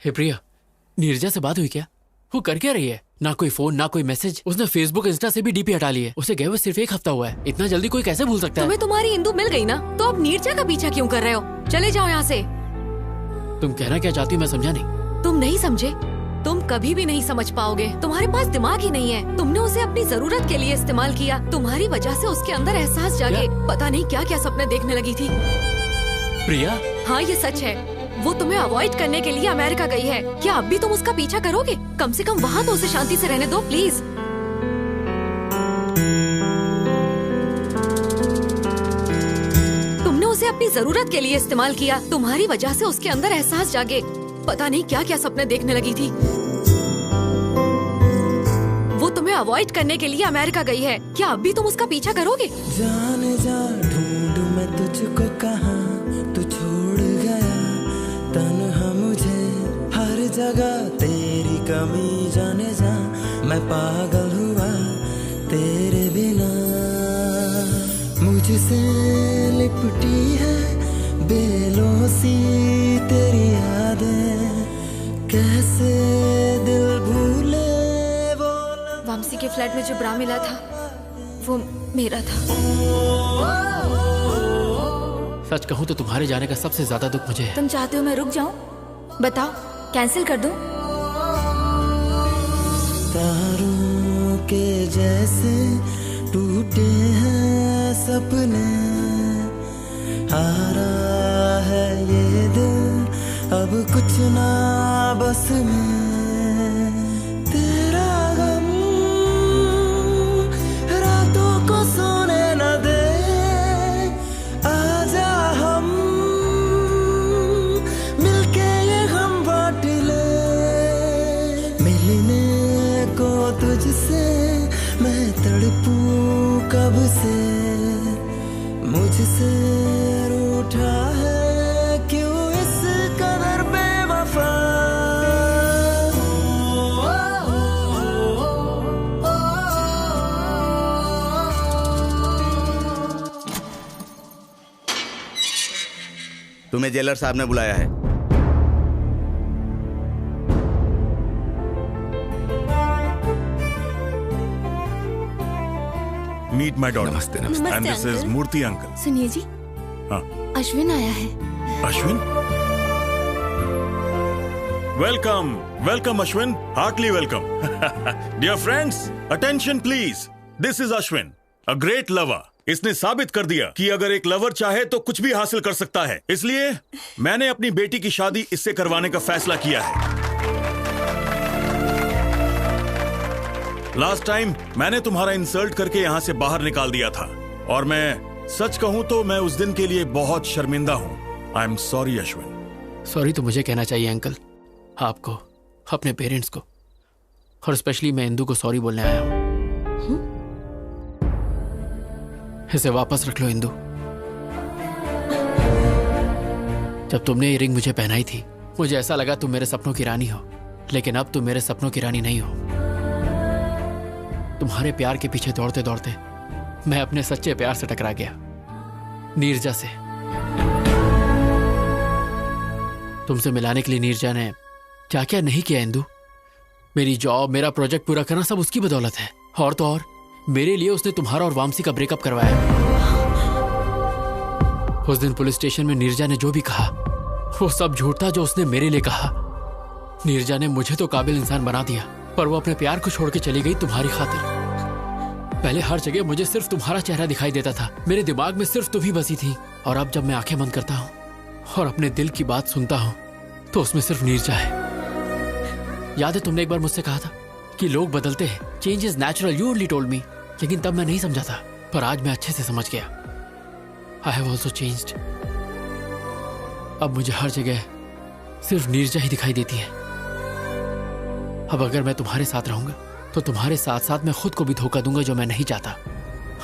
हे प्रिया, नीरजा से बात हुई क्या? वो कर क्या रही है? ना कोई फोन ना कोई मैसेज। उसने फेसबुक इंस्टा से भी डीपी हटा ली है। उसे गए हुए सिर्फ 1 हफ्ता हुआ है। इतना जल्दी कोई कैसे भूल सकता है? तुम्हें तुम्हारी इंदु मिल गई ना, तो अब नीरजा का पीछा क्यों कर रहे हो? चले जाओ यहाँ से। तुम कहना क्या चाहती हो मैं समझा नहीं। तुम नहीं समझे, तुम कभी भी नहीं समझ पाओगे। तुम्हारे पास दिमाग ही नहीं है। तुमने उसे अपनी जरूरत के लिए इस्तेमाल किया। तुम्हारी वजह से उसके अंदर एहसास जागे। पता नहीं क्या क्या सपने देखने लगी थी। प्रिया, हाँ ये सच है। वो तुम्हें अवॉइड करने के लिए अमेरिका गई है। क्या अब भी तुम उसका पीछा करोगे? कम से कम वहाँ तो उसे शांति से रहने दो प्लीज। तुमने उसे अपनी जरूरत के लिए इस्तेमाल किया। तुम्हारी वजह से उसके अंदर एहसास जागे। पता नहीं क्या क्या सपने देखने लगी थी। वो तुम्हें अवॉइड करने के लिए अमेरिका गई है। क्या अब भी तुम उसका पीछा करोगे? जाने जा ढूंढूं मैं तुझको कहाँ, तू छोड़ गया तन्हा मुझे हर जगह। तेरी कमी जाने जा, मैं पागल हुआ तेरे बिना। मुझसे लिपटी है बेलों सी तेरी यादें, कैसे दिल भूले वो। वामसी के फ्लैट में जो ब्रा मिला था वो मेरा था। सच कहूँ तो तुम्हारे जाने का सबसे ज्यादा दुख मुझे है। तुम चाहते हो मैं रुक जाऊं? बताओ, कैंसिल कर दूं? तारों के जैसे टूटे हैं सपने, हारा है ये दिल अब कुछ ना बस में। तेरा गम रातों को सोने न दे, आजा हम मिलके ये गम बांट ले। मिलने को तुझसे मैं तड़पूं कब से, मुझसे रूठा है क्यों इस कदर बेवफा। तुम्हें जेलर साहब ने बुलाया है। Meet my daughter. नमस्ते and this is Murthy uncle. सुनिए जी, हाँ अश्विन आया है। Ashwin, welcome welcome Ashwin, heartly welcome. Dear friends, attention please. This is Ashwin, a great lover. इसने साबित कर दिया कि अगर एक लवर चाहे तो कुछ भी हासिल कर सकता है। इसलिए मैंने अपनी बेटी की शादी इससे करवाने का फैसला किया है। लास्ट टाइम मैंने तुम्हारा इंसल्ट करके यहां से बाहर निकाल दिया था, और मैं सच कहूं तो मैं उस दिन के लिए बहुत शर्मिंदा हूं। I am sorry Ashwin. Sorry तो मुझे कहना चाहिए अंकल, आपको, अपने पेरेंट्स को, और स्पेशली मैं इंदु को सॉरी बोलने आया हूं। इसे वापस रख लो इंदु। जब तुमने ये रिंग मुझे पहनाई थी मुझे ऐसा लगा तुम मेरे सपनों की रानी हो, लेकिन अब तुम मेरे सपनों की रानी नहीं हो। तुम्हारे प्यार के पीछे दौड़ते दौड़ते मैं अपने सच्चे प्यार से टकरा गया, नीरजा से। तुमसे मिलाने के लिए नीरजा ने क्या क्या नहीं किया इंदु। मेरी जॉब, मेरा प्रोजेक्ट पूरा करना सब उसकी बदौलत है। और तो और मेरे लिए उसने तुम्हारा और वामसी का ब्रेकअप करवाया। उस दिन पुलिस स्टेशन में नीरजा ने जो भी कहा वो सब झूठ था जो उसने मेरे लिए कहा। नीरजा ने मुझे तो काबिल इंसान बना दिया, पर वो अपने प्यार को छोड़ के चली गई तुम्हारी खातिर। पहले हर जगह मुझे सिर्फ तुम्हारा चेहरा दिखाई देता था, मेरे दिमाग में सिर्फ तुम ही बसी थी। और अब जब मैं आंखें बंद करता हूँ और अपने दिल की बात सुनता हूँ तो उसमें सिर्फ नीरजा है। याद है तुमने एक बार मुझसे कहा था कि लोग बदलते हैं, change is natural, you only told me. लेकिन तब मैं नहीं समझा था, पर आज मैं अच्छे से समझ गया। I have also changed. अब मुझे हर जगह सिर्फ नीरजा ही दिखाई देती है। अब अगर मैं तुम्हारे साथ रहूंगा तो तुम्हारे साथ साथ मैं खुद को भी धोखा दूंगा, जो मैं नहीं चाहता।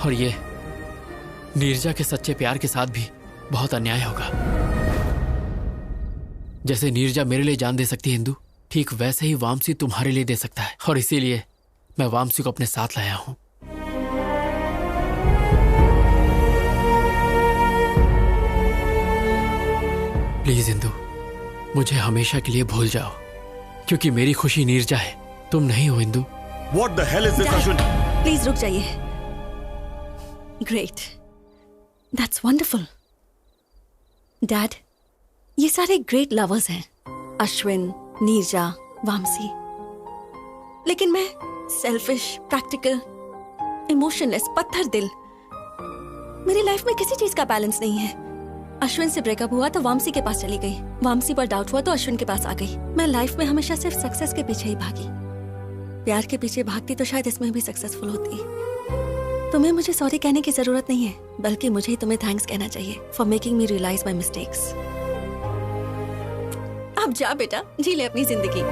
और ये नीरजा के सच्चे प्यार के साथ भी बहुत अन्याय होगा। जैसे नीरजा मेरे लिए जान दे सकती है इंदु, ठीक वैसे ही वामसी तुम्हारे लिए दे सकता है। और इसीलिए मैं वामसी को अपने साथ लाया हूं। प्लीज इंदु, मुझे हमेशा के लिए भूल जाओ, क्योंकि मेरी खुशी नीरजा है, तुम नहीं हो Indu. What the hell is this, Ashwin? Please रुक जाइए। Great, that's wonderful. डैड, ये सारे ग्रेट लवर्स हैं, अश्विन, नीरजा, वामसी। लेकिन मैं सेल्फिश, प्रैक्टिकल, इमोशनलेस, पत्थर दिल। मेरी लाइफ में किसी चीज का बैलेंस नहीं है। अश्विन से ब्रेकअप हुआ तो वामसी के पास चली गई, वामसी पर डाउट हुआ तो अश्विन के पास आ गई। मैं लाइफ में हमेशा सिर्फ सक्सेस के पीछे ही भागी। प्यार के पीछे भागती तो शायद इसमें भी सक्सेसफुल होती। तुम्हें मुझे सॉरी कहने की जरूरत नहीं है, बल्कि मुझे ही तुम्हें थैंक्स कहना चाहिए for making me realise my mistakes. अब जा बेटा, जी ले अपनी जिंदगी।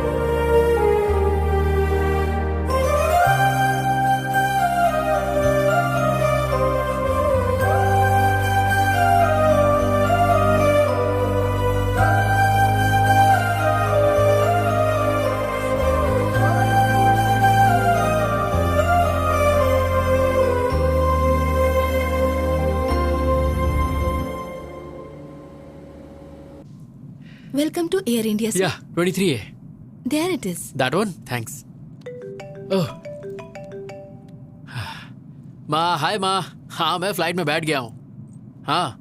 Welcome to Air India, sir. Yeah, 23A. There it is. That one? Thanks. Oh. माँ, हाय माँ। हाँ, मैं फ्लाइट में बैठ गया हूँ। हाँ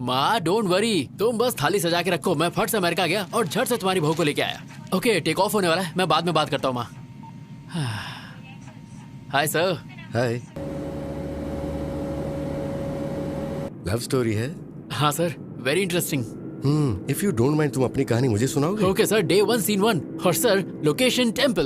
माँ, डोंट वरी, तुम बस थाली सजा के रखो। मैं फट से अमेरिका गया और झट से तुम्हारी बहू को लेके आया। ओके, टेक ऑफ होने वाला है, मैं बाद में बात करता हूँ माँ। Hi sir. Hi. Love story है? हाँ sir, very interesting. If you don't mind, तुम अपनी कहानी मुझे सुनाओगे? Okay sir, day 1 scene 1। और सर, लोकेशन टेम्पल।